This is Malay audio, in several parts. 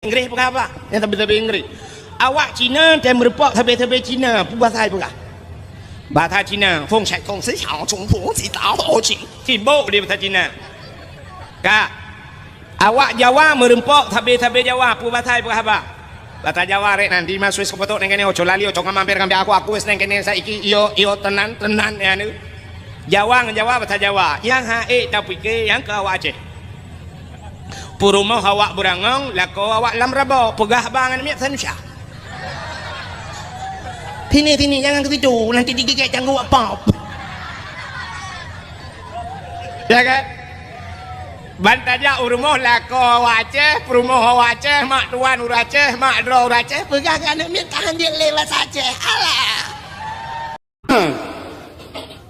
Inggris bukan apa? Yang tapi Inggris. Awak Cina dan merepok tapi Cina, bahasa apa? Bahasa Cina, Feng Shai Kong Si Xiao Chung Pu Ji Dao Ho Qing. Sibuk dia bahasa Cina. Kak, awak Jawa merempok tapi Jawa, bahasa apa? Bahasa Jawa rek nanti masuk sekolah neng kene ojo lali ojo mampir ngambil aku wis neng kene saiki iyo tenan ya nu. Jawa bahasa Jawa. Yang hae tapi ke yang ke awak Aceh. Purumah awak berangong, lako awak lam rabo, pegah bangan miak sanusya. Tini jangan ke situ, nanti digigit jangan gua pop. Ya kan? Bantaja urumah lako awak Aceh, purumah awak Aceh, mak tuan Aceh, mak dro Aceh, pegah kan miak tahan dia lewat Aceh. Alah.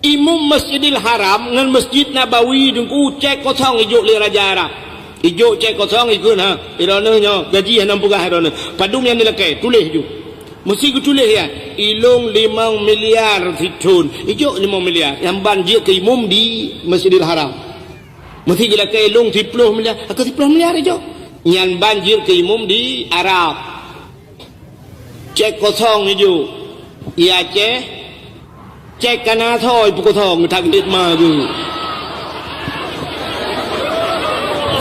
Imam Masjidil Haram dengan Masjid Nabawi dengku cek kosong ijuk le Raja Arab. Ijo cek kosong ikut ha irona nya gaji 60 irona padum yang dilekai tulis ju mesti ku tulis ya ilung 5 miliar fitun ijo 5 miliar yang banjir ke imam di Masjidil Haram mesti dilekai ilung 10 miliar ke 10 miliar ijo yang banjir ke imam di Arab cek kosong ijo ya cek kana thoi pu kosong tak dit ma tu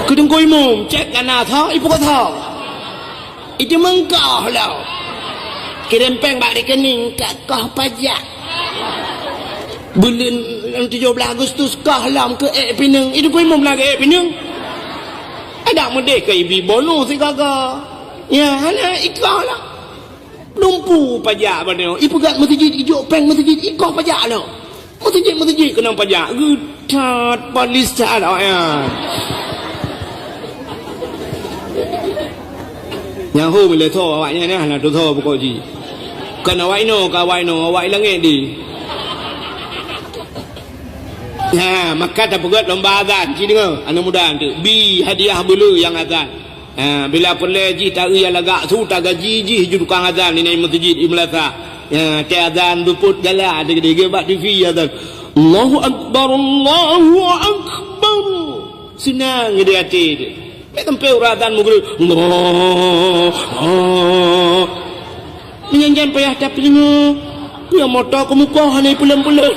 kudung imum cek kana thau ibu kata itu mengkah lah kirempeng balik rekening kah pajak bulan 17 Agustus kah lam ke pinang itu imum lagi pinang ada mendek ke ibi bonus si kakak ya hana ikah lah lumpu pajak pada ibu kat masjid ijo peng masjid ikah pajak lah masjid kena pajak gutat polis lah ya yang hu boleh tahu awaknya ni lah tu tahu pokok ji kan awak awak langit di ya maka tak pegat lomba azan ci dengar anak muda tu bi hadiah bulu yang azan bila perle ji tak ya lagak su tak gaji ji ju tukang azan ni masjid Imlasa ya ke azan duput gala ada gede bak TV azan Allahu akbar senang dia hati dia tempe uratan mugri menyanyian payah tapi dia motor ke muka ni pulang-pulang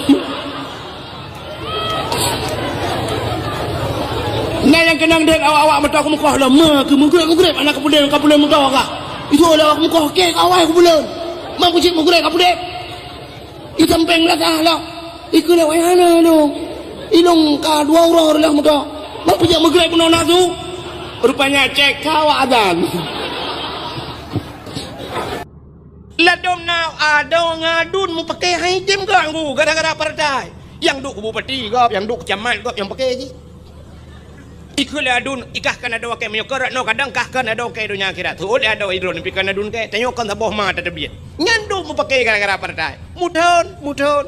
nah yang kenang dek awak motor ke muka lama ke mugrib anak kepulan motor kah itu lah muka kek awak kepulan mampu cik mugrib kepulan itu tempeng lah lah ikut lah wayana dong ilong ka 2 orang lah motor mampu cik mugrib pun nak tu rupanya cek kawak azan ladom now ada ngadun mu pakai haidim ganggu gara-gara partai yang duk bupati gop yang duk camat gop yang pakai je ikut ladun ikahkan ada wakai menyokor no kadang kahkan ada wakai dunia akhirat tu ada hidron pikan adun ke tanyakan taboh ma tadbiat nyandu mu pakai gara-gara partai mudon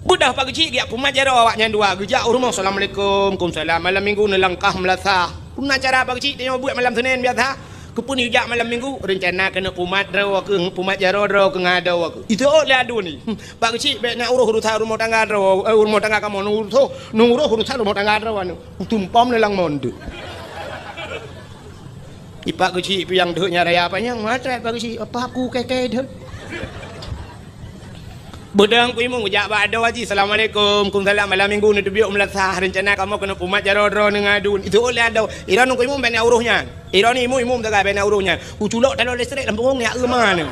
budah pagi cik dia pumajar awaknya dua gejak rumah assalamualaikum kumsalam malam minggu nelangkah melasa punah cara pagi cik dia buat malam Senin biasa kepun hujak malam minggu rencana kena pumat draw ke pumat jaro draw ke ngadau aku itu oleh adu ni pagi cik baik nak urusan rumah tangga draw rumah tangga kamu nunggu urusan rumah tangga draw anu tumpam lelang mondu ipak kecik yang dek nyaraya apa yang matrai pagi cik apa aku keke dek Budang ku imung ujak ba ada waji assalamualaikum kumsalam malam minggu ni tubiuk melasah rencana kamu kena pumat jaro-jaro ngadun itu oleh ada iran ku imung bena uruhnya iran ni imum tak bena uruhnya ku culok dalam listrik lampung ni ak mana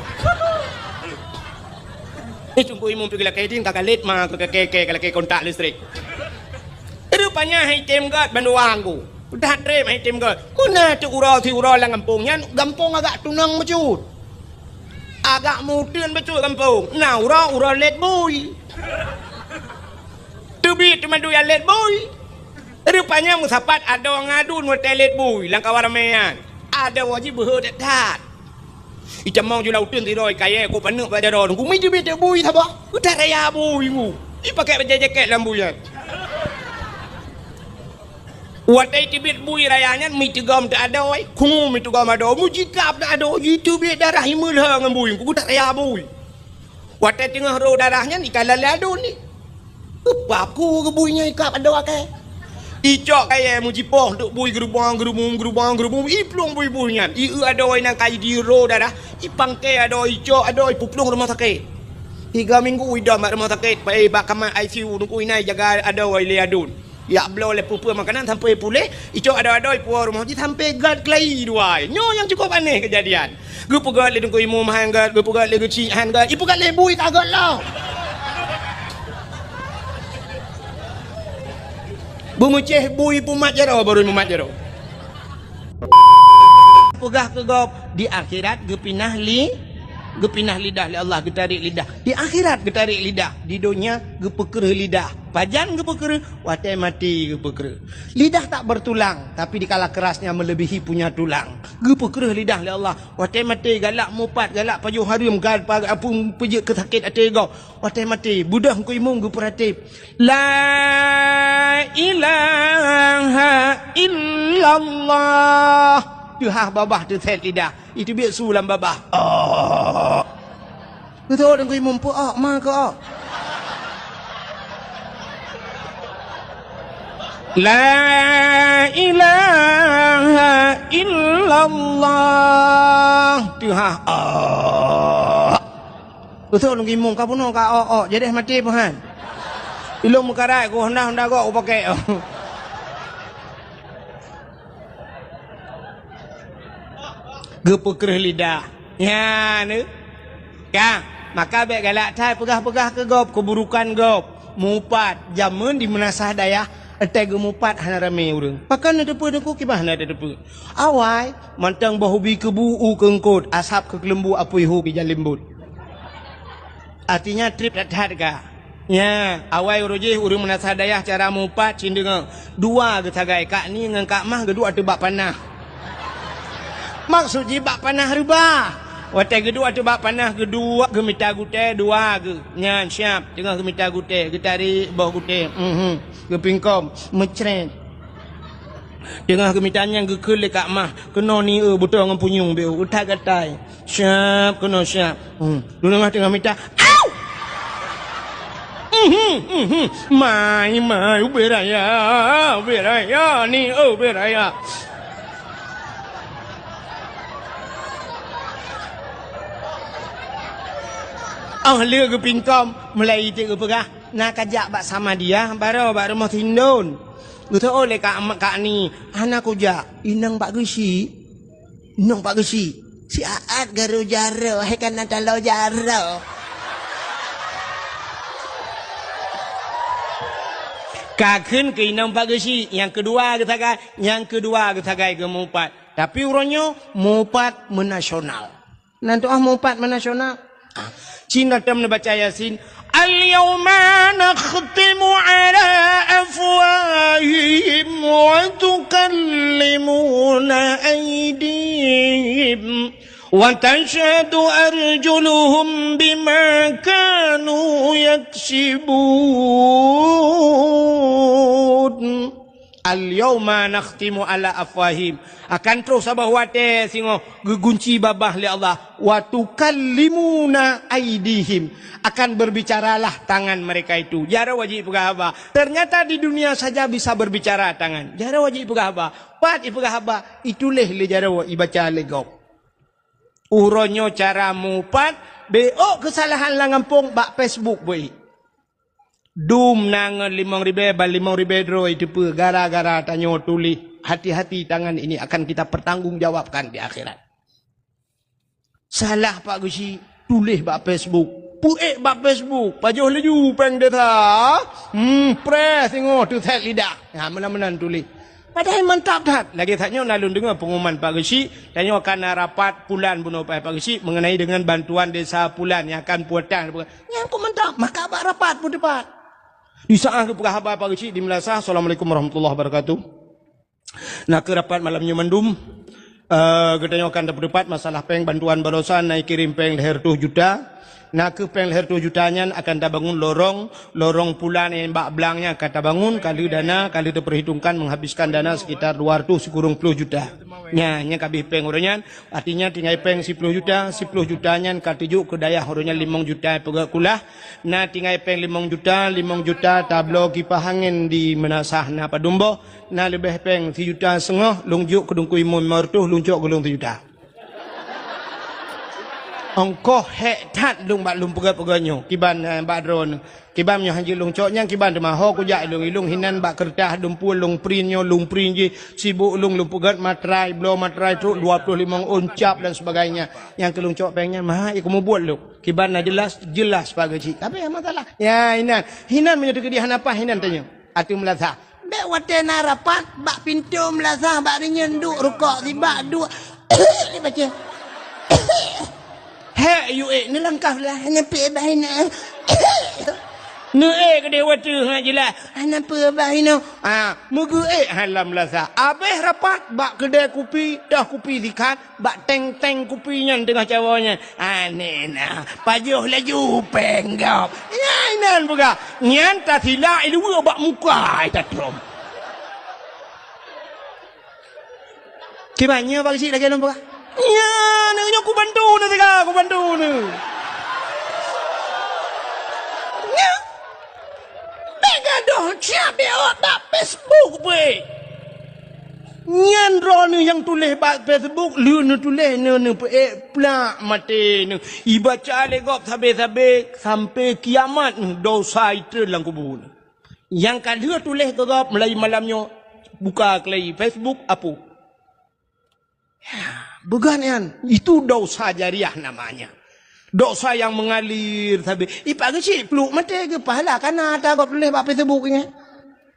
ni cungku imum pergi lah keding kakak late mah ke keke kalau ke kontak listrik rupanya hitem gat banduang ku udah trem hitem gat kuna tu urau lang kampungnya kampung agak tunang mecut agak mudun betul kampung nah urau let boy tubi cuma doyan let boy rupanya musapat ada ngadun hotel let boy langkah waramean ada wajib berdekat icam mau jual utun tiroi kaya aku penuh pada don aku mesti bete boy sabah udah raya boy mu dipakai baju jaket lambuyan watai tibit bui rayanya mi tegam tak ada oi kumu mi tegam ada mu jikap tak ada itu bi darah himul hang bui ku tak raya bui watai tengah ro darahnya ni kalau ladu ni apa aku ke buinya ikap ada ke Icok kaya mujipoh duk bui gerubang iplung bui-buian. Iu adoi nang kai diro dah. Ipangke adoi icok adoi puplung rumah sakit. 3 minggu udah mak rumah sakit. Pai bak kamar ICU nunggu inai jaga adoi liadun. Ya belo le pupu makanan sampai pulih. Icok adoi puar rumah ji sampai gad kelai duai. Nyo yang cukup aneh kejadian. Gu pegat le nunggu imu mahan gad, gu pegat le geci han gad. Ipu gat le bui kagak lah. Bumuceh bui pumat jero baru mumat jero. Pegah ke gop di akhirat gepinah lidah li Allah getarik lidah. Di akhirat getarik lidah, di dunia gepeker lidah. Pajan gepeker, watai mati gepeker. Lidah tak bertulang, tapi dikala kerasnya melebihi punya tulang. Gepeker lidah li Allah, watai mati galak mupat, galak pajuh harim gad apun pejek kesakit ate gau. Watai mati budah ku imung geperatip. La ilaha illallah. Tuhan babah tu set lidah. Itu biar sulam babah. Oh. Betul dan kau mampu mak kau. La ilaha illallah. Tuhan. Oh. Betul dan kau mampu kau puno kau. Jadi mati Tuhan. Ilmu mukarai kau hendak kau pakai. Gepeker lidah. Ya ni. Kan? Maka baik galak thai pegah-pegah ke gop keburukan gop. Mupat jamun di menasah dayah atai gemupat hana rame urang. Pakan ada depa deku kibah hana ada depa. Awai mantang bahubi kebu kengkot asap ke kelembu apui hu bi jalimbut. Artinya trip dathat ka. Ya, awai urujih urang menasah dayah cara mupat cindeng 2 ke tagai kak ni ngan kak mah kedua tebak panah. Maksud jibak panah rubah. Watai kedua tu bak panah kedua gemita gute 2 ke. Nyan siap tengah gemita gute, getari bawah gute. Kepingkom mecret. Tengah gemitanya gekel dekat mah. Kena ni betul dengan punyung beu. Utak gatai. Siap kena siap. Dulu mah tengah mita. Au! Mai beraya ni beraya. Ahli ke pingkom mulai itu ke pegah nak ajak bak sama dia baru bak rumah tindun gitu oleh kak ni anak kuja inang pak gesi si aat garu jaro hekan natalo jaro kakun ke inang pak gesi yang kedua ketagai kemupat tapi uronyo mupat menasional nanti mupat menasional Cina tam baca Yasin Al-yawma nakhtimu ala afwahihim wa tukallimuna aydihim wa tashhadu arjuluhum bima kanu yaksibun. Al-yawma nakhtimu ala afwahim akan terus sabah wate singo gegunci babah li Allah wa tukallimuna aidihim akan berbicaralah tangan mereka itu jara wajib pegahaba ternyata di dunia saja bisa berbicara tangan jara wajib pegahaba pat ipegahaba ituleh le jara wa ibaca legop uronyo cara mupat beo kesalahan langampung bak Facebook boy dum nang 5.000 bal 5.000 dro itu pe gara-gara tanyo tuli hati-hati tangan ini akan kita pertanggungjawabkan di akhirat. Salah Pak Gusi tulis bak Facebook. Puek bak Facebook, pajuh leju peng data. Press tengok tu set lidah. Ha menan-menan tulis. Padahal mantap dah. Lagi taknya nalun dengar pengumuman Pak Gusi, tanyo akan rapat pulan bunuh Pak Gusi mengenai dengan bantuan desa pulan yang akan puatan. Yang mantap, maka bak rapat pun depan. Di saat ke pegahaba Pak Gusi di Melasa. Assalamualaikum warahmatullahi wabarakatuh. Nak ke rapat malamnya mendum. Kita akan dapat masalah peng bantuan barosan naik kirim peng leher 2 juta. Nak ke peng leher 2 jutanya akan dah bangun lorong pula ni bak belangnya kata bangun kali dana kali diperhitungkan menghabiskan dana sekitar 200 kurang 10 juta. Nya kabih peng orangnya artinya tinggal peng 10 juta, 10 jutanya katuju ke daya orangnya 5 juta pegak kulah. Nah tinggal peng 5 juta tablo kipas angin di menasah na padumbo. Nah lebih peng 3 juta setengah lungjuk kedung kui mertuh luncuk gulung 3 juta. Ongkoh hek tat lung bak lung pegak-pegaknya kiban bak drone kiban nyo hanji lung coknya kiban de maho ku jak ilung hinan bak kertas dumpul lung print ji sibuk lung pegat matrai blow matrai tu 25 uncap dan sebagainya yang kelung cok pengnya mah aku mau buat lu kiban jelas bagi cik tapi yang masalah ya hinan menyedek dia apa hinan tanya atu melasa bek watena rapat bak pintu melasa bak nyenduk rukuk si bak dua ni baca hei you ni langkah lah nyampe bahina nu ke dia watu jelas kenapa bahina mugu halam lasa abeh rapat bak kedai kopi dah kopi dikat bak teng kopinya tengah cawanya nena pajuh laju penggap nan buka nyan ta sila ilu bak muka tatrom kibanya bagi sik lagi nampak ya, nak aku bantu ni tega, aku bantu ni. Ya, bega doh siap dia tak Facebook be. Nyan ron yang tulis bak Facebook, lu nu tulis nu plak mati nu. Ibaca legop sampai kiamat dosa itu dalam kubur. Yang kadang tulis gegap mulai malamnya buka kelai Facebook apa? Ya. Bukan itu dosa jariah namanya. Dosa yang mengalir tapi ipag si peluk mati ke pahala kana tak kau tulis bab Facebook nya.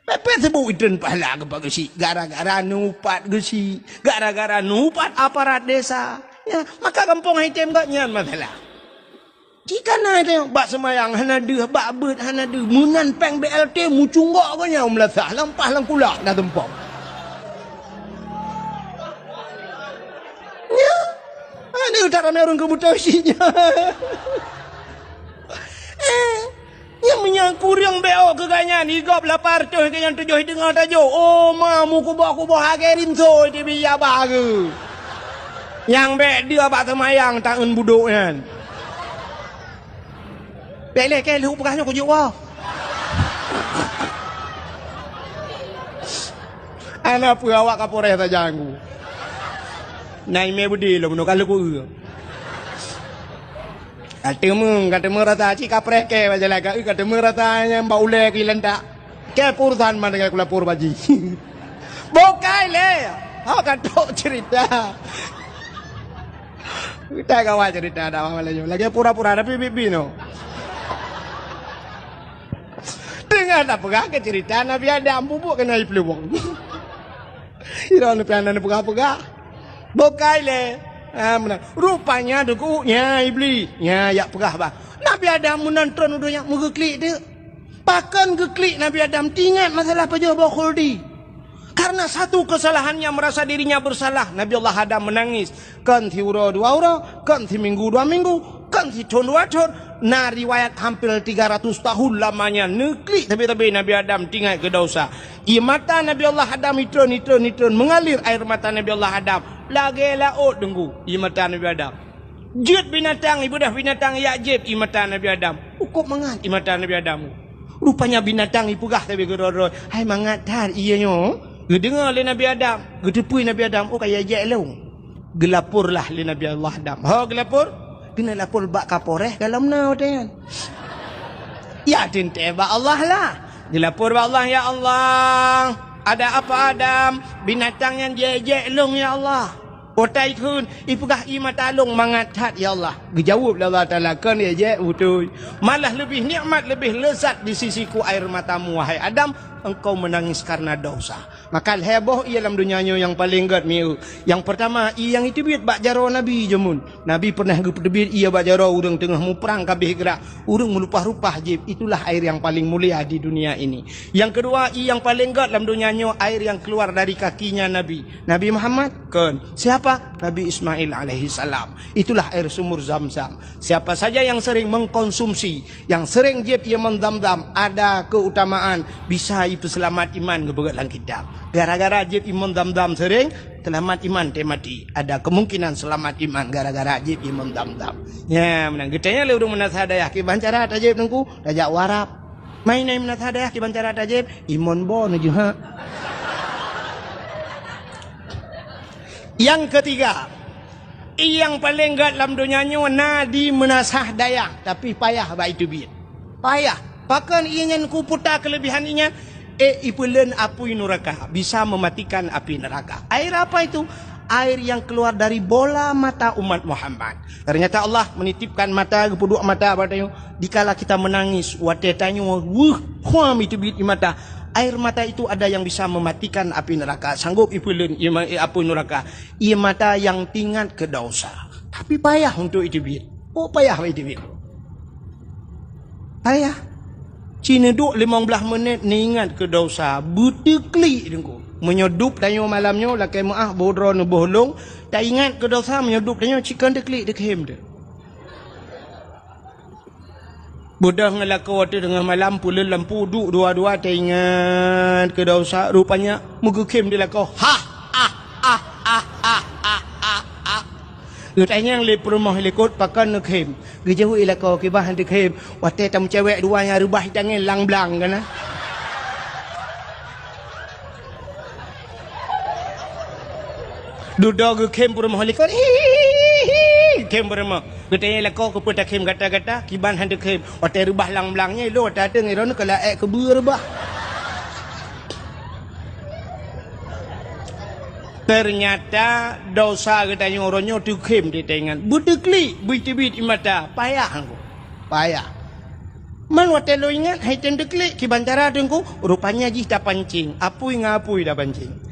Facebook itu pahala ke pag si gara-gara nupat gesi, gara-gara nupat aparat desa. Ya, maka kampung item gak nyan masalah. Jika na tengok bak semayang hana deuh bak beut hana deuh munan peng BLT mu cunggok nya melasah lampah lang kulak na tempong. Ini utara merung kebuta usinya. Yang menyangkur yang beo keganyan igop lapar tu ke yang 7 dengar tajuk. Oh mamu kubo hagerin so di biya bagu. Yang be dia bak semayang taun buduk kan. Bele ke lu pekahnya kujuk wah. Anak awak kapore ta janggu. Nai me budi lo menukar lu ku. Kata merata cik kaprek ke baca lagi. Kata meratanya mbak ule kilan tak. Ke purusan mana ke kula pur baji. Bokai le. Hau kata cerita. Kita kawan cerita ada apa lagi. Lagi pura-pura ada pipi no. Dengar tak pegang ke cerita Nabi Adam bubuk kena ipluwong. Ira ni pian pegah-pegah. Bokai le. Rupanya dukunya iblis. Ya pegah bah. Nabi Adam menonton udah yang mengeklik dia. Pakan geklik Nabi Adam tingat masalah pejabat khuldi. Karena satu kesalahannya merasa dirinya bersalah. Nabi Allah Adam menangis. Kan ti uro 2 uro, kan ti minggu 2 minggu, kan ti tahun 2 tahun. Nah riwayat hampir 300 tahun lamanya neklik tapi Nabi Adam tinggal ke dosa. Mata Nabi Allah Adam nitron mengalir air mata Nabi Allah Adam. Lagi laut denggu mata Nabi Adam. Jut binatang ibu dah binatang ya jeb mata Nabi Adam. Ukup mangat mata Nabi Adam. Rupanya binatang ipugah tapi gedor. Hai mangat tar ianya. Gedengar le Nabi Adam, gedepui Nabi Adam oh kaya je long. Gelapurlah le Nabi Allah Adam. Ha gelapur? Kena lapor bak kaporeh dalam nau kan. Ya tinte bak Allah lah. Dilapor bak Allah ya Allah. Ada apa Adam? Binatang yang je long ya Allah. Otai kun ipugah mata long mangatat ya Allah. Dijawab Allah Taala kan je betul. Malah lebih nikmat lebih lezat di sisiku air matamu wahai Adam engkau menangis karena dosa. Maka heboh ia dalam dunianya yang paling gad miu. Yang pertama, ia yang itu biat bak jaro Nabi jemun. Nabi pernah berdebit ia bak jaro urang tengah mu perang kabeh gerak. Urang melupah-rupah jib. Itulah air yang paling mulia di dunia ini. Yang kedua, ia yang paling gad dalam dunianya air yang keluar dari kakinya Nabi. Nabi Muhammad kan. Siapa? Nabi Ismail alaihi salam. Itulah air sumur Zam-Zam. Siapa saja yang sering mengkonsumsi, yang sering jib ia mendam-dam, ada keutamaan bisa itu selamat iman kebegalan kita. Gara-gara jib iman dam-dam sering selamat iman temati. Ada kemungkinan selamat iman gara-gara jib iman dam-dam. Ya, menang getanya le urang menat hadayah ki bancara tajib nengku dajak warap. Main nai menat hadayah ki bancara tajib iman bon juga. Yang ketiga, yang paling gad dalam dunianya nadi menasah dayang tapi payah ba itu biat. Payah. Bahkan ianya ku putar kelebihan ianya ipulen api neraka, bisa mematikan api neraka. Air apa itu? Air yang keluar dari bola mata umat Muhammad. Ternyata Allah menitipkan mata kedua mata batanya. Dikala kita menangis, watetanya huam itu bit mata. Air mata itu ada yang bisa mematikan api neraka. Sanggup ipulen api neraka. Ia mata yang tingkat ke dosa. Tapi payah untuk itu bit. Oh payah itu bit. Payah. Cina duk 15 minit ni ingat ke dosa. Butekli dengku. Menyedup tanyo malamnya lakai maah bodro ne bohlong. Tak ingat ke dosa menyedup tanyo chicken deklik dekhem de. Bodah ngelakau waktu dengan malam pula lampu duk dua-dua tak ingat ke dosa. Rupanya mugukem dia lakau. Lutanya yang lepur rumah lekot pakan nekhem. Gejahu ilakau kibah dekhem. Waktu tamu cewek dua yang rubah tangan lang-blang kan. Duduk kem rumah lekot. Kem rumah. Getanya ilakau keputak kem gata-gata. Kiban handek kem. Waktu rubah lang-blangnya lo waktu ada ngiron kalau kebur rubah. Ternyata dosa katanya orangnya dikem di tangan. Budekli, bit-bit mata. Payah aku. Payah. Man waktu lo ingat, hai tendekli, kibantara dengku, rupanya jih dah pancing. Apui ngapui dah pancing.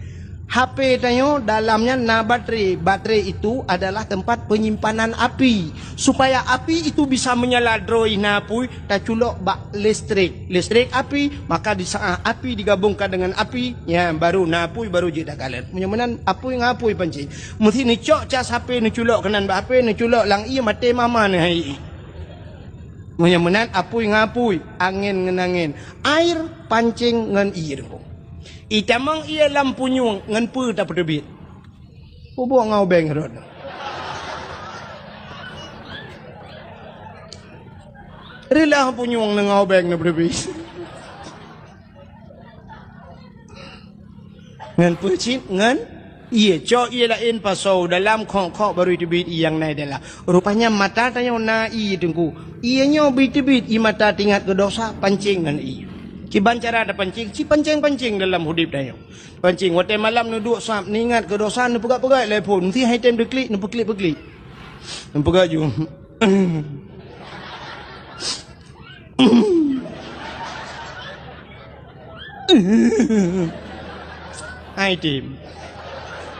HP tanya dalamnya na baterai. Baterai itu adalah tempat penyimpanan api. Supaya api itu bisa menyala droi napui, tak culok bak listrik. Listrik api, maka di saat api digabungkan dengan api, ya baru napui baru je dah kalah. Menyamanan apui ngapui pancing. Mesti ni cok cas HP ni culok kanan bak HP ni culok lang iya mate mama ni hai. Menyamanan apui ngapui, angin ngenangin. Air pancing ngan iya dengku. Itamang ia lampu nyung ngan pu tak pedebit. Buang ngau beng rod. Rela lampu nyung ngau beng na pedebit. Ngan pu cin ngan iya cok ia lain pasau dalam kong baru debit yang naik adalah. Rupanya mata tanya na iya dengku. Ianya bit-bit i mata tingkat ke dosa pancing ngan iya. Kiban cara ada pancing, si pancing-pancing dalam hidup dia. Pancing, waktu malam nuduk sahab, ni ingat ke dosa, ni pegat-pegat telefon. Nanti hai time dia klik, ni peklik-peklik. Ni pegat je. Hai tim.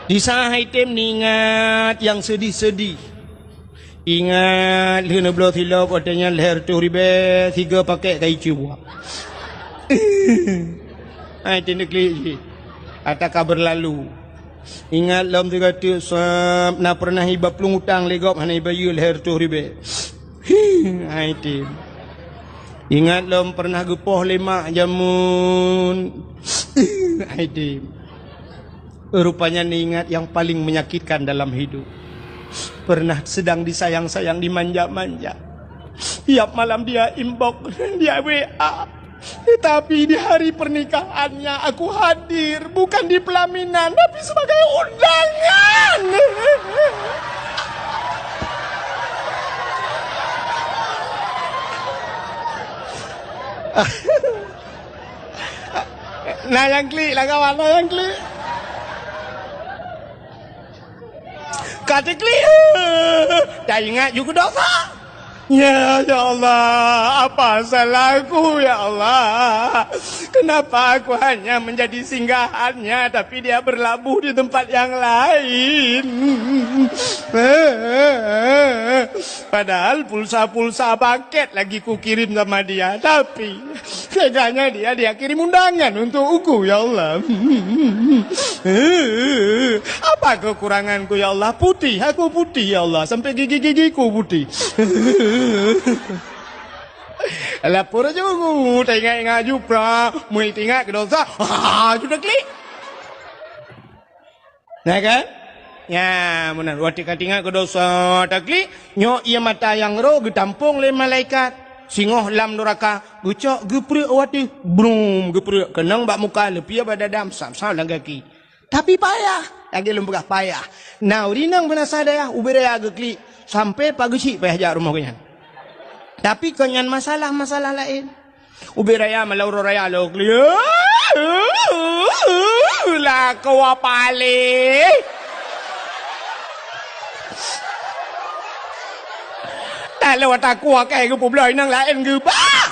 Di saat hai tim ni ingat yang sedih-sedih. Ingat, lena belah silap, katanya leher tu ribe, 3 paket kai cuba. Hai tindak klik ataka berlalu. Ingat lam tiga tu sab na pernah hibap pelung utang legop hanai bayu leher tu ribe. Hai tim. Ingat lam pernah gepoh lemak jamun. Hai tim. Rupanya ni ingat yang paling menyakitkan dalam hidup. Pernah sedang disayang-sayang dimanja-manja. Tiap malam dia inbox, dia WA. Tetapi di hari pernikahannya aku hadir bukan di pelaminan tapi sebagai undangan. Nah yang klik lah kawan, nah yang klik. Kata klik. Tak ingat juga dosa. Ya Allah, apa salahku ya Allah? Kenapa aku hanya menjadi singgahannya tapi dia berlabuh di tempat yang lain? Padahal pulsa-pulsa paket lagi ku kirim sama dia, tapi teganya dia kirim undangan untuk aku ya Allah. Apa kekuranganku ya Allah? Putih, aku putih ya Allah, sampai gigi-gigiku putih. Lapor aja aku, tengok jupra, mau tengok ke dosa, sudah klik. Nah kan? Ya, benar. Waktu tengok ke dosa, tak klik. Nyok ia mata yang roh, getampung le malaikat. Singoh lam neraka, gecok, geprek waktu, brum, geprek. Kenang bak muka, lepia pada dam, sam-sam lang kaki. Tapi payah, lagi lembagah payah. Nah, urinang benasa daya, uberaya geklik. Sampai pagi cik payah jak rumah kenyan. Tapi kenyan masalah lain. Ubi raya malauro raya lo kli. Lah kau apa le? Tak lewat aku akai ke publai nang lain ke bah.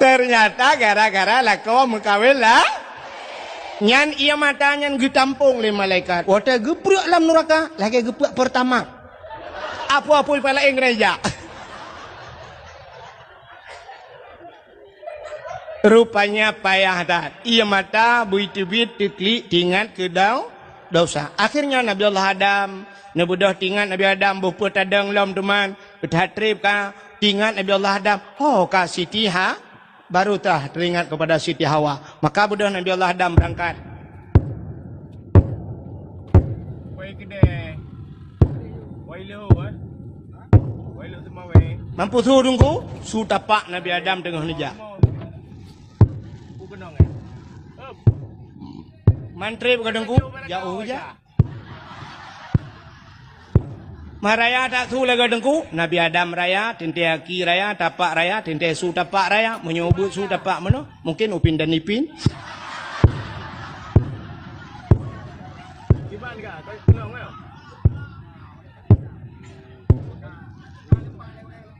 Ternyata gara-gara lah kau mengkawin lah. Nyan ia matanya getampung le malaikat. Wata geprek lam neraka, lagi geprek pertama. Apa-apa pala ing gereja. Rupanya payah dah. Ia mata buit-buit tiklik tingat ke dosa. Akhirnya Nabi Allah Adam, nabudah tingat Nabi Adam bupu tadang lam teman, berhatrib ka tingat Nabi Allah Adam. Oh ka Siti baru tah teringat kepada Siti Hawa. Maka budak Nabi Allah Adam berangkat. Wei kedai. Wei lu Wei lu semua wei. Mampu suruh tunggu, su tapak Nabi Adam tengah nejak. Ku kenong Mantri bergadangku jauh aja. Maraya tak su lega dengku, Nabi Adam raya, tinte aki raya, tapak raya, tinte su tapak raya, menyobot su tapak mana? Mungkin upin dan ipin. Gimana enggak? Kau kenal enggak?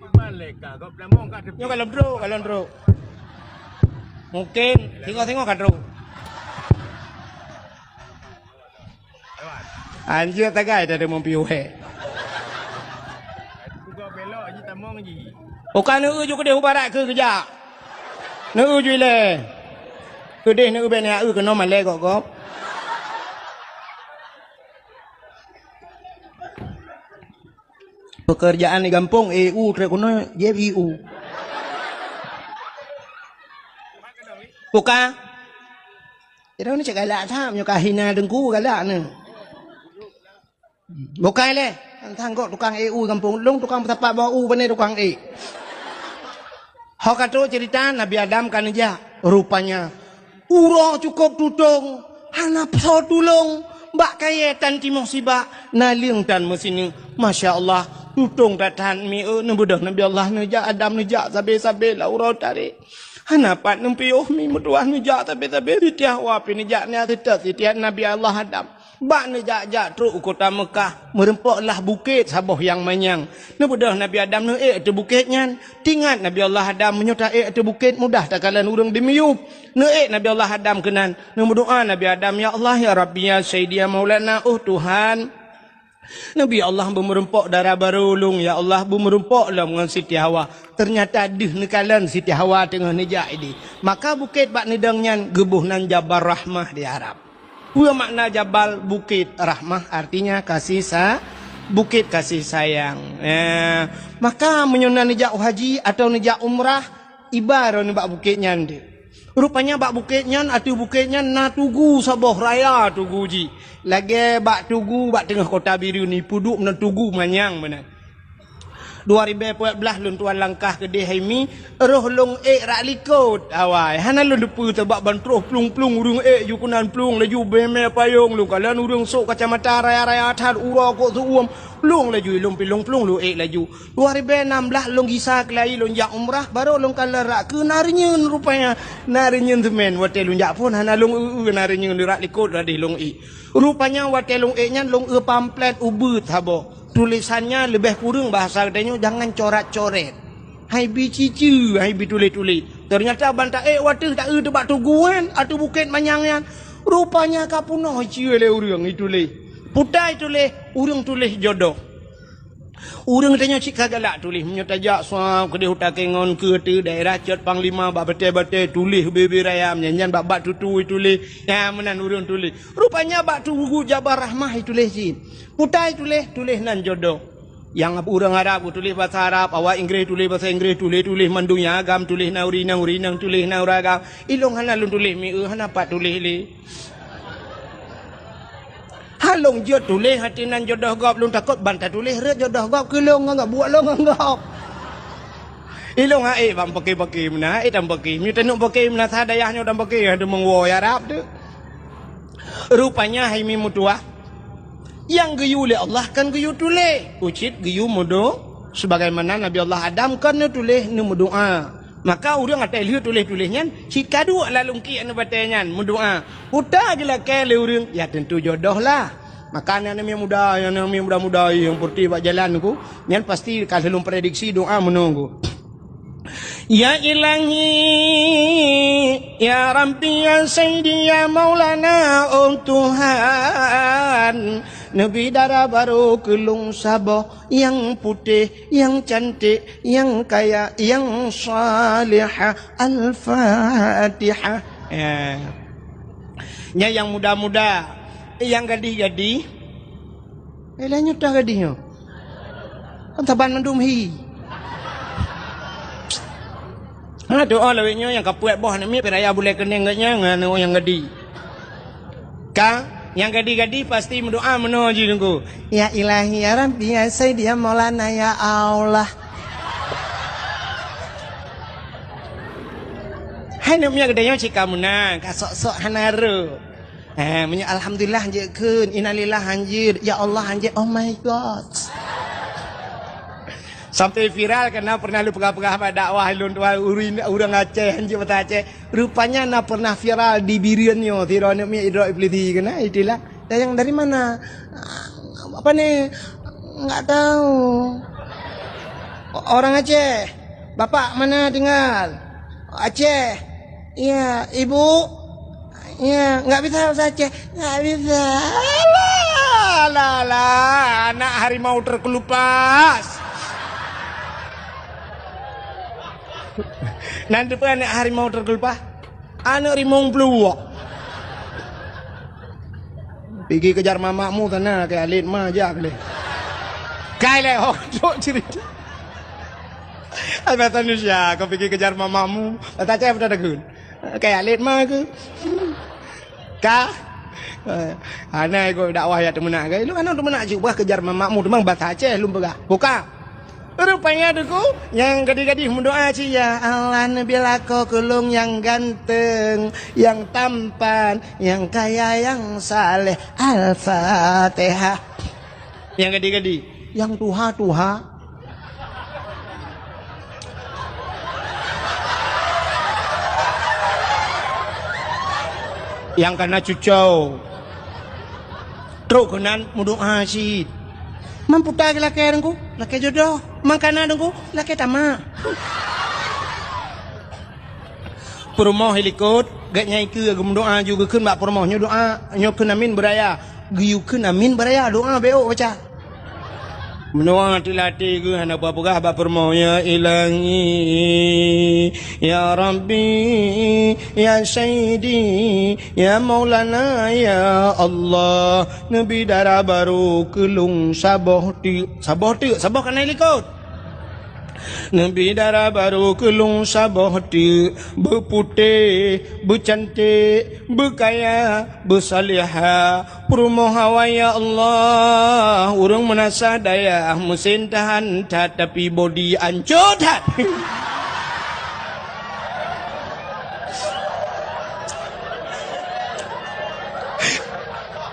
Gimana leka? Kau pernah mau enggak? Yo kalau ndro. Mungkin tengok kan ndro. Anjir tagai dari mempiuhe. Bukan nữ cho cái điều ba đại cứ dạ nữ duy lề cứ đi nữ bên nhà cái nó mà lê gõ pekerjaan di kampung EU terkono JEU buka itu ni cakap lạ tham nyo kahina dengku galak ni bukai le thang kok tukang EU kampung long tukang tapak bau bane tukang Hakato cerita Nabi Adam kan aja rupanya urang cukup tudung hanap so tulung mbak kaya tan timong siba naling tan mesini Masya Allah tudung datan mi nebudah Nabi Allah neja Adam neja sabe la urang tarik hanapat nempiuh mi meduah neja sabe sitiah wapi neja nya sitiah Nabi Allah Adam bak nejak truk kota Mekah merempoklah bukit saboh yang manyang nebudah Nabi Adam tu bukitnya tingat Nabi Allah Adam menyuta tu bukit mudah tak kalan urang dimiup Nabi Allah Adam kenan berdoa Nabi Adam ya Allah ya Rabbi ya Sayyidi ya Maulana Tuhan Nabi Allah bermerempok darah barulung ya Allah bermerempok lah dengan Siti Hawa ternyata dih nekalan Siti Hawa tengah nejak ini maka bukit bak nedangnya gebuh nan Jabal Rahmah di Arab.Ua makna Jabal bukit rahmah artinya bukit kasih sayang. Maka menyunan nejak haji atau nejak umrah ibarat ni bak bukitnya ndi. Rupanya bak bukitnya atau bukitnya na tugu saboh raya tugu ji. Lagi bak tugu bak tengah kota biru ni puduk na tugu manyang benar. 2014 lun tuan langkah ke Dehimi roh long rak likut awai hana lun depu sebab bantruh plung urung yukunan plung laju beme payung lu kalan urung sok kacamata raya tad ura kok suum plung laju pilung plung lu laju 2016 long gisa kelai lun jak umrah baru long kala ke narinyeun rupanya narinyeun semen wate lun jak pun hana long narinyeun rak likut radih long rupanya wate long nya long pamflet ubut habo tulisannya lebih kurang bahasa katanya jangan coret-coret. Hai bi cici, hai bi tulis-tulis. Ternyata bantah waduh tak tebak tuguan atau bukit manyangan. Rupanya kapunah cia le urang itu le. Putai tulis, urang tulis jodoh. Urang tanya cik kagalak tulis menyetajak suam ke hutan kengon ke tu daerah Cot Panglima bab betul-betul tulis bebe raya nyanyian bab tutu tulis ya menan urang tulis. Rupanya bab tu gugu Jabar Rahmah tulis cik. Putai tulis nan jodoh. Yang orang Arab tulis bahasa Arab, awak Inggeris tulis bahasa Inggeris, tulis mandunya agam, tulis urinang tulis uragam. Ilong hanalun tulis mi hanapat tulis li. Halong jod tulis hati nan jodoh gop lun takut bantah tulis red jodoh gop kelong enggak buat long enggak. Ilong bang pakai mana tam pakai. Mi tenuk pakai mana sadayahnya tam pakai ada mengwo Arab tu. Rupanya hai mi mutua. Yang geyu oleh Allah kan geyu tulis. Ucit geyu mudo sebagaimana Nabi Allah Adam kan tulis nu doa. Maka orang atai lihat tulis-tulisnya jika dua lalungki anu batanya mendoa. Udah jelas kele orang ya tentu jodoh lah. Maka yang muda-muda yang putih buat jalan ku, yang pasti kalau prediksi doa menunggu. Ya ilahi ya Rabbi ya Sayyidi ya Maulana Tuhan Nabi darah baru kelung saboh yang putih, yang cantik, yang kaya, yang salihah. Al-Fatihah. Ya yang muda-muda, yang gadi-gadi. Elahnya dah gadinya. Taban mendumhi. Doa lawiknya yang kapuat boh nak mi peraya boleh kening katnya ngano yang gadi. Yang gadi-gadi pasti berdoa menuju nunggu. Ya ilahi ya Rabbi ya Sayyidi ya Maulana ya Allah. Hai namanya gedenya cika menang, kasok-sok hanaru. Alhamdulillah anjir kun, innalillah anjir, ya Allah anjir, oh my God. Sampai viral karena pernah lu pegah-pegah pada dakwah lun tua urang Aceh anjir bata Aceh. Rupanya na pernah viral di Biriannya tirone mi idra ibliti kena itulah. Yang dari mana? Apa nih? Enggak tahu. Orang Aceh. Bapak mana tinggal? Aceh. Iya, Ibu. Iya, enggak bisa bahasa Aceh. Enggak bisa. Lah, anak harimau terkelupas. Nanti pun anak harimau terkelupas, anak harimau peluak. Pergi kejar mamakmu tanah kayak alit mah aja boleh. Kaya leh, dok cerita. Apa Indonesia? Kau pergi kejar mamakmu, tak cakap dah dagun. Kayak alit mah ke? Kah? Anak ikut dakwah ya temen nak. Lu kan temen nak cuba kejar mamakmu, teman bahasa Aceh lu pegah. Buka. Rupanya duku yang gadis-gadis mendoa sih ya Allah nabilah kau kelung yang ganteng, yang tampan, yang kaya, yang saleh. Al-Fatihah. Yang gadis-gadis, yang tuha-tuha. Yang kena cucau. Teruk kenan mendoa sih. Mamputai laki dengku, laki jodoh. Mangkana dengku, laki tamak. Perumah helikot, gak nyai ke agam doa juga kun bak perumahnya doa, nyokun amin beraya, giyukun amin beraya doa beok baca. Mendoa tilati ke hana apa-apa bak perumahnya ilahi ya Rabbi ya Sayyidi ya Maulana ya Allah Nabi darah baru kelung saboh kan helikot. Nabi darah baru kelung saboh ti berputih, bercantik, berkaya, bersalihah. Perumoh hawa ya Allah, urang menasa daya mesin tahan tapi body ancur hat.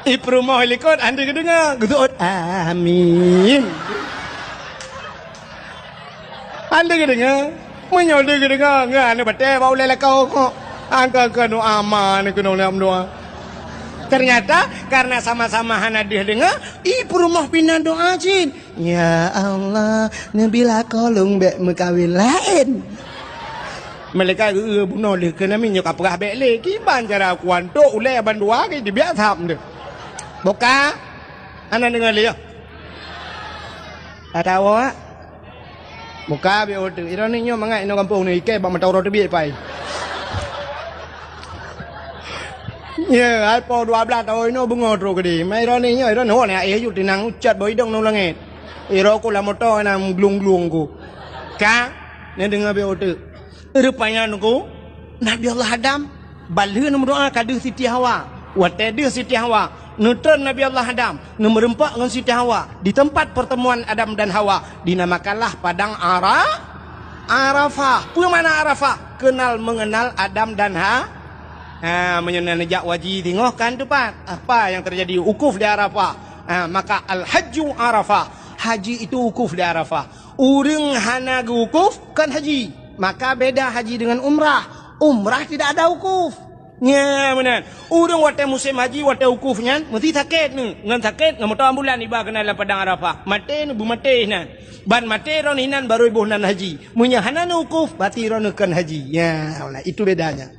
Perumoh helikot anda kedengar, gedut amin. Anda kedengar, menyolder kedengar, enggak anda betul bau lelak kau kok. Angka kanu aman kanu lem doa. Ternyata karena sama-sama hanadah dengar, rumah pindah doa jin. Ya Allah, nabila kolong bek mekawin lain. Mereka bunuh le kena minyak apa bek le kiban cara kuan to ule bandua ke dia tham de. Boka ana dengar le. Ada awak. Boka be otu. Ironi nyo mangai no kampung ni ke bang matau ro tebi pai. Ya, ai po 12 tahun no bungo tro ke di. Mai ro ni nyo ro no ne ai yu tinang ucat boy dong no langit. Iro ku la motor na glung-glung ku. Ka ne dengar be otu. Rupanya nunggu Nabi Allah Adam balhe nu doa kadu Siti Hawa watede Siti Hawa nutun Nabi Allah Adam nu merempak dengan Siti Hawa di tempat pertemuan Adam dan Hawa dinamakanlah padang Arafah. Punya mana Arafah? Kenal mengenal Adam dan menyenanjak waji tengok kan tu Pak. Apa yang terjadi ukuf di Arafah. Maka al-hajju Arafah. Haji itu ukuf di Arafah. Urang hana ukuf kan haji. Maka beda haji dengan umrah. Umrah tidak ada ukuf. Ya benar. Urang wate musim haji wate ukufnya mesti sakit ni. Ngan sakit ngam motor ambulan iba kena dalam padang Arafah. Mate nu mate nan. Ban mate ron hinan baru ibu nan haji. Munya hanan ukuf bati ron kan haji. Ya Allah itu bedanya.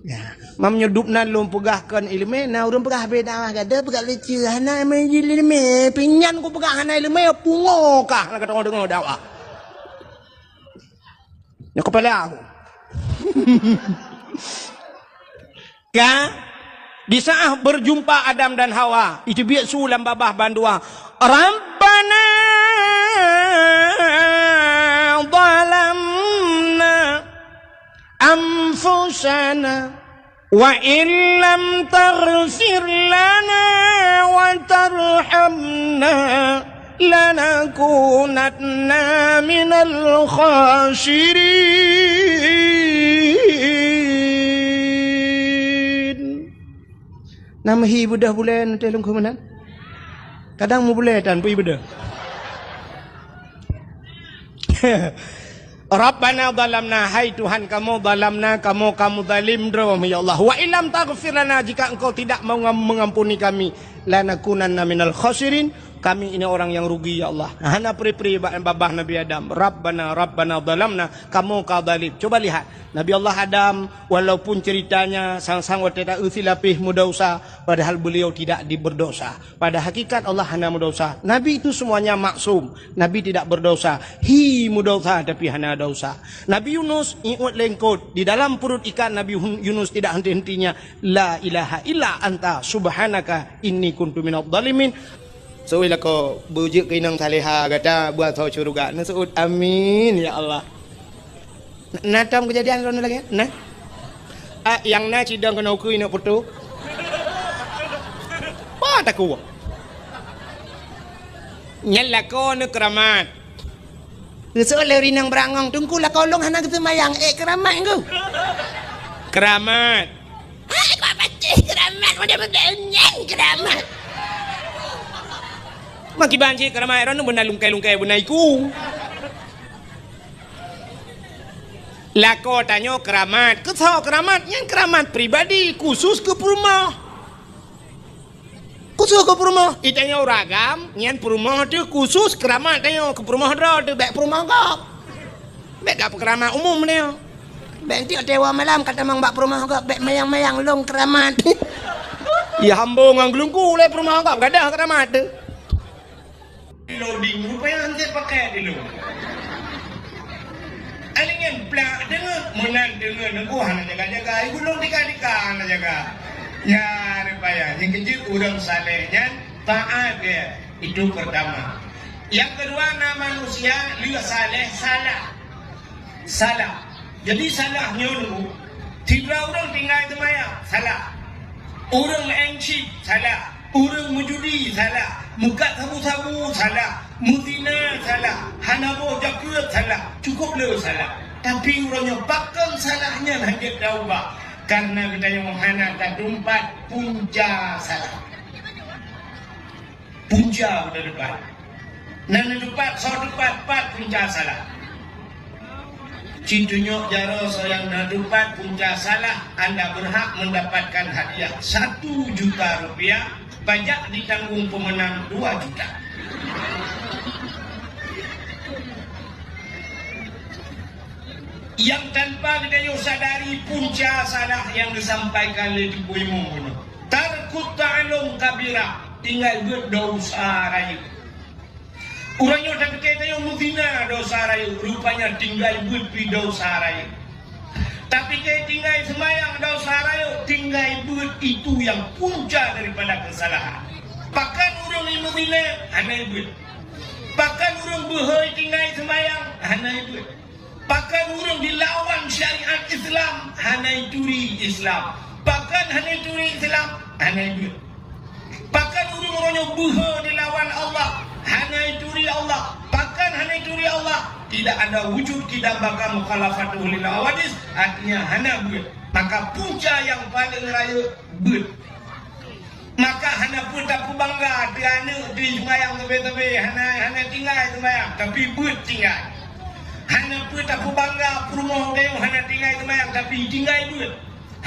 Ya. Mam nyedupnan lum pegahkan ilmu na urang pegah beda gada pegah leceh hana maji ilmu pinyan ku pegah hana ilmu pungokah nak kata orang dengar dakwah. Ya kepala aku. Di saat berjumpa Adam dan Hawa itu biak sulam babah bandua. Rabbana zalamna anfusana wa illam taghfir lana wa tarhamna lanakunanna minal khasirin. Nama hi budah bulan telung kemenan. Kadang mu boleh dan pi budah. Rabbana zalamna, hai Tuhan kamu zalamna, kamu zalim drum ya Allah. Wa illam taghfir lana, jika engkau tidak mau mengampuni kami, lanakunanna minal khasirin, kami ini orang yang rugi ya Allah. Hana pri-pri babah Nabi Adam. Rabbana zalamna, kamu kau zalim. Coba lihat Nabi Allah Adam walaupun ceritanya sang-sang wateta usilapih mudosa, padahal beliau tidak diberdosa. Pada hakikat Allah hana mudosa. Nabi itu semuanya maksum. Nabi tidak berdosa. Hi mudosa tapi hana dosa. Nabi Yunus ingat lengkot di dalam perut ikan. Nabi Yunus tidak henti-hentinya la ilaha illa anta subhanaka inni kuntu minadh dhalimin. So ila ko bujuk kinang saleha kata buat tahu syurga. Nasud amin ya Allah. Natam kejadian rono lagi. Nah. Yang na cidang kena ku ina putu. Apa tak ku? Nyala ko ne keramat. So leurinang brangong tungku la kolong hana gitu mayang keramat ku. Keramat. Ko baca keramat mudah-mudahan keramat. Maki banci keramai ron benar lungkai-lungkai benaiku. Lako tanyo keramat, kesau keramat yang keramat pribadi khusus ke rumah. Khusus ke rumah. Itanya ragam, yang rumah tu khusus keramat tanyo ke rumah ro tu bek rumah kau. Bek dak keramat umum ni. Bek ti dewa malam kata mang bak rumah kau bek mayang-mayang long keramat. Ya hambung nganglungku le rumah kau gak ada keramat tu. Loading rupanya nanti pakai dulu. Alingin plak dengan menang dengan aku hana jaga-jaga. Ibu long dika-dika hana jaga. Ya rupanya yang kecil urang salehnya taat dia itu pertama. Yang kedua nama manusia lihat saleh salah. Jadi salahnya dulu. Tiga orang tinggal itu maya salah. Orang engsi salah. Orang menjudi salah, muka sabu-sabu salah, muzina salah, hanabo jakut salah, cukup le salah. Tapi orangnya bakal salahnya hanya tahu bah, karena kita yang menghana keempat punca salah. Punca udah depan, nan depan, so depan, punca salah. Cintunyok jaro sayang nadupat punca salah, Anda berhak mendapatkan hadiah 1 juta rupiah, pajak ditanggung pemenang 2 juta. Yang tanpa kita sadari punca salah yang disampaikan oleh ibu ibu. Tarkut ta'alum kabira, tinggal buat dosa raya. Orangnya tak kata yang muzina dosa raya, rupanya tinggal buat dosa raya. Tapi kaya tinggal semayang dosa raya, tinggal buat itu yang punca daripada kesalahan. Bahkan orang yang muzina, hanya buat. Bahkan orang berhoi tinggal semayang, hanya buat. Bahkan orang dilawan syariat Islam, hanya curi Islam. Bahkan hanya curi Islam, hanya buat. Bahkan orang yang berhoi dilawan Allah, hanya curi Allah. Bahkan hanya curi Allah, tidak ada wujud, tidak bakal mukhalafatul lil awadis, artinya hanya buat. Maka punca yang paling raya buat. Maka hanya pun tak bangga kerana di semayang tebe-tebe, hanya tinggal semayang, tapi buat tinggal. Hanya pun tak bangga rumah dia hanya tinggal semayang, tapi tinggal buat.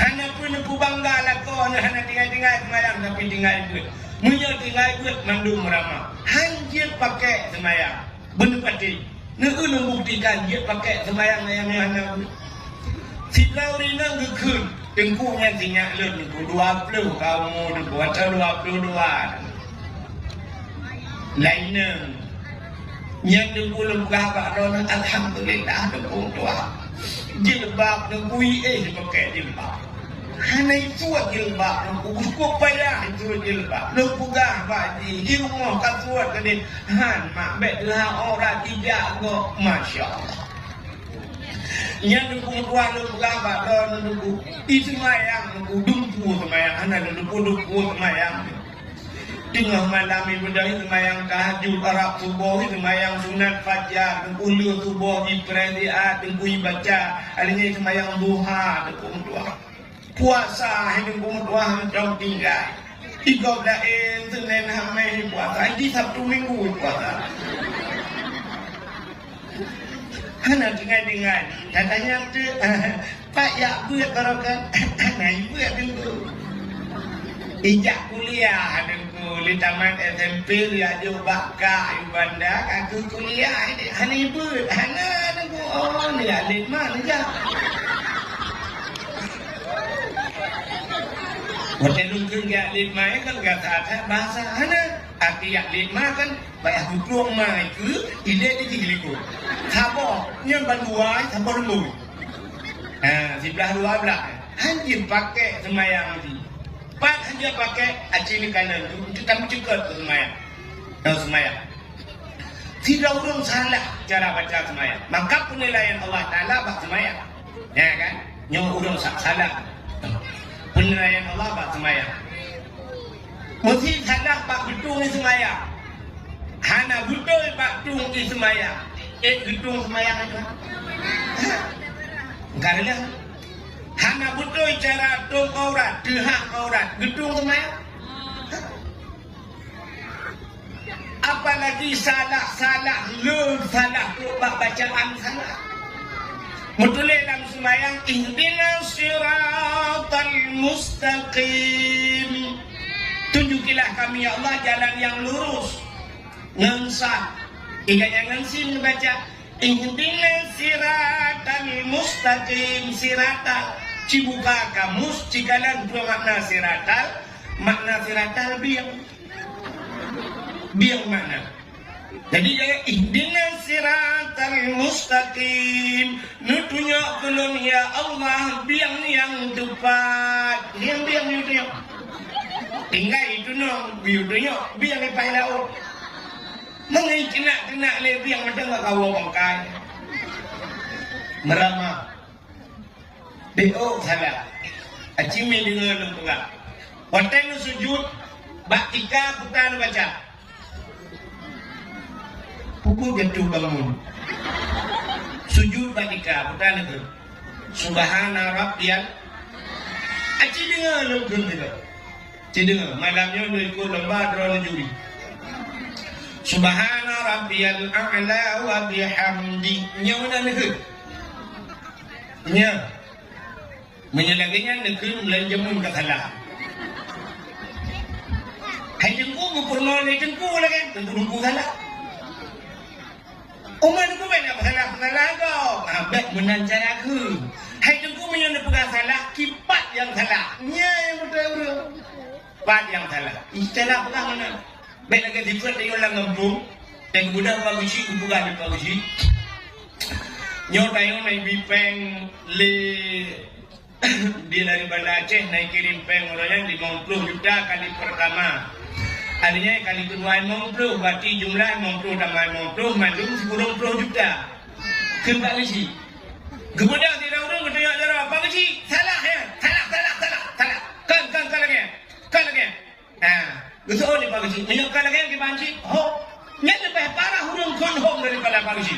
Hanya pun tak bangga lakon hanya tinggal semayang, tapi tinggal buat. Munya tinggal buat mandum ramah. Hanya pakai semayang. Benar pasti. Nak membuktikan dia pakai semayang yang hanya buat. Si Lauri nang gekun. Tengkunya tinyak lun. 20 kamu. Atau 22. Lainnya. Yang dengku kahbak doang. Alhamdulillah. Dengku tua. Jilbab dengkui pakai jilbab. Hanya itu jilbab, cukup payah itu jilbab. Lepugah bagi di rumah kasuat tadi. Han mak betlah orang tidak go, masya Allah. Yang dukung tua lepugah badan dukung. Itu mayang dukung dumpu semayang. Hanya dukung semayang. Tengah malam ibu dari semayang tahajud Arab subuh, semayang sunat fajar, dukung subuh ibradiat, dukung baca. Alinya semayang duha dukung tua. Puasa hidup kumpulan jauh tinggal. 13 Senin Hamil puasa. Ini Sabtu Minggu puasa. Hanya tinggal. Katanya tu Pak ya buat barokan. Hanya buat dulu. Ijak kuliah dulu di taman SMP dia bakal ibadah aku kuliah ini hanya buat. Hanya dulu oh ni adik mana je. Waktu lungkung ya lima kan kata bahasa mana arti ya lima kan bayar hukum mai ke ile di kiliku thabo yang berdua thabo dulu sebelah dua belah hanya pakai semayang di pak hanya pakai acili kanan kita mencegat semayang semayang tidak orang salah cara baca semayang maka penilaian Allah Ta'ala bak semayang ya kan yang orang salah penilaian Allah bak semayang. Mesti salah bak gedung semayang. Hana betul bak gedung semayang. Gedung semayang itu. Karena hana betul cara tung aurat, dehak aurat, gedung semayang. Apalagi salah, salah bak bacaan salah. Betul dalam sembahyang ihdinas siratal mustaqim. Tunjukilah kami ya Allah jalan yang lurus. Ngansah. Ingat yang ngansin baca ihdinas siratal mustaqim siratal. Cibuka kamus cikalan dua makna siratal. Makna siratal biang mana? Jadi ihdinas siratal mustaqim. Nutunjuk tolong ya Allah biang yang tepat. Biang itu. Tinggal itu no, biudunya biang di pahlaw. Mengai kena le biang macam enggak kau bangkai. Meramah. Deo salah. Acimi dengan enggak. Waktu sujud baktika bukan baca. Pukul jatuh bangun. Sujud baktika bukan itu. Subhana rabbiyal. Aci dengar lembut itu. Aci dengar malamnya ikut lembah drone juri. Subhana rabbiyal a'la wa bihamdi. Nyawa itu. nya menyelaginya negeri mulai jamun ke salah hai jengku mempurno le jengku lagi tentu jengku salah umat ku banyak salah kau abek menancar aku hai jengku menyana pegang salah kipat yang salah nya yang betul pat yang salah istilah pegang mana baik lagi different dia orang ngempung dan kemudian bagusi bukan di bagusi nyotayo naik bipeng le dia dari Banda Aceh naik kirim peng orangnya 50 juta kali pertama artinya kali kedua 50 berarti jumlah 50 tambah 50 mandum 10 juta kembali sih kemudian tidak urung ketanya jawab apa sih salah ya salah kan lagi nah betul ni Pak Haji minyak kan lagi banci oh nya lebih parah urung kon hom daripada Pak Haji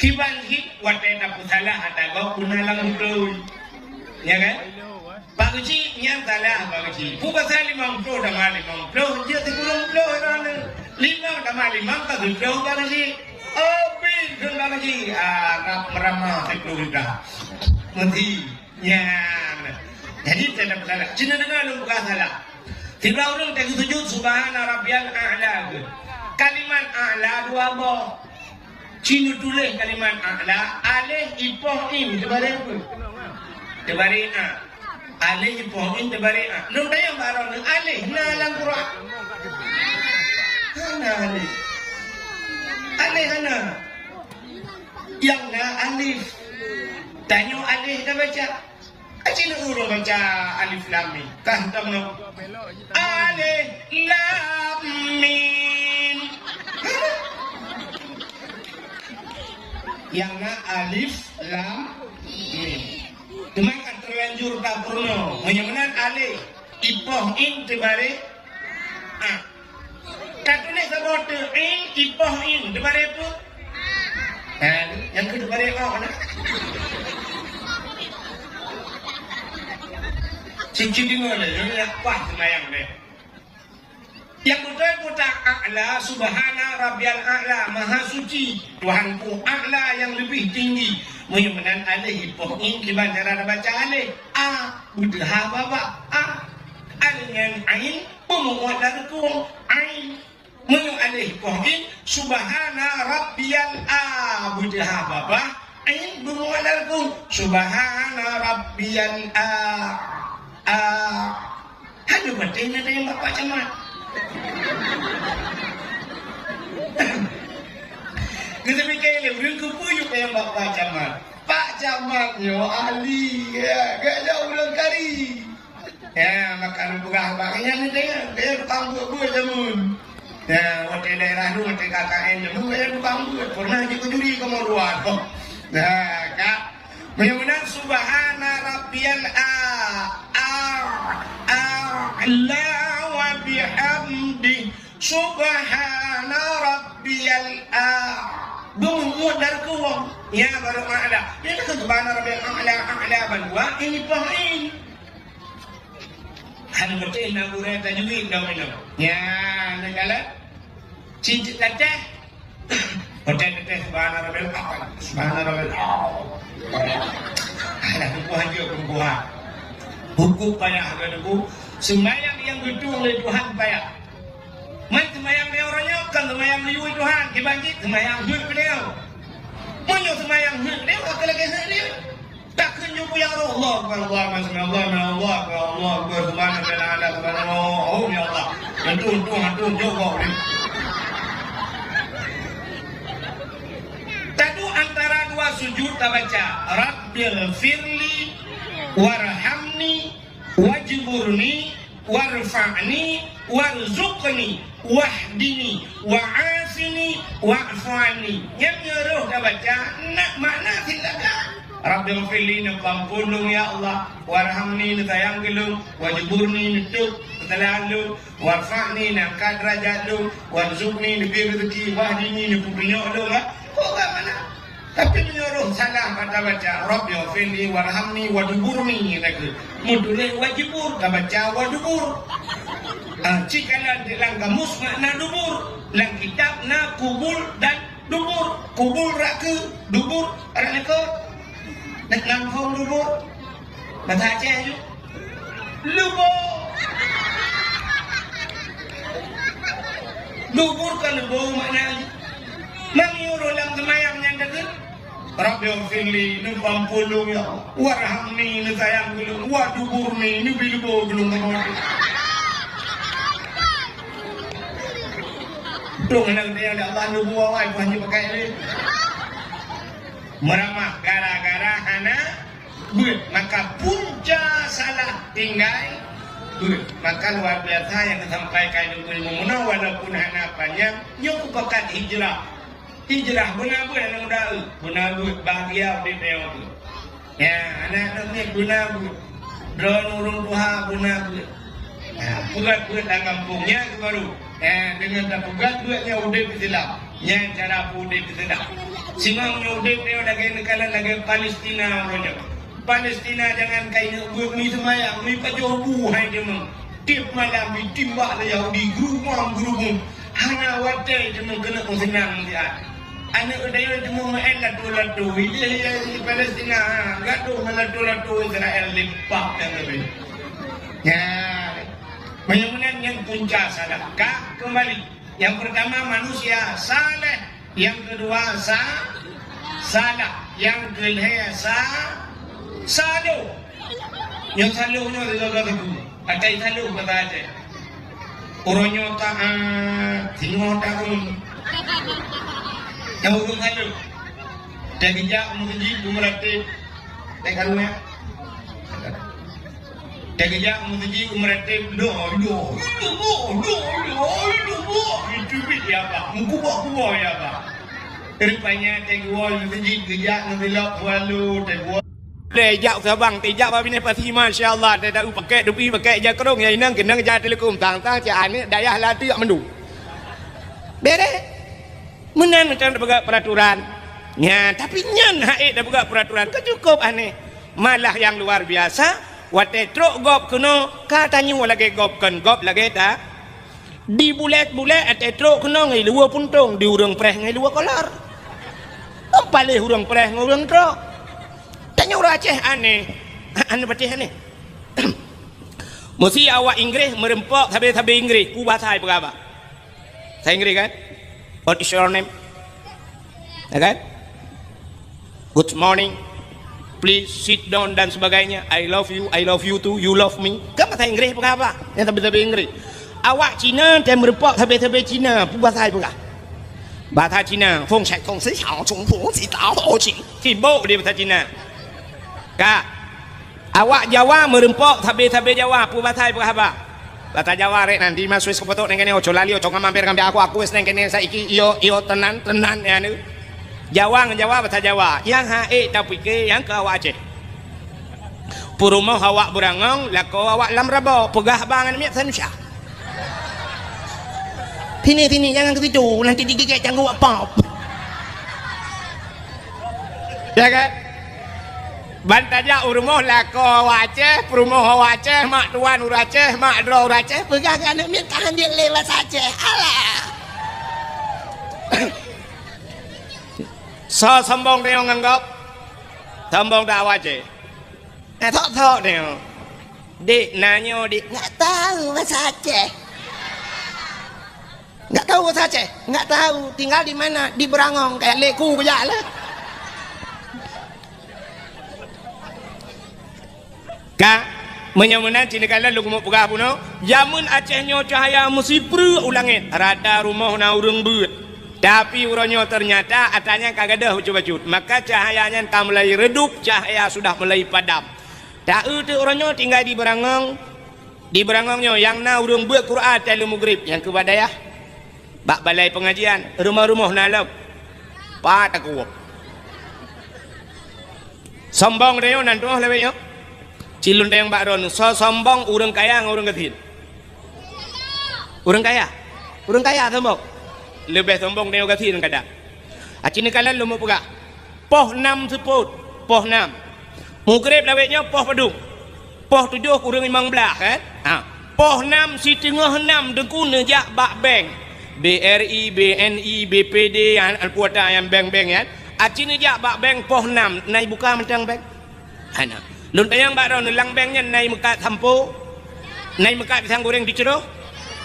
kibanci watena salah ada gau kunalang itu ya kan Pak Haji nya salah Pak Haji bukan saya 50 sama 50 dia 30 orang 5 sama 5 tak 10 Pak Haji oh bin Pak Haji meramah 10 dah mesti nya jadi tidak salah cina dengar lu bukan salah tiba orang tak sujud subhana rabbiyal a'la kalimat a'la dua boh cina tulis kalimat a'la alih ipoh im tebari apa tebari a alih ipoh im tebari a lu tanya barang alih na dalam Quran hana alih hana yang na alif tanya alih dah baca Acina urung baca alif lam mim. Kan tamu. Alif lam mim. Yang na alif lam mim. Teman kan terlanjur tak purno. Menyamanan alif ipoh in tebare a. Katune sebut in ipoh in tebare apa? Yang kedua tebare a mana? Cincin dengar le, dia kuat semayang le. Yang betul-betul a'la subhana rabbiyal a'la maha suci Tuhanku a'la yang lebih tinggi. Menyamanan alih pokoknya kiban cara baca alih a budha baba a dengan ain memuatkan ain menyum alih pokoknya subhana rabbiyal a budha baba ain memuatkan subhana rabbiyal a aduh pentingnya tanya Bapak Camat kita mikir lebih kepuyuk yang Bapak Camat Pak Camat yo ahli ya gak jauh ulang kari ya makan buah baknya ni dia tukang buat jamun ya waktu daerah tu waktu KKN jamun dia tukang buat pernah ikut juri ke luar nah kak benar subhana rabbiyal a'la wa bihamdi subhana rabbiyal bumudar kuwang ya baru a'la ini kan subhana rabbiyal a'la balwa ini pahin han betul nak urang tajwid dah minum ya negala cincin latah betul subhana rabbiyal a'la subhana rabbiyal ada kumpulan dia kumpulan hukum payah agakku semayang yang betul oleh Tuhan payah main semayang dia orangnya kan semayang liu Tuhan dibagi semayang hud dia punya semayang hud dia akan lagi hud dia tak kunjung ya Allah Allah Allah subhanahu ya Allah betul Tuhan juga tadu antara dua sujud tak baca Rabbil firli warhamni wajburni warfa'ni warzuqni wahdini wa'afini wa'fani yang nyeruh tak baca nak makna silakan Rabbil firli ni pampulung ya Allah warhamni ni sayang gelung wajburni ni tuk ketelalu warfa'ni ni angkat derajat lu warzuqni ni beri rezeki wahdini ni punyok lu kok tak mana tapi menyuruh salah pada baca Rabbi firli warhamni waduburni lagi mudulih wajibur tak baca wadubur jika di dalam kamus makna dubur dalam kitab na kubul dan dubur kubur rak ke dubur orang lekot nak lampau dubur mata Aceh tu lubur lubur ke lubur maknanya mangyuro lang semayang yang dekat Rabbi firli nu pampulung ya warhamni nu sayang gulung wa dubur ni nu bilubur gulung Tung nang dia dak bandu buah ai buah pakai ni. Meramah gara-gara hana buat maka punca salah tinggal buat maka luar biasa yang disampaikan ilmu muna walaupun hana panjang yang pekat hijrah benar yang dah benar bahagia di teo tu. Ya anak ni benar drone urung tuha benar pugat dalam kampungnya baru dengan tak pugat buatnya udah bersilap yang cara udah bersilap singang udah dia lagi negara lagi Palestina orangnya Palestina jangan kain buat mi semayang mi pajobu hai dia meng tip malam mi timbak le Yahudi gerumang hanya watai dia meng kena senang dia anak dia cuma main latu ini Palestina gaduh latu Israel limpah yang lebih ya Menyebutkan yang punca sedekah kembali. Yang pertama manusia saleh, yang kedua salah, yang ketiga salu. Yang salunya juga itu. Ada salu kata aja. Orangnya tak tengok tahun. Yang urung salu. Dan bijak mengaji melatih. Tekalunya. Kejap mengaji meratib doh itu dia apa mengubah ya apa rupanya tegwal mengaji kejap ngelak walu tegwal tejak sabang tejak babine pasti masyaallah dah pakai dupi pakai jakrong ya inang kenang ja telekom tang-tang ja ane dayah lati mendu bere menan macam buka peraturan nya tapi nyan haid dah buka peraturan kecukup aneh malah yang luar biasa Wate truk gop kena katanya lagi gop lagi tak di bulat ate truk kena ngai luar puntung di urang preh ngai luar kolar paling urang preh ngai urang truk tanya orang Aceh aneh anu Aceh aneh mesti awak Inggris merempok habis Inggris ku bahasa apa saya Inggris kan what is your name ya kan good morning please sit down dan sebagainya. I love you too, you love me. Kan bahasa Inggris apa? Yang tapi Inggris. Awak Cina dan merepok tapi Cina, bahasa apa? Bahasa Cina, feng cai feng si xiao chung fu si dao ho qing. Sibuk dia bahasa Cina. Kak, awak Jawa merempok tapi Jawa, bahasa apa? Bahasa Jawa rek nanti mas wis kepotok neng kene ojo lali ojo ngamampir ngambil aku wis neng kene saiki iyo tenan ya nu. Jawa bahasa Jawa yang hae tapi ke yang ke awak Aceh purumah awak berangong lako awak lam rabo pegah bangan miak sanusya sini jangan ke situ nanti digigit jangan apa ya kan bantaja urumah lako awak Aceh purumah awak Aceh mak tuan ur Aceh mak dro ur Aceh pegah kan miak tahan dia lewat Aceh alah so sombong dia nganggap sombong dah wajib thok dia dik nanya dik nggak tahu bahasa Aceh nggak tahu bahasa Aceh nggak tahu tinggal di mana di Berangong kayak leku kerja lah kak menyamanan cina kala lu mau pegah puno jamun Acehnya cahaya mesti per ulangin rada rumah na urang beut tapi urangnya ternyata atanya kagak ada ucut-ucut maka cahayanya tak mulai redup cahaya sudah mulai padam tak itu urangnya tinggal di Berangongnya yang na urang buat Quran telu maghrib yang kepada ya bak balai pengajian rumah-rumah nalap pak takup sombong dia nanti lebihnya cilun yang bakron so sombong urang kaya urang kecil urang kaya sombong lebih sombong dia kasi nang kada. Acini kalan lu mau pegak. Poh 6 seput, poh 6. Maghrib lawetnya poh padung. Poh 7 kurang 15 kan? Ha. Poh 6 si tengah 6 dengku nejak bak beng. BRI, BNI, BPD yang puata yang bank-bank ya. Acini jak bak bank poh 6 nai buka mentang bank. Hana. Lun tayang bak ron lang banknya nai muka tampo. Nai muka pisang goreng diceroh.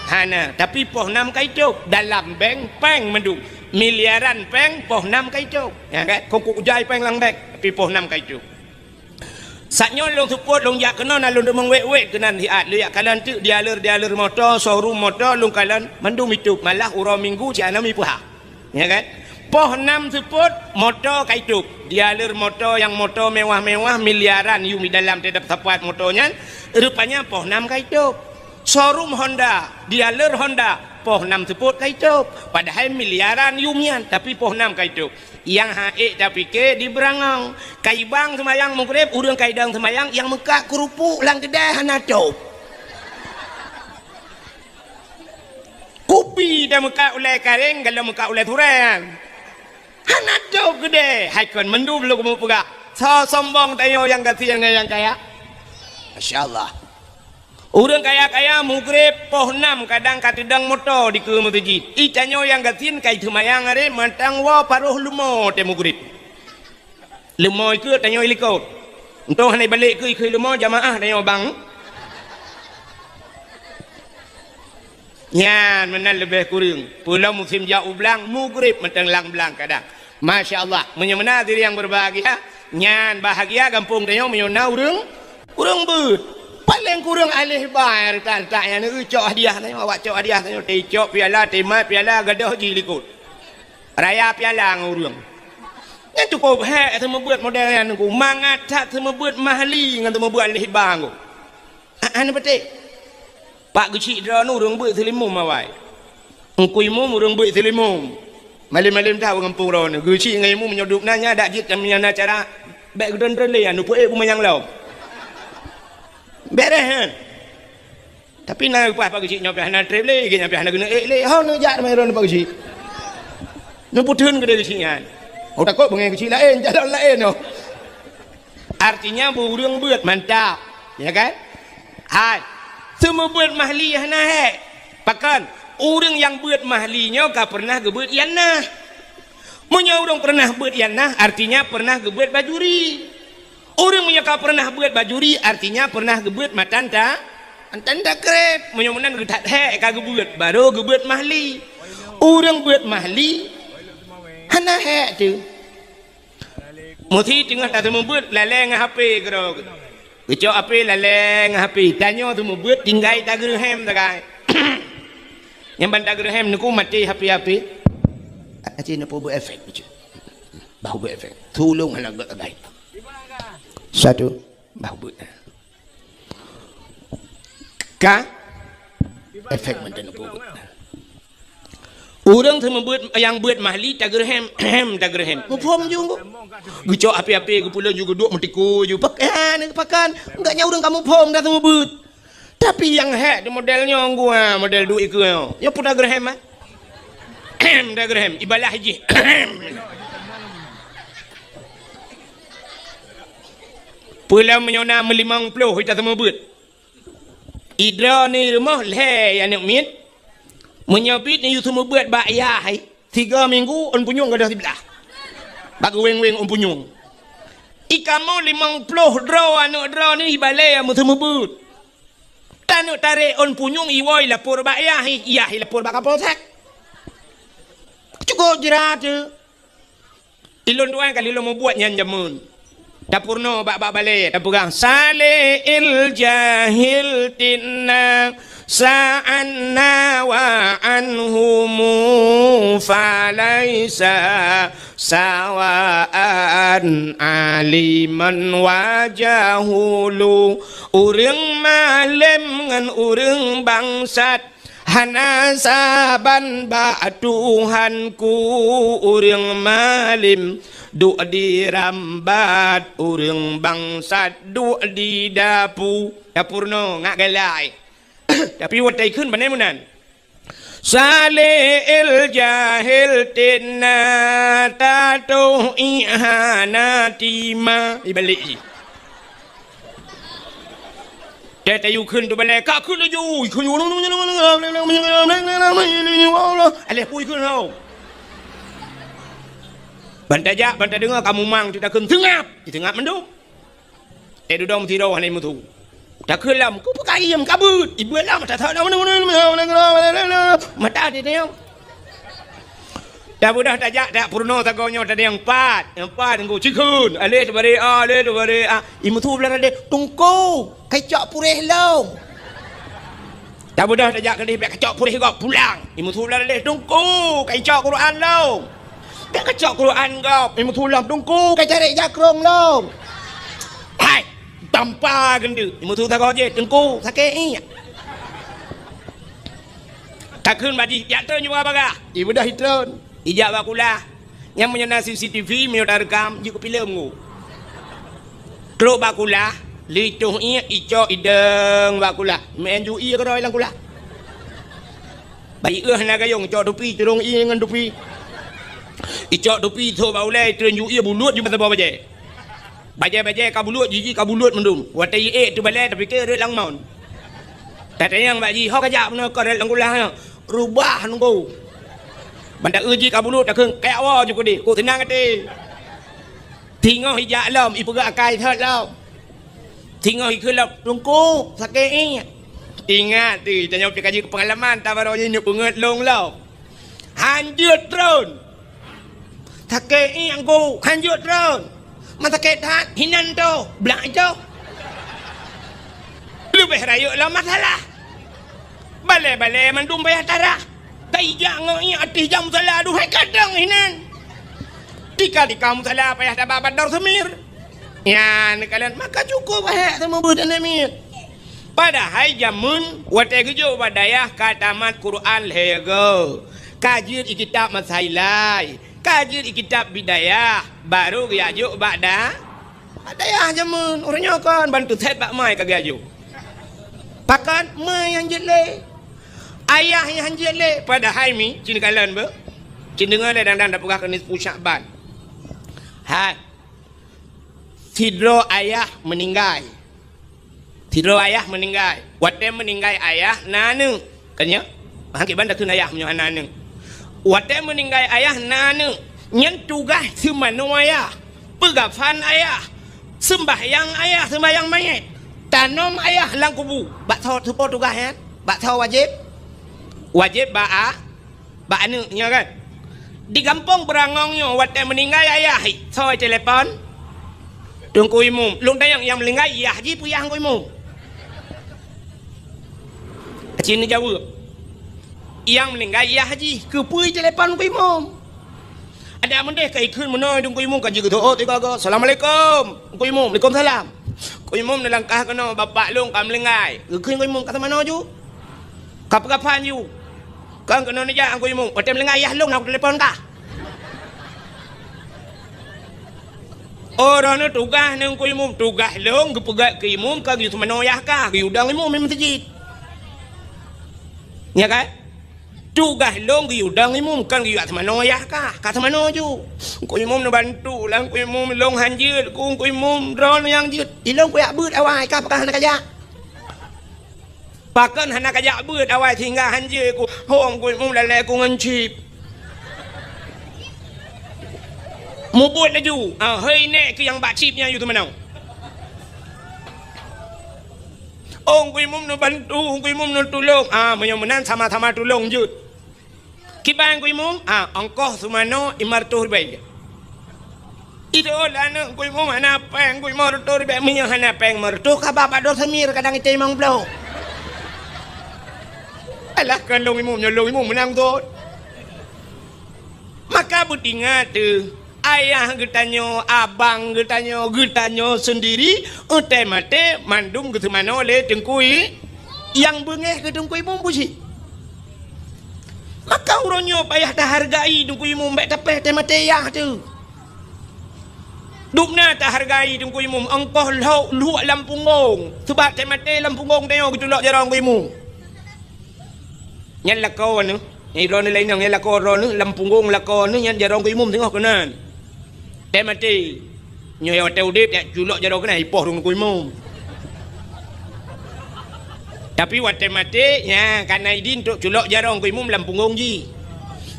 Hana, tapi poh 6 kaitu dalam bank peng mendu. Miliaran peng poh 6 kaitu. Ya kan? Kok ujai peng lang bank tapi poh 6 kaitu. Saknyo long support long yak kena na long demang wek-wek kenan hiat lu yak kalan tu dialer motor showroom motor long kalan mandum itu malah uro minggu ciana mi puha. Ya kan? Poh 6 support motor kaituk dialer motor yang motor mewah-mewah miliaran yu di dalam tidak tepat motornya rupanya poh 6 kaituk. Showroom Honda dialer Honda poh 6 support kaituk padahal miliaran yumian tapi poh 6 kaituk. Yang haik tapi ke di berangong kai bang semayang mengkurep urang kai dang semayang yang mekak kerupuk lang kedai hanacop kopi dah mekak ulai kareng kalau mekak ulai turan hanacop gede haikon mendu belum kamu pegak so sombong tayo yang kasihan yang kaya Masya Allah urang kaya-kaya mengkurep poh 6 kadang katidang motor di ke masjid icanyo yang gatin kai semayang are mantang wa paruh lumo te mengkurep lumo ikut tanyo ilikot untuk hanai balik ke lumo jamaah tanyo bang nyan menan lebih kurang pulau musim jauh belang mengkurep mantang lang belang kadang Masya Allah menyemena diri yang berbahagia nyan bahagia kampung tanyo menyona urang but paling kurang alih bayar tak yang ni cok hadiah tanya awak cok hadiah tanya cok piala timat piala gadah ji likut raya piala ngurung yang cukup hek semua buat model yang aku mangat tak semua buat mahli dengan semua buat alih bang aku ane betul pak kecil dah nurung buat selimum awai engkau imum urung buat selimum malim-malim tahu kampung ron kecil dengan imum menyoduk nanya dak jit dan menyana cara baik gedon relay anu puai pumayang lau berehan tapi nak apa kecil nyampe hana travel lagi nyampe hana guna le hau nak jak mai ron apa kecil nu putun ke kecilan oh takut bengai kecil lain jalan lain no artinya burung buat mantap ya kan hai semua buat mahli hana he pakan orang yang buat mahlinya ka pernah gebuat yana munya orang pernah buat yana artinya pernah gebuat bajuri. Orang menyangka pernah buat bajuri artinya pernah gebuat matanta antanda krep menyomunan getat hek kagak buat baru gebuat mahli orang buat mahli hana hek tu muti tengah tak temu buat laleng HP kero kecok HP laleng HP tanya temu buat tinggai tagerhem takai yang bantak gerhem nuku mati HP aci nak buat efek bau buat efek tolong anak baik satu bahu ka efek menten pun orang tu membuat yang buat mahli tagerhem tagerhem mufom juga gecok api-api ke pulau juga duk mentiku juga pakan enggaknya orang kamu pom dah semua buat tapi yang hek modelnya gua model duit ke ya pun tagerhem tagerhem ibalah haji pulau menyona melimang puluh kita semua buat idra ni rumah leh yang nak mit menyabit ni you semua buat bayar 3 minggu on punyung gadah sebelah bagu weng-weng on punyung ikamu 50 draw anu draw ni balai yang semua buat tanu tarik on punyung iwoi lapor bayar iya lapor bakal polsek cukup jerat tu ilon tuan kali lo mau buat nyan jamun dapurno bak balik dapurang salil jahil tinna sa'anna wa anhumu falaisa sawaan aliman wajahulu urang malim ngan urang bangsat hana saban ba Tuhanku urang malim duk di rambat urang bangsat duk di dapurno ngak galai tapi watai kun panai munan salil jahil tinna tatu ihanatima ibalik Tetayu kun tu balai kak kun laju kun Alih pui ke no. Bantai dengar kamu mang tu dah kun tengap mendung. Duduk tidur hanai mutu. Tak kelam ku pakai ayam kabut. Ibu lah mata tak mata dia. Dah budak tajak tak purno tagonyo tadi yang empat tunggu cikun. Ale tu bare imu tu belah ada tungku kecak purih long. Dah budak tajak kali kecak purih kau pulang. Imu tu belah ada tungku kecak Quran long. Dah kecak Quran kau imu tu belah tungku kecak jakrong long. Hai tanpa gendu imu tu tak kau je tungku sakit ni. Takun baji jatuh juga baga. Ibu dah hitron. Ijak bakulah yang menyana CCTV menyudah rekam juga filem tu. Teruk bakulah licuh ia icok ideng bakulah main ju ia keroi lang kulah. Baik nak gayung cok dupi turung ia dengan dupi. Icok dupi tu baulai turun ju ia bulut ju mata baje. Baje ka bulut jiji ka bulut mendum. Watai tu balai tapi ke lang maun. Tata yang baji hok ajak mana ko lang kulah rubah nunggu. Banda uji kabulut tak keng kayak awak juga di, ku tenang hati. Tinggal hijak lam, ibu gak akai thot lam. Tinggal ikut lam, tungku sakit ni. Ingat tu, tanya pergi kaji pengalaman, tak baru ni penget long lam. Hanjut drone. Sakit ni aku, hanjut drone. Masa sakit hat, hinan tu, belak tu. Lebih rayuk lah masalah. Balai mandum bayar tarah. Taijak ngoi ati jam salah duhai kadang hinan. Tika kamu salah payah dah babat dar semir. Ya kalian maka cukup payah sama budan emit. Padahal jamun wate gejo badayah katamat Quran lego. Kajir kitab masailai, kajir kitab bidayah, baru gajuk bada. Badayah jamun orangnya kan bantu set bak mai kagajuk. Pakan mai yang jelek. Ayah yang hanjir le pada hai mi cini kalan ber cini dengar le dan dah pegah kenis pusak ban. Hai tidro ayah meninggal wate meninggal ayah nanu kanya hangki banda kun ayah menyo nanu wate meninggal ayah nanu nyen tugas semano ayah pegafan ayah sembahyang mayat tanam ayah lang kubu bak thau tupo tugas ya bak thau wajib ba'a anu nya kan di kampung berangongnya wate meninggal ayah soi telepon tungku imum lung tayang yang meninggal ayah ji puyah ku imum cini jawab yang meninggal ayah ji ke pui telepon ku imum ada mendeh kai kun menoi tungku imum kan juga oh tiga go assalamualaikum ku imum waalaikumsalam ku imum nelangkah kena bapak lung kam meninggal ke ku imum kata mana ju kapan ju kan kena aja aku imum hotel melengah ayah long nak telefon kah orang tu tugas nang ku imum tugas long ke pegat ke imum kan gitu menoyah kah ke udang imum memang masjid ya kan tugas long ke udang imum kan gitu menoyah kah kata mana ju ku imum nak bantu lang ku imum long hanjir ku imum drone yang jut ilong ku yak beut awai kah pakah nak ajak Pakan hendak ajak beut awal tinggal hanjir ku hong ku mum lalai ku ngancip. Mu buat laju. Hei nek ke yang bak chipnya you tu mana? Ong ku mum nak bantu, ku mum nak tolong. Menyan sama-sama tolong jut. Kibang ku mum, ongkoh sumano 500 ribu. Itu lah nak ku mum hana peng ku 500 ribu menyan hana peng mertu ka bapa do semir kadang itu memang blow. Alah kan long imum menang tu. Maka butingat tu ayah getanyo, abang getanyo sendiri utai mate mandum ke mana oleh tengkui yang bengeh ke tengkui imum puji. Maka uronyo payah dah hargai tengkui imum baik tapeh temate yah tu. Dukna tak hargai tengkui imum engkau luak lampungong sebab temate lampungong tengok getulak jarang ku imum. Nhân là cô nữa, nhảy rồi lấy nhau nhân là cô rồi nữa, làm phùng ngôn là cô nữa, nhân giờ rong cái mồm tiếng học cái này, em mà chi, nhiều treo điệp này, chủ lộ giờ đâu cái này bỏ trong cái mồm, Tapi waktu mati ya karena idin untuk culok jarong ku imum lampung gongji.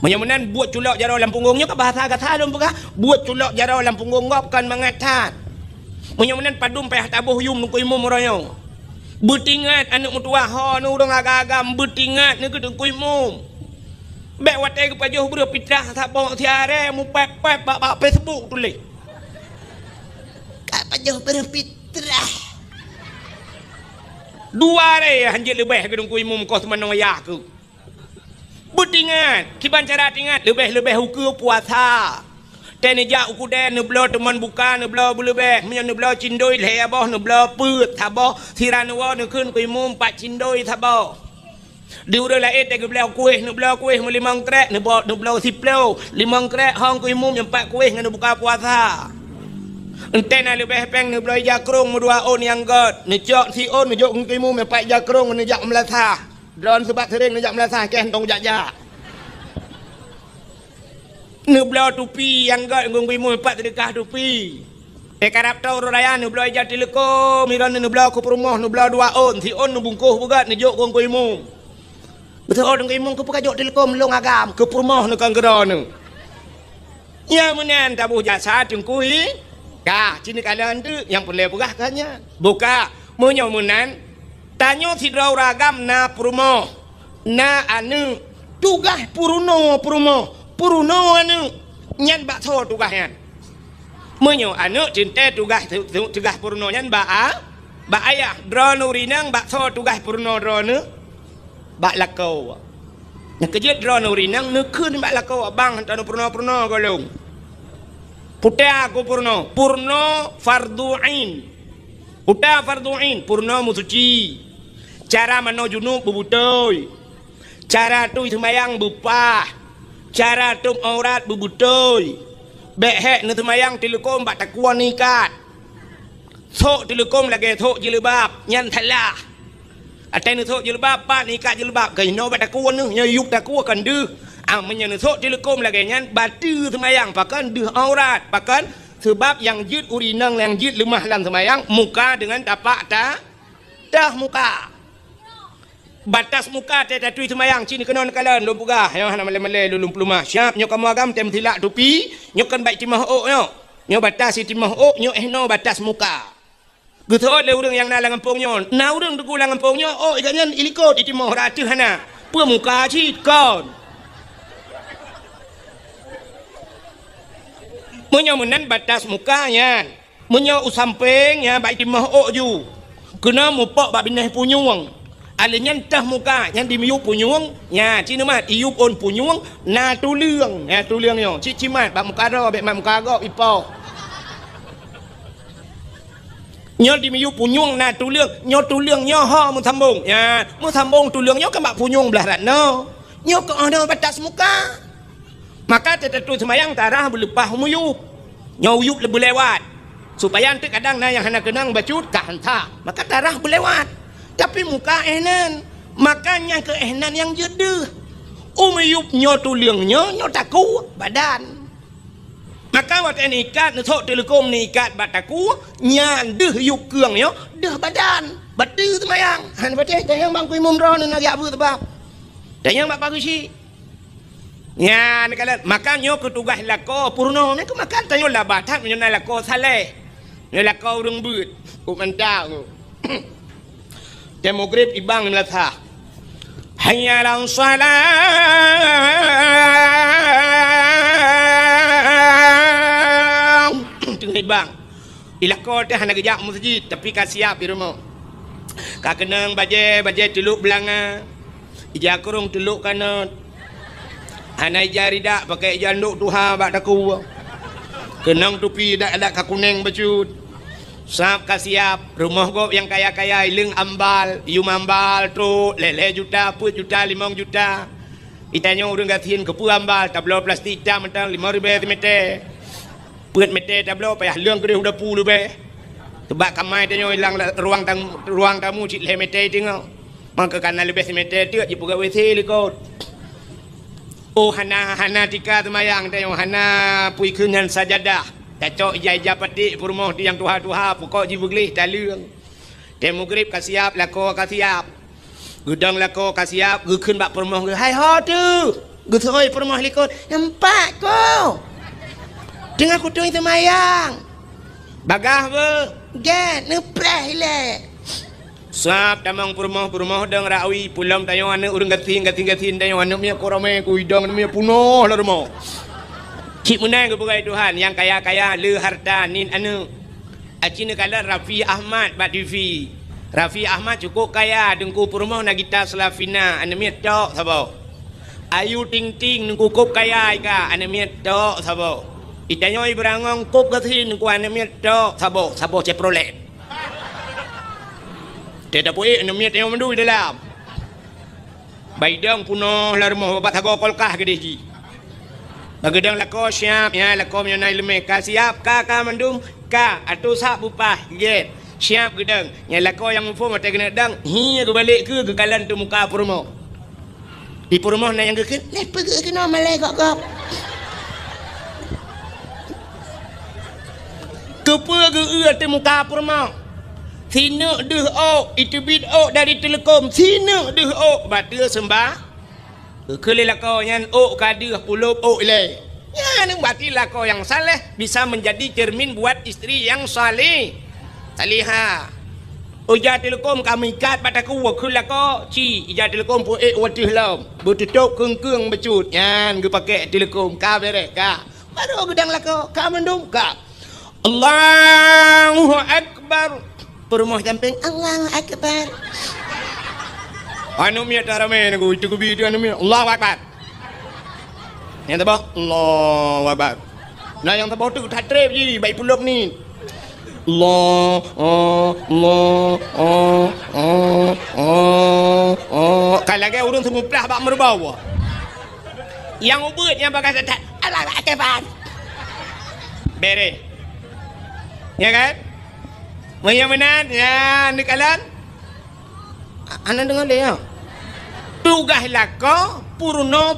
Menyamunan buat culok jarong lampung gongnya ke bahasa kata dong bukan buat culok jarong lampung gonggop kan mengatat. Menyamunan padum payah tabuh yum ku imum royong. Betingat anak mutua ho nu urang agam betingat nu ku imum. Bek watai ke pajuh berpitrah tak bawa tiare mu pep bak Facebook tulis. Kak pajuh berpitrah. Dua re hanjit lebih ke dengku imum kos manoya ku. Betingat kiban cara tingat lebih hukum puasa. Tene ja uku den nu blo teman buka nu blo lebih menyan nu blo cindoi le aboh nu blo put tabo tiranawa nu kun ku imum pat cindoi tabo. Di udah lah te geblau kuih nu blau kuih mu limang trek nu blau siplau limang trek hong ku imum yang pak kuih nganu buka puasa. Ente na lebih peng nu blau jakrung mu dua on yang god nu jok si on nu jok ku imum yang pak jakrung nu jak melasah. Dron sebab sering nu jak melasah ken tong jak. Nu blau tupi yang god ku imum yang pak sedekah tupi. Karap tau raya nu blau jati leko miran nu blau ku rumah nu blau dua on si on nu bungkuh bugat nu jok ku imum. Betul orang imam ke pekajok telekom long agam ke rumah nak anggeran nu. Ya menan tabuh jasa tungkui. Ka cini kalian tu yang boleh buka kannya. Buka munyo menan tanyo sidrau ragam na rumah. Na anu tugas puruno anu nyan bak so tugasnya. Munyo anu cinta tugas puruno nyan ba ayah drone urinang bak so tugas puruno drone. Bak lakau. Nak kerja drone urinang nekun bak lakau abang hantar purno golong. Putra aku purno fardu ain. Putra fardu ain purno musuci. Cara mano junub bubutoi. Cara tu semayang bupah. Cara tu aurat bubutoi. Behek nu semayang telekom bak takuan nikat. Sok telekom lagi sok jilbab nyan thalah. Atau ni sok jilbab pak nikah jilbab ke no bat takua nu nya yuk takua kan deh menyen sok telekom lagi nyan batu semayang pakan deh aurat pakan sebab yang jid urinang yang jid lemah lan semayang muka dengan tapak dah muka batas muka teh tatui semayang cini kenon kalan lu buka yang hana male lulum plumah siap nyo kamu agam tem tilak tupi nyo kan baik timah ok nyo batas timah ok nyo no batas muka. Betul le urang yang nalang kampungnya. Na urang degulang kampungnya. Oh ikannya ilikot itu mau ratu hana. Pemuka cit kon. Munyo menan batas mukanya. Munyo usampingnya baik di mau ju. Kena mupok bak binah punyung. Alenya entah muka yang dimiyuk punyung. Ya cina mat iup on punyung na tuliang. Ya tuliang yo. Cimat bak muka ro bak muka go ipo. Nyo di miyu punyung na tuliang nyo ho mu sambung ya mu sambung tuliang nyo kan bak punyung belah ratno nyo ko ada batas muka maka tertentu semayang tarah berlepah muyup nyo uyup lebih lewat supaya nanti kadang na yang hana kenang bacut ka hanta maka tarah berlewat tapi muka ehnan makanya ke ehnan yang jedeh umuyup nyo tuliang nyo taku badan. Maka waktu nikat sok telekom nikat bataku nyan deh yuk keung yo deh badan batu semayang han bate tayang bang kui mumron na ya bu sebab tayang bak pagusi nyan kalat maka nyo ketugas lako purno ne makan tayo labatan nyo na lako saleh nyo lako urang beut umanta demogrip ibang latha hayya lan bang ilakor teh hana gejak masjid tapi kasiap di rumah ka kenang baje teluk belanga ija kurung teluk kanot hana ija rida pakai janduk tuha bak taku kenang tupi dak ka kuneng bacut sap kasiap rumah gop yang kaya-kaya ileng ambal ium ambal tu lele juta put juta 5 juta itanya urang gatin ke pu ambal tablo plastik jam mentang 5.000 meter Put mete tablo payah leung kedeh udah puluh be. Sebab kamai tanya hilang ruang tamu cik le mete tengok. Maka kana lebih mete tu je buka WC likot. Oh hana tika semayang tanya hana pui keungan sajadah. Cacok ija pati purmoh di yang tuha pokok ji beglih ta leung. Dem magrib ka siap lako ka siap. Gudang lako kasiap, gukun bak permoh ge. Hai ho tu. Gutoi permoh likut. Nampak ko. Dengar kutung itu mayang. Bagah be. Gan, neplah ile. Sap tamang permoh dang rawi pulam tayo ane urang gatin tayo ane punya korame ku hidang punya punoh lah rumah. Cik menang ke bukai Tuhan yang kaya-kaya le harta nin anu. Acina kala Rafi Ahmad Bat TV. Rafi Ahmad cukup kaya dengku perumah nak kita Selafina anemiat tok sabo. Ayu Ting Ting dengku kop kaya ika anemiat tok sabo. Itanyoi berangong kop gatin dengku anemiat tok sabo Chevrolet. Tidak boleh anemiat yang mendu dalam. Baidang punoh larmoh babat hago kolkah gedeji. Bagedang lako siap ya lako menyonai lemek ka siap ka mandum ka atu sak bupah get. Siap gedang. Yang lako yang mufo mata kena dang. Hi aku balik ke kalan tu muka purmo. Di purmo nak yang ke lepas ke kena malai kok. Kepa ke tu muka purmo. Sina deh ok itu bid ok dari telekom. Sina deh ok batal sembah. Kele lako yang ok kadah pulup ok le. Ya ni berarti lako yang saleh bisa menjadi cermin buat isteri yang saleh. Taliha. Uja telekom kami kat pataku wakul lako ci ija telekom pu watih lam. Betutuk keng becut. Yan gue pakai telekom ka bere ka. Baru gedang lako ka mendung ka. Allahu akbar. Permoh camping Allahu akbar. Anu mi tarame nagu itu kubi itu anu mi Allahu akbar. Yang tabah Allahu akbar. Nah yang tabah tu tatrep je baik puluk ni. Allah kalau lagi urun semua pelah bak merbau. Yang ubud yang bagas tak Allah akbar. Bere. Ya kan? Yang menan ya nikalan. Anak dengar dia. Tugas lako purno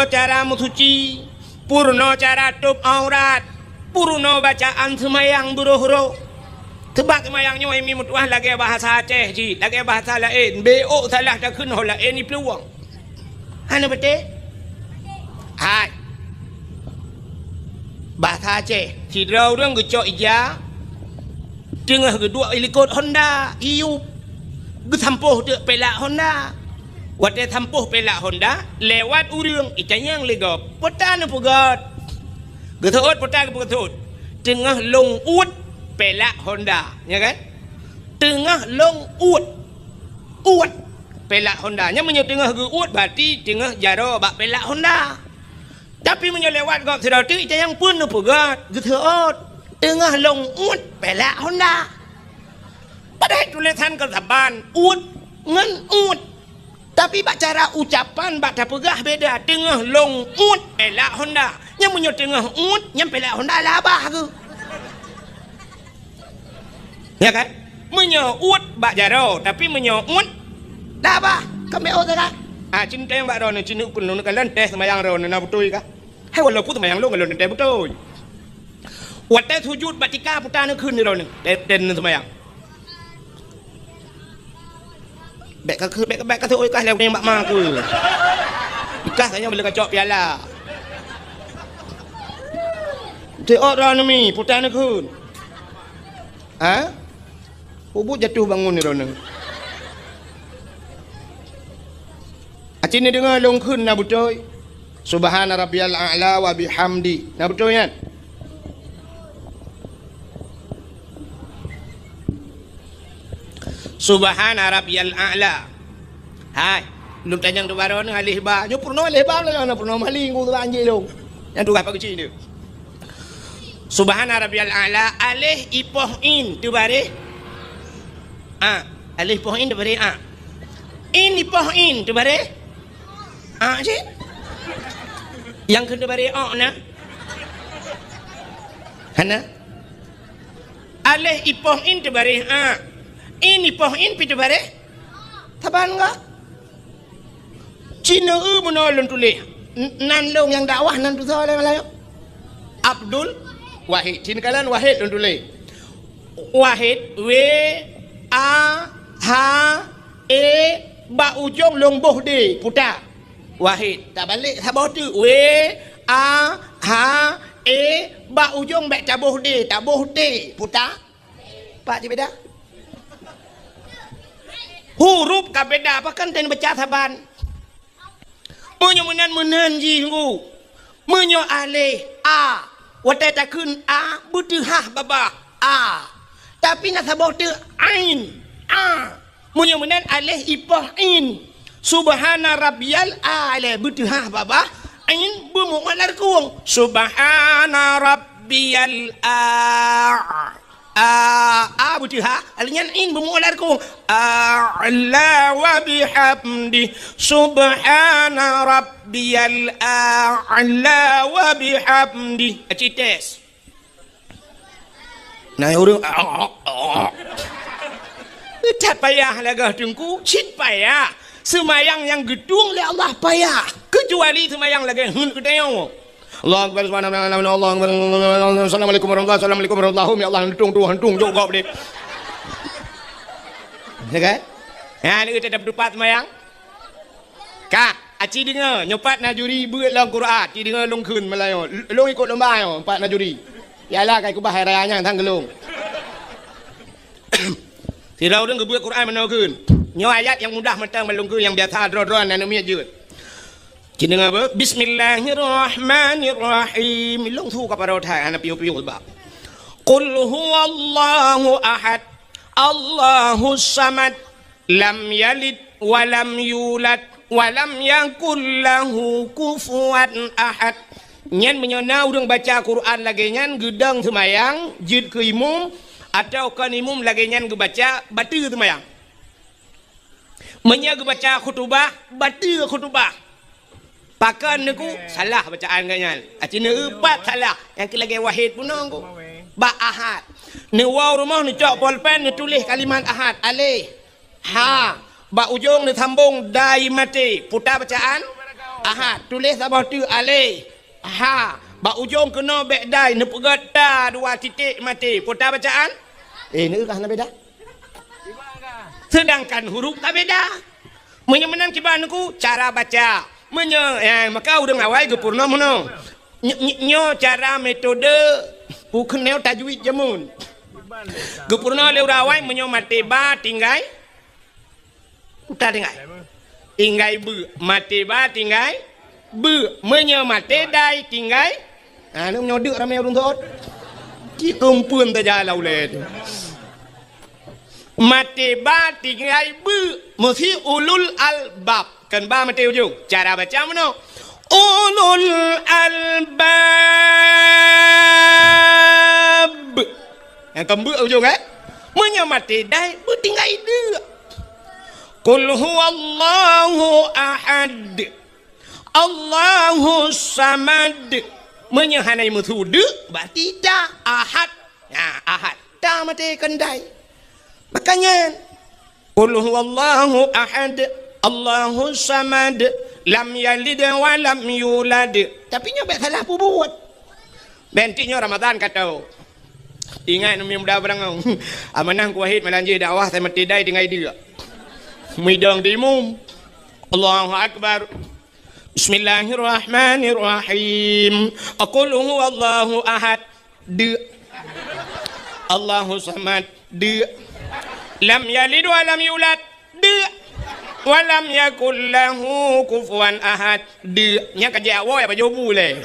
cara musuci, purno cara tup aurat. Purno bacaan semayang buruh-buruh. Sebab semayang nyo ini mutuah lagi bahasa Aceh ji, lagi bahasa lain. BO salah tak kena lain ni peluang. Hana betul? Hai. Bahasa Aceh. Sidra orang gecok ija. Tengah kedua ilikot Honda, iup. Gesampuh dek pelak Honda. Waktu sampuh pelak Honda, lewat urang itanyang legop. Potan pegat. Getut putar getut. Tengah long ut pelak Honda, ya kan? Tengah long ut pelak Honda. Nya menyo tengah ge ut berarti tengah jaro bak pelak Honda. Tapi menyo lewat gop sedau tu yang pun pegat getut. Tengah long ut pelak Honda. Padahal tulisan kesaban ut ngan ut. Tapi bak cara ucapan bak pegah beda. Tengah long ut pelak Honda. Yang punya tengah ut, yang pelak Honda labah ke. Ya kan? Menyaut bak jaro, tapi menyaut labah. Kami otak kan? Cinta yang bak rona, cinta ukun rona kalan teh semayang rona na betul ka? Hai walaupun semayang lo ngalon teh betul. Waktu sujud batika putana kun rona, ten semayang. Bek ka tu oi kah lew bak ma ku. Ikah tanya boleh kacok piala. Te orang ni putana kun. Ha? Ubud jatuh bangun ni rona. Acini dengar long kun na betul. Subhana rabbiyal a'la wa bihamdi. Na betul kan? Subhana rabbiyal a'la. Hai, belum tanyang tu baru ni alih ba. Nyo purno alih ba lah na purno maling ku tu anjing long. Yang tu apa kecil dia. Subhana rabbiyal a'la alih ipoh in tu bare. Alih poh in tu bare in ipoh in tu bare. Je. Yang kedua bare na. Hana. Alih ipoh in tu bare in ipoh in pi tu bare. Taban enggak? Cina menolong tulis. Nan long yang dakwah nan tu soalnya Melayu. Abdul Wahid, sini kalian Wahid dan tulis. Wahid W A H ba ujung long boh de putar wahid tak balik sabah tu ba ujung baik tabuh de putar pak je beda huruf ka beda apa kan ten baca saban munyo menan ji ngu munyo alih a watai takun a butuh baba a tapi nak sabah tu ain a munyo menan alih ipah in subhana rabbiyal a'la butuh baba ain bumu malar kuang subhana rabbiyal butuh alinya in bumu malar kuang a'la wa bihamdi subhana rabbiyal a'la wa bihamdi acites nah urang tak payah lagah tungku cit payah semayang yang gedung oleh Allah payah kecuali semayang lagi kedayang Allah Akbar subhanallah assalamualaikum warahmatullahi ya Allah hentung jogok deh ya kan ya ni kita dapat dupat semayang kak aci dengar nyopat najuri beut dalam Quran aci dengar long kun Melayu long ikut lomba yo empat najuri yalah kai ku bahai rayanya tang gelung si rau deng beut Quran mana kun nyo ayat yang mudah mentang melungku yang biasa dron dan umi je. Kini apa? Bismillahirrahmanirrahim. Long thu kepada orang anak piu-piu ba. Qul huwallahu ahad. Allahus samad. Lam yalid wa lam yulad wa lam yakul lahu kufuwan ahad. Nyen menyonau deng baca Quran lagi nyen gedang semayang jid ke imum atau kan imum lagi nyen baca batu semayang. Menyaga baca khutbah batu khutbah pakan niku salah bacaan ganyan acina empat salah yang lagi wahid pun nangku ba ahad ni waw rumah ni cok bolpen ni tulis kalimat ahad alih ha ba ujung ni sambung dai mati putar bacaan ahad tulis sabah tu alih ha ba ujung kena bek dai ni pegat dua titik mati putar bacaan ni kah beda sedangkan huruf tak beda. Menyemenang kibanuku cara baca. Maka udah ngawai ke purna mono. Nyo cara metode bukan neo tajwid jamun. Ke purna le urawai menyo mate ba tinggai. Uta tinggai. Tinggai bu mate ba tinggai. Bu menyo mate dai tinggai. Nu nyodek ramai urung tot. Ki kumpun ta jalau le. Mati ba tinggai bu mesti ulul albab kan ba mati ujung cara baca mana ulul albab yang kembu ujung menyamati dai bu tinggai dia qul huwallahu ahad Allahus samad menyahanai musudu berarti dah ahad ahad dah mati kendai. Makanya qul huwallahu ahad Allahus samad lam yalid wa lam yulad tapi nya salah buat bentinya Ramadan kata ingat umi muda barang amanah ku wahid melanji dakwah saya mati dai dengan dia midang dimum Allahu akbar Bismillahirrahmanirrahim aqul huwallahu ahad Allahus samad lam yalid wa lam yulad wa lam yakul lahu kufuwan ahad nya kerja awak apa jobu le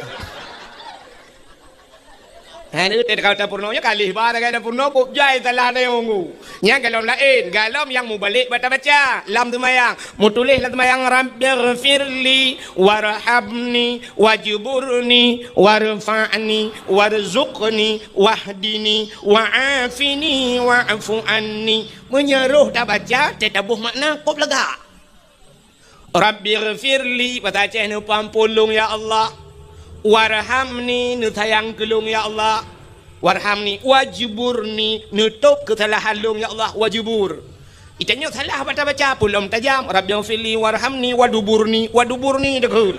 ni teh kau tapurnonya kali bar ada purno kop jai salah dia munggu nya kalau lain galam yang mu balik baca lam tu mayang mu tulis lam tu mayang rabbighfirli warhamni wajburni warfa'ni warzuqni wahdini wa'afini wa'fu anni menyeruh tak baca tetabuh makna kop lega rabbighfirli baca ni pampulung ya Allah warhamni nu sayang kelung ya Allah warhamni wajiburni nutup kesalahan lung ya Allah wajibur itanya salah baca pulum tajam rabbighfirli warhamni waduburni dekul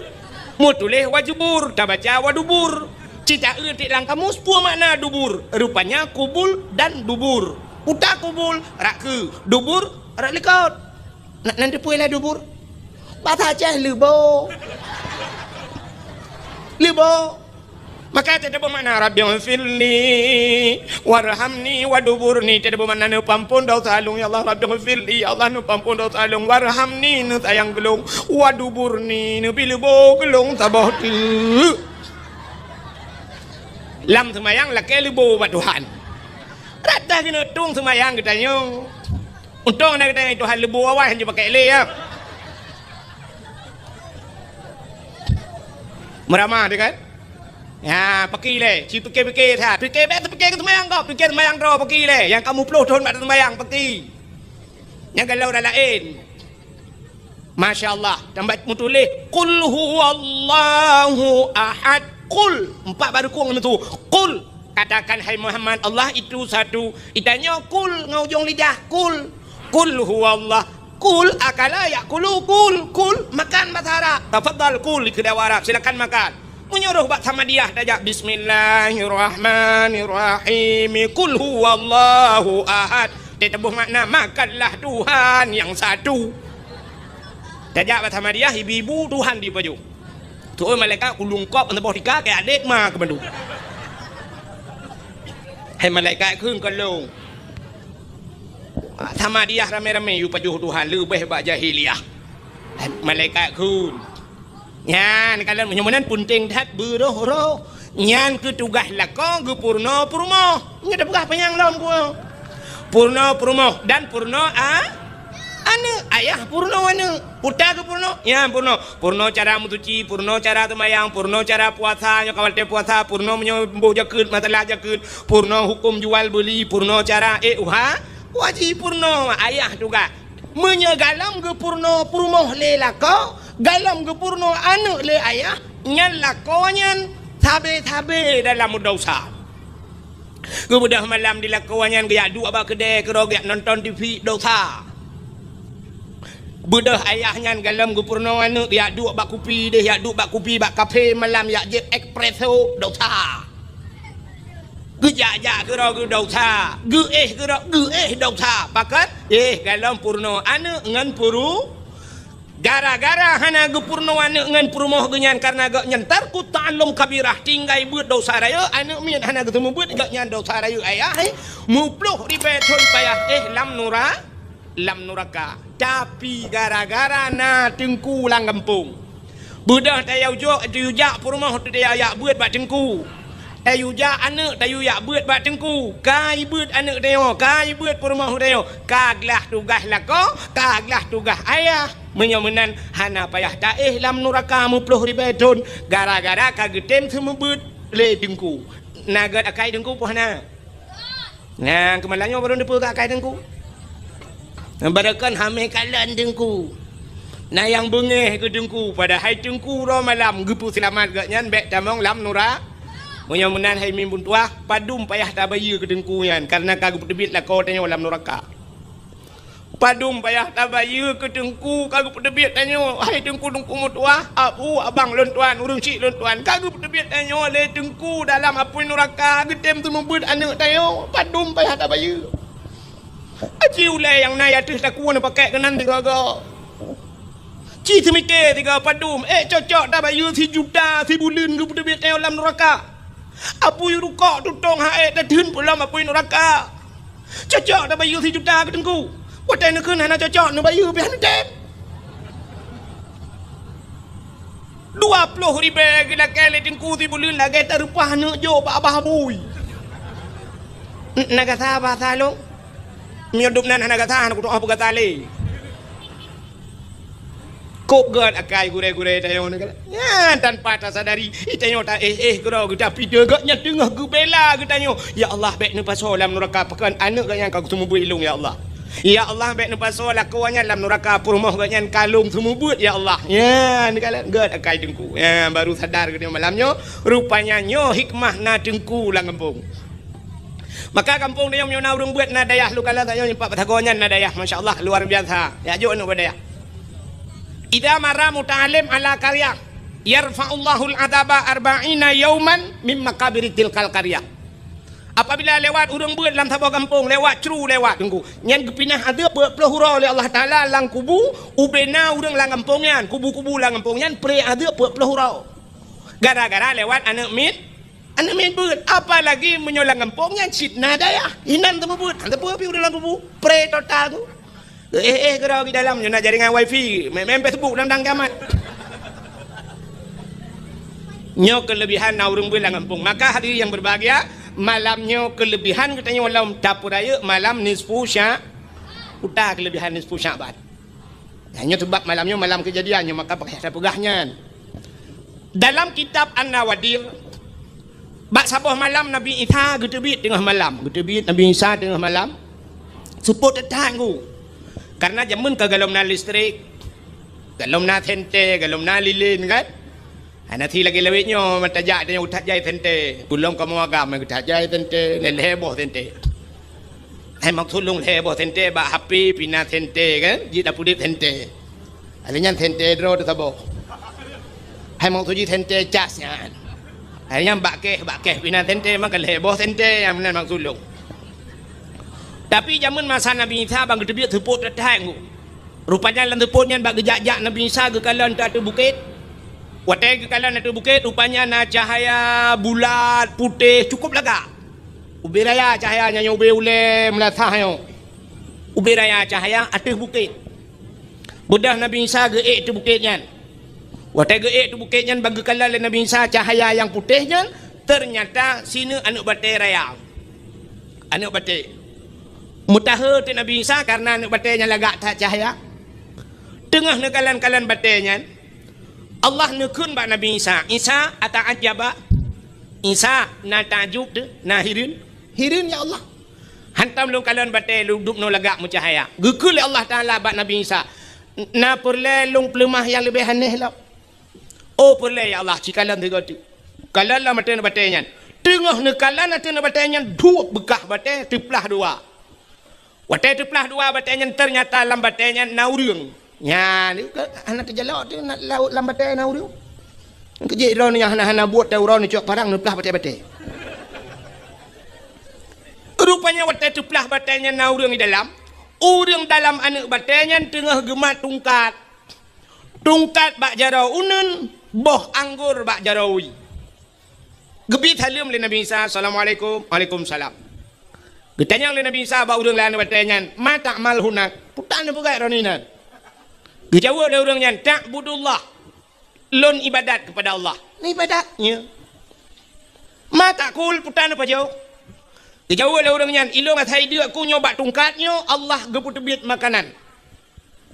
mutulih wajibur tak baca wadubur cita eutik dalam kamus pua makna dubur rupanya kubul dan dubur utak kubul rak ke dubur rak lekot Nanti puai lah dubur. Bata aja lubo. Maka tidak bermakna Rabbi ghfirli warhamni waduburni, tidak bermakna nu pampun dosa alung ya Allah. Rabbi ghfirli ya Allah nu pampun dosa alung, warhamni nu sayang gelung, waduburni nu bilubo gelung tabah tu. Lam semayang laki lubo buat Tuhan. Rata kena tung semayang kita nyo. Untung nak kita Tuhan lubo awal hanya pakai le ya. Meramah dia kan? Ya, pergi le. Si fikir tak. Fikir ke semayang kau. Fikir semayang kau pergi le. Yang kamu puluh tahun pada semayang pergi. Yang kalau dah lain. Masya Allah. Tambah tulis. Qul huwallahu ahad. Qul. 4 baru kurang itu. Qul. Katakan hai Muhammad. Allah itu satu. Itanya qul. Ngaujung lidah. Qul. Qul huwallah. Qul akala yakulu. Qul. Makan bahasa Arab. Tafadhal qul di kedai Arab. Silakan makan. Menyuruh buat Samadiyah dajak Bismillahirrahmanirrahim. Qul huwallahu ahad. Dia tebuh makna makanlah Tuhan yang satu. Dajak buat Samadiyah ibu-ibu Tuhan di baju. Tu malaikat ulung kop antara tika ke adik ma ke bandu. Hai malaikat keung kelung. Samadiyah rame-rame yu baju Tuhan lebih bak jahiliyah. Malaikat keung. Nyan kalian menyemunan punting dat beroh nyan ke tugas lakon ke purno purmo nya tugas penyang lawan gua purno purmo dan purno ane ayah purno ane puta ke purno ya purno cara mutuci purno cara temayang purno cara puasa nya kawal te puasa purno menyembuh jakut masalah jakut purno hukum jual beli purno cara wajib purno ayah tugas menyegalam ke purno purmo le lako galam ke purno anu le ayah nyan lakonyan tabe dalam dosa. Kemudian malam dilakonyan gaya dua abah kedai kerogak nonton TV dosa. Budah ayah nyan galam ke purno anu ya dua bak kopi deh ya dua bak kopi bak kafe malam ya je espresso dosa. Gejak kerog dosa. Ge dosa. Pakat galam purno anu ngan puru gara-gara hana ge purno anu ngan purmoh genyan karena ge nyentar ku ta'allum kabirah tinggai beut dosa raya anu mien hana ge temu beut ge nyan dosa raya ayah mupluh ribetun payah lam nuraka tapi gara-gara na tengku lang kampung budah tayau jo jak purmoh tu dia ayak beut bak tengku tayu jak anak tayu yak beut bak tengku kai beut anak teo kai beut purmoh teo kaglah tugas lako kaglah tugas ayah menyemenan hana payah tak lam nuraka mupluh ribetun gara-gara kagetem semua beut le tengku nagat akai tengku pohana nah kemalannya baru depu akai tengku barakan hame kalan tengku nah yang bengeh ke tengku pada hai tengku ro malam gepu selamat gak nyan bek tamong lam nura menyemenan hai mimbun tuah padum payah tak bayi ke tengku yan karena kagep debit lah kau tanya lam nuraka padum payah tabayu ke tengku kagak pedebit tanyo hai tengku mutua abu abang lon tuan urung cik lon tuan kagak pedebit tanyo le tengku dalam apui neraka getem tu membut anak tayo padum payah tabayu aji ulai yang nai atus tak kuan pakai kenan tiga ci semike tiga padum cocok tabayu 1 juta 1 bulan ke pedebit tayo dalam neraka apui rukok tutong hae dadun pulam apui neraka cocok tabayu 1 juta ke tengku Wadah nak kena nak cocok nak bayu biar nak 20 ribu kita kali tengku 3 bulan lagi tak rupah nak jo abah bui nak kata apa salong miudup nan nak kata nak kutu apa kata le kop gad akai gure tayo nak ya tanpa tak sadari itayo tak gero kita pide gaknya tengah gebela kita ya Allah baik nu pasolam neraka pakan anak yang kau semua builung ya Allah. Ya Allah baik nampak soal lakuannya dalam neraka purmoh ganyan kalung semua buat ya Allah. Ya ni kalian gad akai tengku. Ya baru sadar ke malamnya rupanya nyo hikmah na tengku lang kampung. Maka kampung dia menyona urung buat na dayah lu kala tayo nyempak patagonyan na dayah masyaallah luar biasa. Ya jo anu badayah. Idza marra muta'allim ala qaryah yarfa'ullahu al-'adaba 40 yawman min maqabir tilkal qaryah. Apabila lewat urang beut dalam tabah kampung, lewat ceru lewat tunggu. Nyan gepinah ada pelahura oleh Allah Taala lang kubu, ubena urang lang kampung nyan, kubu-kubu lang kampung nyan pre ada pelahura. Gara-gara lewat anak min beut. Apalagi menyolang kampung nyan sitna daya. Hinan temu beut, anta pi urang lang kubu, pre total tu. Gerau di dalam nak jaringan wifi, main Facebook dalam danggaman. Nyo kelebihan na urang beut lang kampung. Maka hadirin yang berbahagia, malamnya kelebihan katanya walau dapur raya malam nisfu udah kelebihan nisfu Syaban. Hanya sebab malamnya malam kejadiannya maka pakai pegahnya. Dalam kitab An-Nawadir bak sabah malam Nabi Isa getebit tengah malam. Getebit Nabi Isa tengah malam. Suput tetanggu. Karena jamun ke galom na listrik, galom na tente, galom na lilin kan. Nanti lagi lewitnya mentajak dia utat jai tente, pulang kamu agam utat jai tente, leleboh tente. Hai maksud lung leboh tente, bak happy pina tente kan, jita pudit tente. Alinya tente dro tu sabo. Hai maksud ji tente casnya. Alinya bak keh pina tente, maka leboh tente yang mana maksud lung. Tapi zaman masa Nabi Isa bang ketebik teput tetang. Rupanya lan teputnya bak gejak-jak Nabi Isa ke kalan tak ada bukit. Watai ke kalan ada bukit, rupanya na cahaya bulat putih cukup lega. Ubi raya cahayanya yang ubi ule melatah yang. Ubi raya cahaya atas bukit. Budah Nabi Isa geek tu bukitnya. Watai geek tu bukitnya bagi kalan Nabi Isa cahaya yang putihnya, ternyata sini anak batai raya. Anak batai. Mutaha tu Nabi Isa karena anak batainya lagak tak cahaya. Tengah nekalan-kalan batainya, Allah nekun bak Nabi Isa. Isa ata'ajaba. Isa na ta'jub tu, na hirin. Hirin ya Allah. Hantam lu kalan batai lu duduk no lagak mu cahaya. Gekul Allah Ta'ala bak Nabi Isa. Na perle lung pelemah yang lebih aneh lah. Oh perle ya Allah cikalan tiga tu. Kalan lah batai batainya. Tengah nekalan atau batainya dua bekah batai teplah dua. Watai teplah dua batainya ternyata lam batainya nauriung. Ya, ni anak terjelak tu nak laut lam batai nauriung. Kejik ron yang hana buat tau ron cok parang neplah batai-batai. Rupanya watai teplah batainya nauriung di dalam. Urang dalam anak batainya tengah gemat tungkat. Tungkat bak jarau unun, boh anggur bak jarawi. Gebit halim le Nabi Isa, Assalamualaikum, Waalaikumsalam. Ditanya oleh Nabi Isa, urang lain bertanya, "Ma ta'mal hunak?" Putan apa gak roninan? Dijawab oleh orangnya, "Ta'budullah." Lon ibadat kepada Allah. Ini ibadatnya. Ma ta'kul putan apa jauh? Dijawab oleh orangnya, "Ilong atai dia ku nyoba tungkatnya, Allah gebut tebit makanan."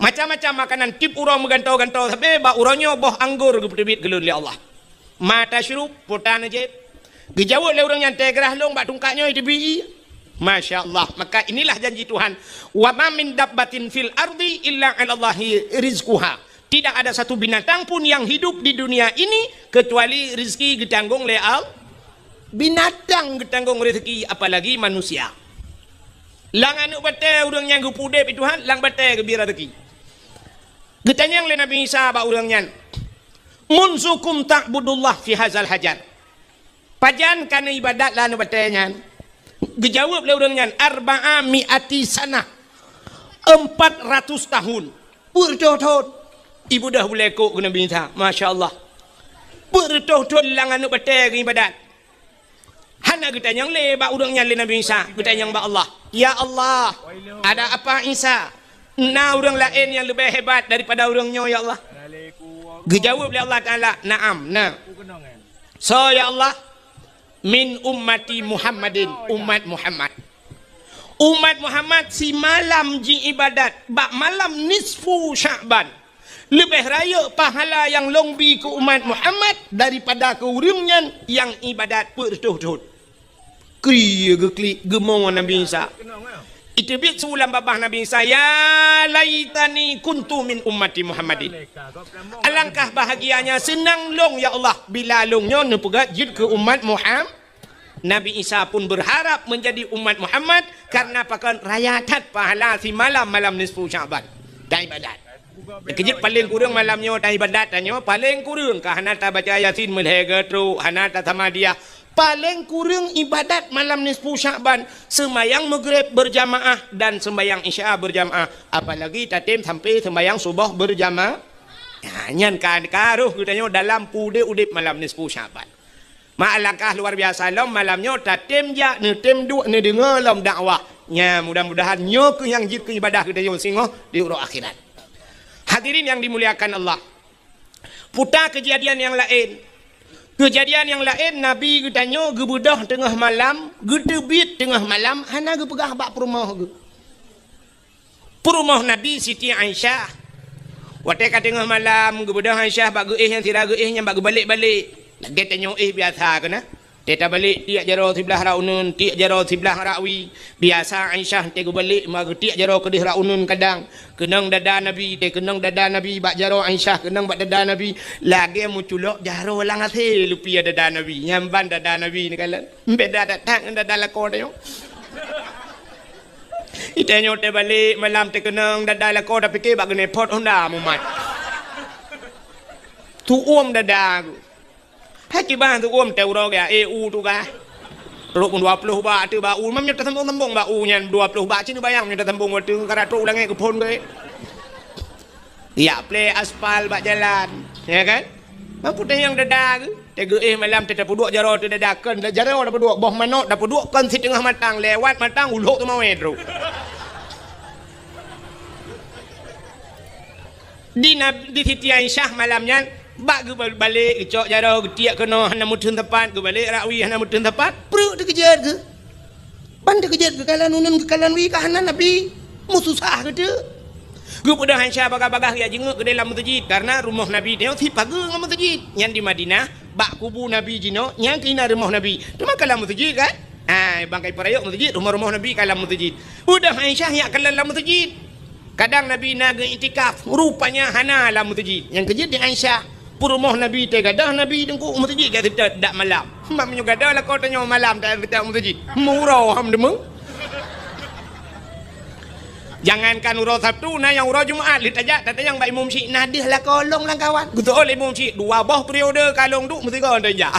Macam-macam makanan, tip urang megantau-gantau sampai ba urangnya boh anggur gebut tebit gelun li Allah. Ma tasyrub putan aja. Dijawab oleh orangnya, "Tegrah long ba tungkatnya itu bi." Masya Allah. Maka inilah janji Tuhan. Wa ma min dabbatin fil ardi illa 'alallahi rizquha. Tidak ada satu binatang pun yang hidup di dunia ini kecuali rezeki ditanggung oleh Allah. Binatang ditanggung rezeki, apalagi manusia. Lang anu batai urang yang gupudep Tuhan, lang batai gebir rezeki. Getanya oleh Nabi Isa ba urangnya. Munsukum ta'budullah fi hadzal hajar. Pajan kana ibadat lah anu batainya. Dijawab oleh orangnya, arba'a mi'ati sana, 400 tahun. Bertotot. Ibu dah boleh kok kena bintang. Masya Allah. Bertotot lang anu batai ke ibadat. Hana kita yang lebak orangnya le Nabi Isa. Kita yang ba Allah. Ya Allah, ada apa Isa? Na orang lain yang lebih hebat daripada orangnya ya Allah. Dijawab oleh Allah Ta'ala, na'am, na. So ya Allah, min ummati Muhammadin, umat Muhammad. Umat Muhammad si malam ji ibadat, bak malam nisfu Syaban. Lebih raya pahala yang longbi ke umat Muhammad daripada ke urangnya yang ibadat bertuh-tuh. Kriya geklik gemong Nabi Isa. Itu bit sulam babah Nabi Isa, ya laitani kuntu min ummati Muhammadin. Alangkah bahagianya, senang long ya Allah bila longnya nepegat jid ke umat Muhammad. Nabi Isa pun berharap menjadi umat Muhammad karena pakan rayatat pahala si malam nisfu Syaban. Dan ibadat. Kejit paling kurang malamnya dan ibadat tanya paling kurang ke hanata baca Yasin melhega tru hanata sama dia paling kurang ibadat malam nisfu Sya'ban sembayang maghrib berjamaah dan sembayang isya berjamaah, apalagi tatim sampai sembayang subuh berjamaah. Nyan kan karuh katanya dalam pude udip malam nisfu Sya'ban. Alangkah luar biasa lom malamnya tatim ja ne tem du ne dengar lom dakwah. Nya mudah-mudahan nyo ke yang jid ke ibadah kita yo singo di urang akhirat. Hadirin yang dimuliakan Allah. Putar kejadian yang lain. Kejadian yang lain Nabi katanya gebedah tengah malam, gedebit tengah malam, hana ge pegah bak perumah ge. Perumah Nabi Siti Aisyah. Wate ka tengah malam gebedah Aisyah bak geih yang tidak geih yang bak balik-balik. Lagi tanya biasa kena. Teta balik tiak jaro sebelah raunun, tiak jaro sebelah rawi. Biasa Aisyah tega balik mag tiak jaro kedih raunun kadang. Kenang dada Nabi, kenang dada Nabi bak jaro Aisyah, kenang bak dada Nabi. Lagi muculok jaro lang ate lupia dada Nabi. Nyamban dada Nabi ni kala. Beda datang dada lako dia. Itanya te balik malam te kenang dada lako dah fikir bak gene pot Honda mumat. Tu dada aku. Haki bah tu om teuro ya EU tu kah. Ruk 20 baht tu bau mam nyata tembung bau nyan 20 baht sini bayang nyata tembung waktu karatu ulang ke pon ke. Ya play aspal bak jalan, ya kan? Mampu yang dada ke. Tega malam tetap duduk jaro tu dadakan, jaro dapat duduk boh manok dapat duduk kan si tengah matang lewat matang uluk tu mau edru. Di Siti Aisyah malamnya bak ke balik cok jaro tiak kena hana mutun tepat ke balik rawi hana mutun tepat perut dia kejar ke pan dia kejar ke kalan unun ke kalan wi ke hana Nabi mu susah ke dia ke pada Aisyah bagah-bagah ya jenguk ke dalam masjid karena rumah Nabi dia si pagar dengan masjid yang di Madinah bak kubu Nabi jino yang kena rumah Nabi tu kalam masjid kan bangkai perayok masjid rumah-rumah Nabi kalam masjid udah Aisyah ya kalam masjid kadang Nabi nak iktikaf rupanya hana dalam masjid yang kejar di Aisyah Purumah Nabi te gadah Nabi dengku masjid ke tidak malam. Mamnya gadah lah kau tanya malam tak kita masjid. Murah ham demu. Jangankan urau Sabtu nah yang urau Jumaat lit aja tata yang baik Imam Syekh nadih lah kolong lah kawan. Gitu oleh Imam Syekh dua boh periode kalong tu mesti kau aja.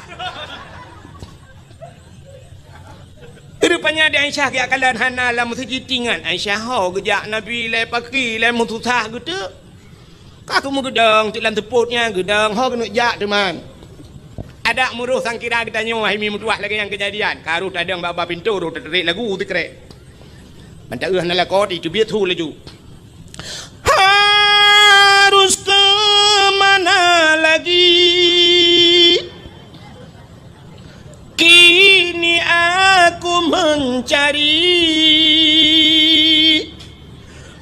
Rupanya di Aisyah ke akalan hana lah masjid tingan Aisyah ho gejak Nabi le paki le mutusah gitu. Kaku mu gedang tilan teputnya gedang ho kena jak teman. Ada muruh sang kira kita nyoh himi mutuah lagi yang kejadian. Karu tadang baba pintu ru terik lagu tu krek. Bantak euh nala ko di biat hu laju. Harus ke mana lagi? Kini aku mencari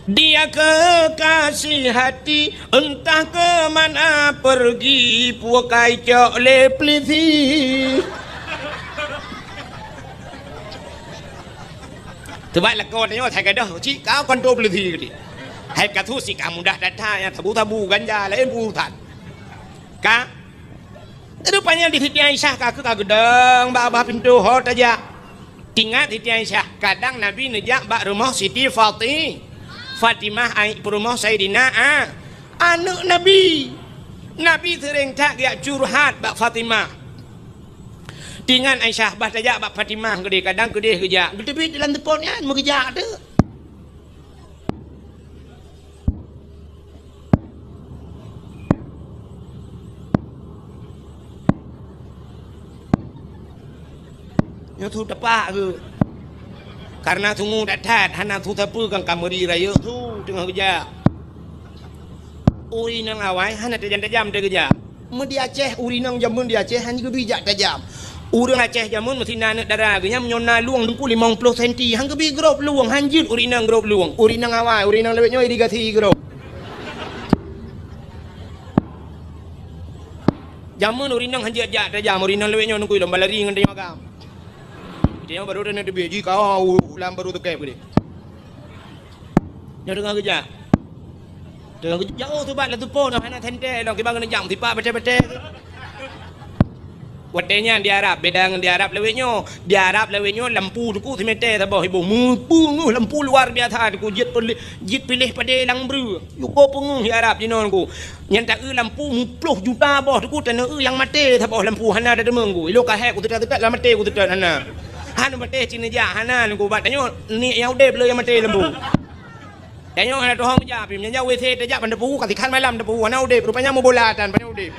dia kekasih hati entah ke mana pergi puakai cok le plisi. Sebab kau tanya saya kata cik kau kontrol plisi ke dia. Hai kata si kamu dah datang yang tabu ganja lain putan. Kak rupanya di Siti Aisyah kakak gedang bak pintu hot aja. Ingat Siti Aisyah kadang Nabi nejak bak rumah Siti Fatimah rumah Sayyidina anak Nabi sering tak dia curhat bak Fatimah dengan Aisyah bah tajak bak Fatimah gede kadang gede kejak gede dalam telefonnya mau kejak tu yang tu tepak ke karena tunggu datat hana tu tapu kang kamari raya tu tengah kerja uri nang awai hana tajam dia kerja mun di Aceh uri nang jamun di Aceh hanya gebijak tajam urang Aceh jamun mesti nak darah genya menyona luang dengku 50 cm hang gebi grop luang hanjut uri nang grop luang uri nang awai uri nang lebetnya irigasi grop jamun uri nang hanjut jak tajam uri nang lebetnya nungku lomba lari ngan dia magam dia baru dah nak biji kau lam baru tekep ke dia. Dia dengar kerja. Dengar kerja jauh tu bat lah tu pun hana tente long ke bang kena jam tipa bete-bete. Watenya di Arab, beda dengan di Arab lewetnya. Di Arab lewetnya lampu tu ku semete tabah ibu mupu lampu luar biasa tu ku jit pilih pada lang bru. Yo ko pengung di Arab di non ku. Yang tak lampu 10 juta boh tu ku tanah yang mati tabah lampu hana ada demeng ku. Ilo kahek ku tetat lah mati ku tetat hana. Hana mati cina ja hana ku bat tanyo ni yang udah beli yang mati lampu. Tanyo hana tu hang ja pi nyanya WC tajak pandapu katikan malam dapu hana udah rupanya mau bolatan panyo udah.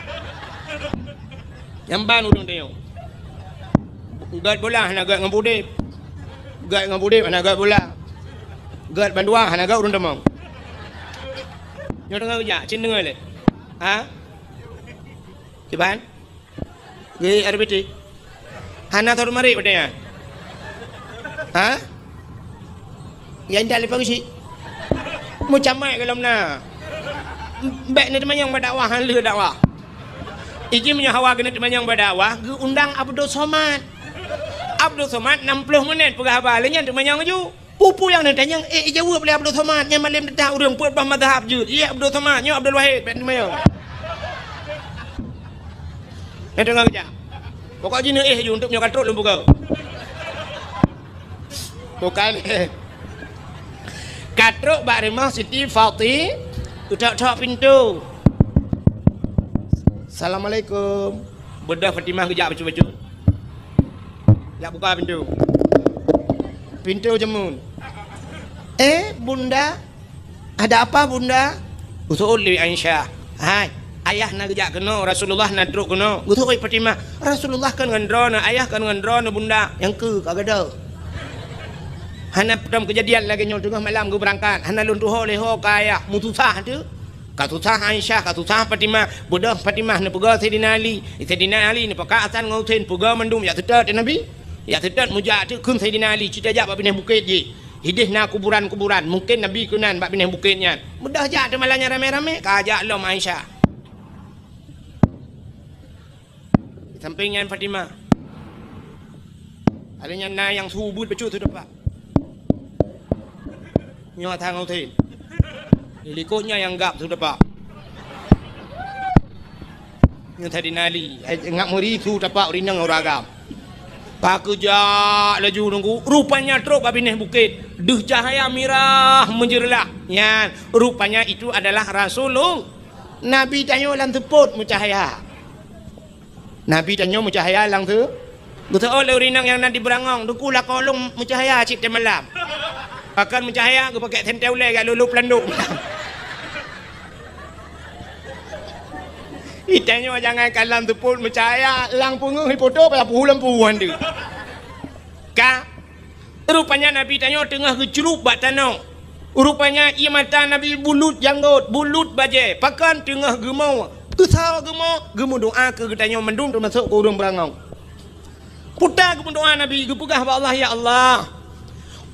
Yang ban udung tengok. Gad bola hana gad ngambudip. Gad ngambudip hana gad bola. Gad bandua hana gad udung temang. Nyo dengar kerja, cin dengar le. Ha? Kiban? Ge RBT. Hana tahu mari padanya. Ha? Yang dah lepas si. Mu camai kalau na. Baik ni teman yang berdakwah han le dakwah. Iji punya hawa kena teman berdakwah, undang Abdul Somad. Abdul Somad 60 minit pegah balenya teman yang ju. Pupu yang nanti yang jawab oleh Abdul Somad yang malam dah urang puat bah mazhab je. Ya Abdul Somad, nya Abdul Wahid ben teman yang. Dengar kerja. Pokok jina je untuk nyokat truk lumpu kau. Bukan. Katruk bak rumah Siti Fati, utak-utak pintu. Assalamualaikum. Bedah Fatimah kejap baju-baju. Ya buka pintu. Pintu jemun. Bunda. Ada apa bunda? Usul li Aisyah. Hai, ayah nak kejap kena, Rasulullah nak druk kena. Usul oi Fatimah. Rasulullah kan ngendrona, ayah kan ngendrona bunda. Yang ke kagak ada. Hana dalam kejadian lagi nyol tengah malam gue berangkat. Hana luntuh leho kaya mutusah tu. Katusah Aisyah, katusah Fatimah, budak Fatimah ni pegah Sayyidina Ali. Sayyidina Ali ni pakai asan ngautin pegah mendum ya tetat Nabi. Ya tetat mujak tu kun Sayyidina Ali cerita jak bab pindah bukit je. Hidih na kuburan-kuburan, mungkin Nabi kunan bab pindah bukitnya. Mudah jak tu malahnya rame-rame kajak lom Aisyah. Sampingnya Fatimah. Adanya na yang subut becut tu dapat. Nyawa tang ngautin. Likutnya yang gap sudah pak. Yang tadi nali, ngak muri tu dapat rinang oragam. Pak kerja laju nunggu. Rupanya truk babineh bukit. Duh cahaya mirah menjerlah. Ya, rupanya itu adalah Rasulullah. Nabi tanya lang teput mucahaya. Nabi tanya mucahaya lang tu. Betul oleh rinang yang nanti berangong. Dukulah kolong mucahaya cik malam. Akan mencahaya aku pakai tentel le kat lulup landuk. Itanya jangan kalam tu pun mencahaya lang pungung hipoto pada puhu lampuan tu. Ka rupanya Nabi tanya tengah kecurup bak tanah. Rupanya ia mata Nabi bulut janggut, bulut baje, pakan tengah gemau. Kesal gemau doa ke tanya mendung tu masuk ke urang berangau. Putar ke doa Nabi, gepegah ba Allah ya Allah.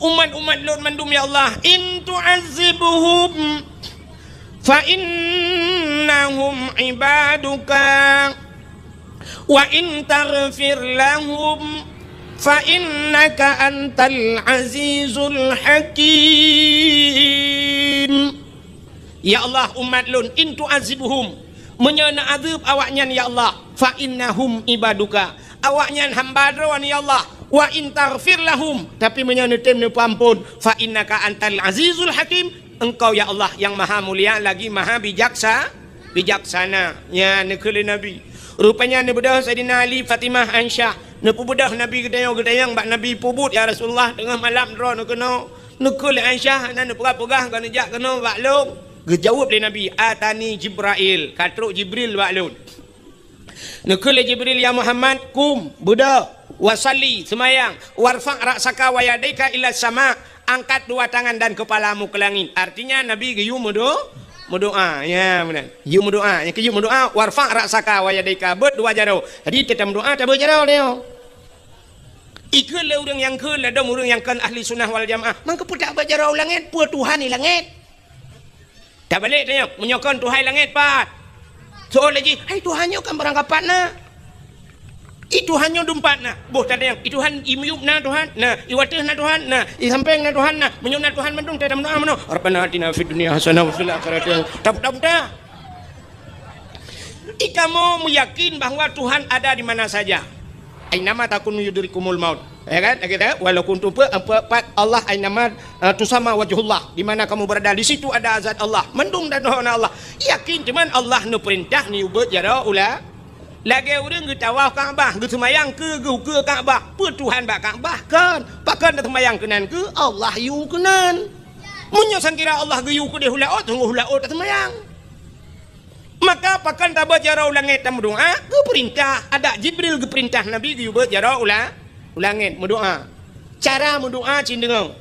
Umat-umat Lut mandum ya Allah, in tu'azibuhum fa innahum ibaduka wa in taghfir lahum fa innaka antal azizul hakim. Ya Allah umat Lut, in tu'azibuhum, menyana azab awaknya ya Allah, fa innahum ibaduka, awaknya hamba drawan ya Allah. Wa in taghfir lahum, tapi menyenetem ni pampun, fa innaka antal azizul hakim, engkau ya Allah yang maha mulia lagi maha bijaksana. Ya nekele Nabi. Rupanya ni bedah Sayyidina Ali, Fatimah, Aisyah. Ne bedah Nabi gedayang bak Nabi pubut ya Rasulullah tengah malam dro ne kena. Nekele Aisyah nan pegah-pegah kan jak kena bak long. Gejawab le Nabi, atani Jibril, katruk Jibril bak long. Nekele Jibril ya Muhammad kum bedah wasalli semayang warfa' ra'saka wa yadaika ila sama, angkat dua tangan dan kepalamu ke langit. Artinya Nabi geyu berdoa ya benar. Yu berdoa, yang keyu berdoa warfa' ra'saka wa yadaika berdua jaro. Jadi kita berdoa tak berjaro dia. Ikut le urang yang keun le dom urang yang kan ahli sunnah wal jamaah. Mangke putak berjaro langit, pu Tuhan ni langit. Tak balik tanya, menyokon Tuhan langit pat. Soal lagi, hai Tuhannya kan beranggapan na. Itu hanya dumpat na. Boh tak ada yang itu han imuyup na Tuhan. Nah, iwatih na Tuhan. Nah, isampeng na Tuhan. Nah, menyup na Tuhan mendung tak ada mendoa meno. Rabbana atina fid dunya hasanah wa fil akhirati. Tak. Kamu meyakin bahwa Tuhan ada di mana saja. Ainama takunu yudrikumul maut. Ya kan? Kita walaupun tu Allah ainama tusama wajhullah. Di mana kamu berada di situ ada zat Allah. Mendung dan Tuhan Allah. Yakin cuman Allah nu perintah ni ubet jara ula. Lagi orang ge tawaf Kaabah, ge semayang ke Kaabah. Pe Tuhan bak Kaabah kan. Pakan dah semayang kenan ke Allah yu kenan. Munyo sangkira Allah ge yu ke dia hulaot tunggu hulaot dah semayang. Maka pakan tak berjara ulangit dan berdoa ke perintah. Ada Jibril ke perintah Nabi ke berjara ulangit berdoa. Cara berdoa cindengau.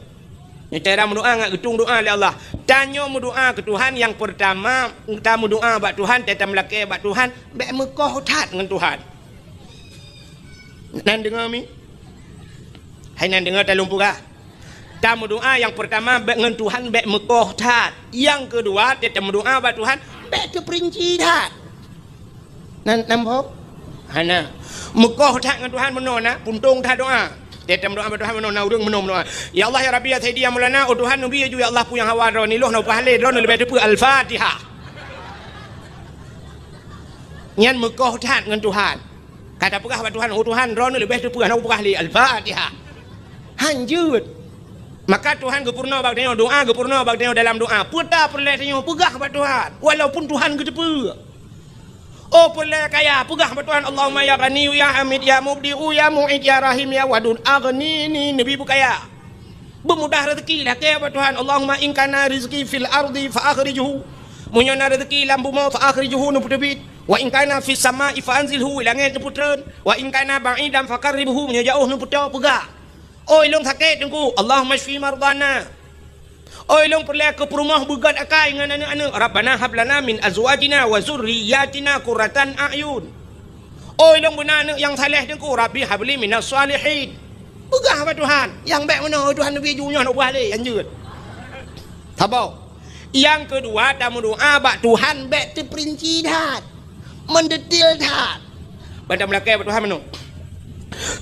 Cara berdoa ngak getung doa oleh Allah. Tanya berdoa ke Tuhan yang pertama, kita berdoa bak Tuhan, kita melaki bak Tuhan, bak Mekah tat dengan Tuhan. Nan dengar mi? Hai nan dengar tak lumpurah. Kita berdoa yang pertama bak dengan Tuhan bak Mekah tat. Yang kedua kita berdoa bak Tuhan bak terperinci tat. Nan nampak? Hana. Mekah tat dengan Tuhan menona, puntung tat doa. Kita berdoa kepada Tuhan menona urang menom doa. Ya Allah ya Rabbi ya Sayyidi ya Maulana, oh Tuhan Nabi ya Allah pu yang hawa ro ni loh no pahle ro lebih depu Al-Fatihah. Nyan Mekah tat dengan Tuhan. Kata pegah kepada Tuhan, oh Tuhan ro lebih depu hanu pahle Al-Fatihah. Hanjut. Maka Tuhan gepurna bag tengok doa, gepurna bag tengok dalam doa. Putar perle tengok pegah kepada Tuhan. Walaupun Tuhan gedepu. Oh pula kaya pegah betulan Allahumma ya Ghani ya Hamid ya Mubdi'u ya Mu'id ya Rahim ya Wadud aghnini Nabi bukaya. Bermudah rezeki lah kaya Tuhan. Allahumma in kana rizqi fil ardi fa akhrijuhu. Munyana rezeki lam bumi fa akhrijuhu nu putebit. Wa in kana fis sama'i fa anzilhu langit nu putreun. Wa in kana ba'idan fa qarribhu nya jauh nu putar pegah. Oh ilung sakit tengku. Allahumma shfi mardana. Oh ilung perlu ke perumah begat akai dengan anak-anak. Rabbana hablana min azwajina wa zurriyatina qurratan a'yun. Oh ilung benar anak yang saleh dengku. Rabbi habli minas salihin. Begah apa Tuhan? Yang baik mana Tuhan Nabi junya nak buat leh anjut. Sabar. Yang kedua tamu doa bak Tuhan baik terperinci dah. Mendetil dah. Pada melakai Tuhan mana?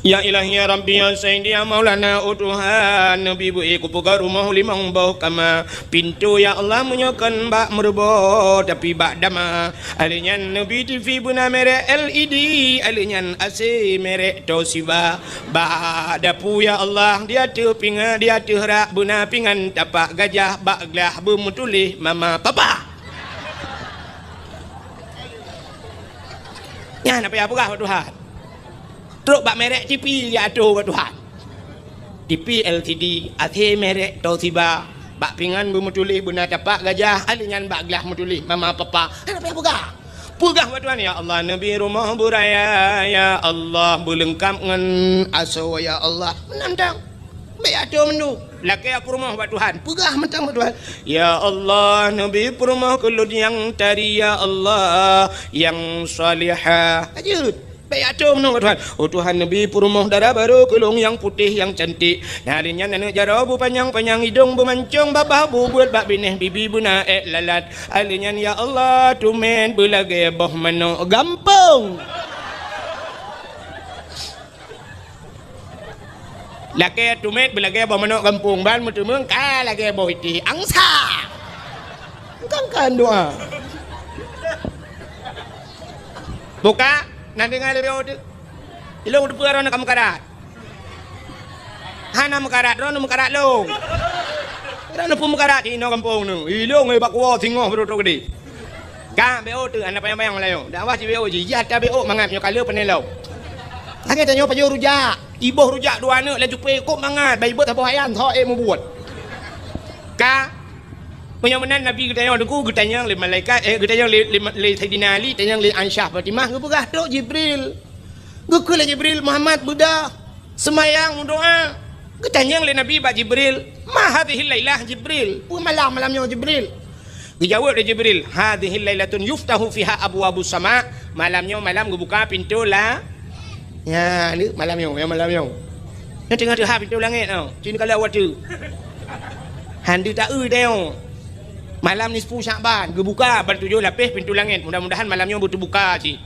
Ya ilahi ya Rabbi ya Sayyidi ya Maulana oh Tuhan Nabi bu ku pugar rumah limang bau kama pintu ya Allah menyokan bak merbo tapi bak dama alinyan Nabi TV buna merek LED alinyan AC merek Toshiba bak dapu ya Allah dia tu pinga dia tu rak buna pingan tapak gajah bak glah bermutulih mama papa. Ya apa ya pegah Tuhan. Teruk bak merek TV ya aduh buat Tuhan. TV LCD, AC merek Toshiba, bak pingan bermutulih buna tapak gajah, alingan bak gelah mutulih mama papa. Apa yang pegah? Pegah buat Tuhan ya Allah Nabi rumah buraya ya Allah berlengkap dengan aso ya Allah. Menandang. Baik aduh menu. Laki aku rumah buat Tuhan. Pegah mentang buat Tuhan. Ya Allah Nabi rumah kelud yang tari ya Allah yang salihah. Ajud. Baik aduh menunggu Tuhan. Oh Tuhan Nabi perumah darah baru kulung yang putih yang cantik. Harinya nenek jarabu panjang-panjang hidung bermancung babah buat bak bineh bibi buna lalat. Alinya ya Allah tumen belage boh mano gampang. Laki tumen belage boh mano gampung ban mutu mung ka lagi boh iti angsa. Kan doa. Buka nanti ngalih beode, ilong udah puara nak kamu karat, hana mekarat, rono mekarat long, rono pun mekarat ini orang kampung nu, ilong ebak wah singoh betul gede, kah beode anak payang-payang melayu, dah wajib beode, ya tak beode mangat nyo kalau penelau, lagi tanya pajo rujak, ibu rujak dua anak laju pekok mangat, bayi buat apa hayan, thau mau buat, kah Penyamaan Nabi kita yang dengku kita yang le malaikat kita yang le Sayyidina Ali kita yang le Aisyah Fatimah ke pegah tok Jibril. Ke le Jibril Muhammad Buddha semayang doa. Kita yang le Nabi ba Jibril, "Ma hadhihi lailah Jibril?" Malam-malamnya Jibril. Dijawab oleh Jibril, "Hadhihi lailatun yuftahu fiha abwabus sama." Malamnya malam buka pintu lah. Ya, ni malamnya, ya malamnya. Ni tengah-tengah pintu langit tau. Sini kalau awak tu. Handi tak deo. Malam ni 10 Syakban, gebuka pada 7 lapis pintu langit. Mudah-mudahan malamnya berbuka cik.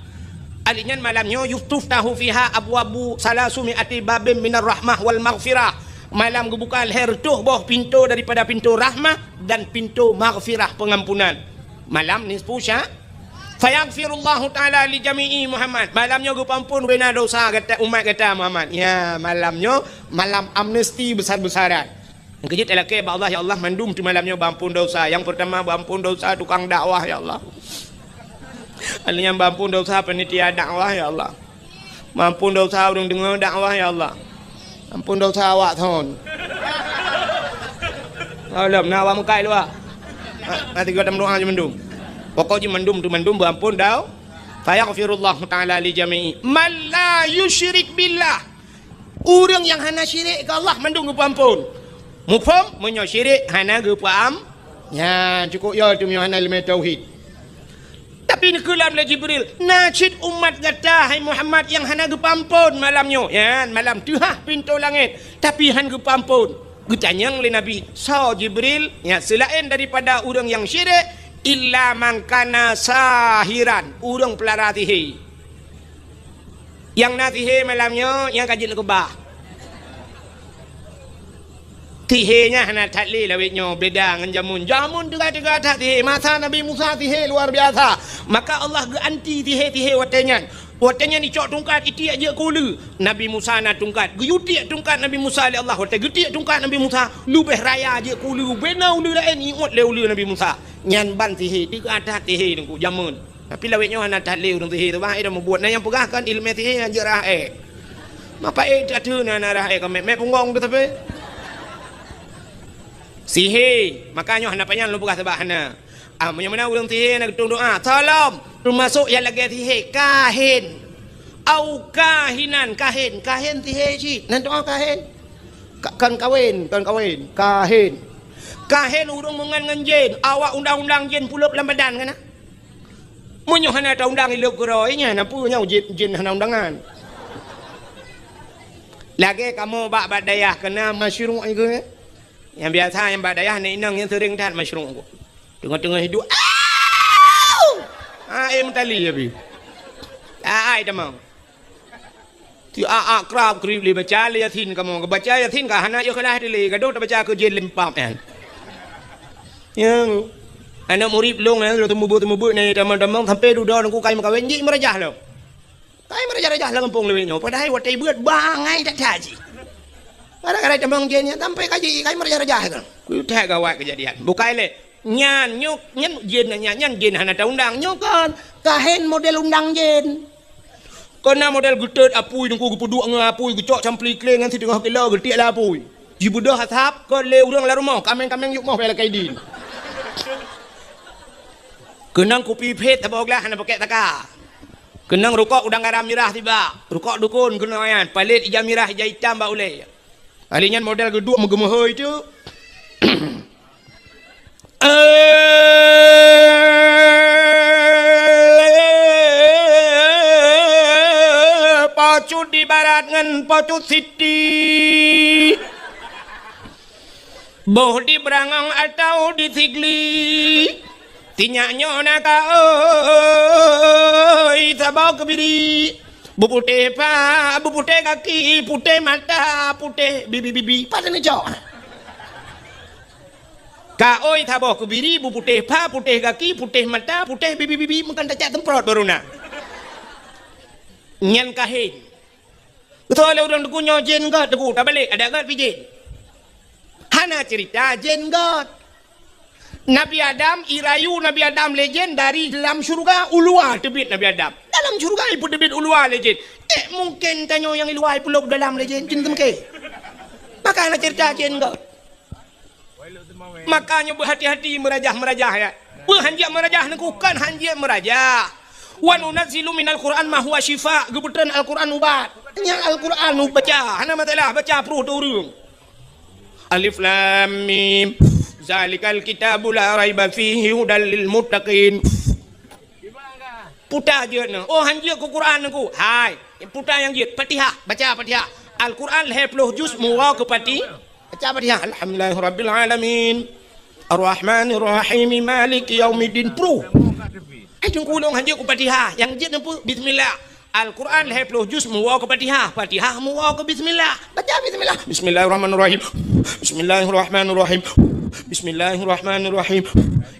Alinyan malamnya yuftahu fiha abwabu salasumi'ati babim minar rahmah wal maghfirah. Malam gebuka leher tuh boh pintu daripada pintu rahmah dan pintu maghfirah pengampunan. Malam ni 10 Fayaghfirullahu ta'ala li jami'i Muhammad. Malamnya gue pampun bina dosa kata umat kata Muhammad. Ya, malamnya malam amnesti besar-besaran. Kejit elake Allah ya Allah mandum tu malamnya bampun dosa. Yang pertama bampun dosa tukang dakwah ya Allah. Yang bampun dosa panitia dakwah ya Allah. Mampun dosa orang dengar dakwah ya Allah. Ampun dosa awak thon. Alam nawa mukai lu ah. Nanti gua doa je mendum. Pokoknya mendum tu mendum berampun dah. Fayaghfirullahu ta'ala li jami'i man la yusyrik billah. Orang yang hana syirik ke Allah mendum gue ampun. Mufhum munyo syirik hana gue paham. Ya cukup ya tu munyo hana ilmu tauhid. Tapi ni kelam la Jibril. Najid umat kata hai Muhammad yang hana gue ampun malamnya. Ya malam tu hah pintu langit. Tapi han gue ampun. Gue tanya oleh Nabi. So Jibril ya selain daripada orang yang syirik illa man kana sahiran, urang pelara tihe. Yang natihe malamnya yang kaji lekebah. Tihenya hana tatli lawitnya beda dengan jamun. Jamun juga tak tihe. Masa Nabi Musa tihe luar biasa. Maka Allah ganti tihe watenya. Watenya ni cok tungkat iti aja kulu. Nabi Musa na tungkat. Guyuti tungkat Nabi Musa oleh Allah. Watenya geti tungkat Nabi Musa. Lubeh raya aja kulu. Bena ulu lain iut le ulu Nabi Musa. Nyan ban tihe tiga ada tihe nunggu jamun. Tapi lawitnya hana tatli urang tihe tu bah ida membuat yang pegahkan ilmu tihe aja rahe. Mapa tak tu na rahe kami me punggong tu tapi. Sihir makanya hana panjang lu pegah sebab hana. Mana urang tihe nak tung doa. Tolong termasuk yang lagi tihe kahin au kahinan kahin tihe si nan doa kahin kan kawin kahin urang mengan jin awak undang-undang jin pulup dalam badan kana munyo hana ta undang iluk geroinya na punya jin hana undangan lagi kamu bak badayah kena masyru' itu yang biasa yang badayah ni inang yang sering tat masyru' tengah-tengah hidup mentali ya bi. Demang. Ti kerap kerip li baca yasin kamu baca yasin ka hana yo kalah dili gadot baca ke jin limpam kan. Yang anak murid long na temu ni teman-teman sampai duduk nunggu kai makawin ji merajah lo. Kai merajah lah kampung lewinyo padahal watai buat bangai tak taji. Kadang-kadang teman jinnya sampai kaji kai merajah kan. Ku tak gawat kejadian. Bukai le nyan jin nyan jin hana ta undang nyokan kahen model undang jin kena model getet apui nunggu gepuduk ngapui gecok campli kleng ngan tengah kilo getik la apui jibudah hatap ko le urang la rumah kameng yuk mau pela kaidin kenang kopi pet tabok lah hana pakai taka kenang rokok udang garam mirah tiba rokok dukun kenayan palit ijam mirah ijam hitam ba ule alinyan model geduk megemehoi tu Pocut di barat ngan pocut siti boh di berangang atau di sigli tinyaknya naka oi sabau kebiri bupute kaki putih mata putih bibi pada ni jauh Kaoi thaboh kubiri bu putih pa putih kaki putih mata putih bibi makan tak temprot baru nak nyan kahin betul le orang dukunyo jin god duku tak balik ada god pijin hana cerita jin god Nabi Adam irayu Nabi Adam legend dari dalam syurga ulua tebit Nabi Adam dalam syurga ibu tebit ulua legend mungkin tanyo yang iluai pulau dalam legend jin temke maka hana cerita jin god makanya berhati-hati merajah ya. Berhanjak merajah nekukan hanjak merajah. Wa nunazzilu minal Qur'an ma huwa syifa. Gebetan Al-Qur'an ubat. Yang Al-Qur'an baca. Hana matalah baca peruh turun. Alif lam mim. Zalikal kitabu la raiba fihi hudal lil muttaqin. Putar je na. Oh hanjak ke Quran aku. Hai, putar yang je Fatihah, baca Fatihah. Al-Qur'an 10 juz muwa ke Fatihah. Baca Fatihah. Alhamdulillahirabbil alamin. Ar-Rahmanir-Rahim Maliki Yaumiddin Pro. Tunggu dong hanya ku Fatihah. Yang je nampu bismillah. Al-Quran 10 juz muwa ke Fatihah. Fatihah muwa ke bismillah. Baca bismillah. Bismillahirrahmanirrahim. Bismillahirrahmanirrahim. Bismillahirrahmanirrahim.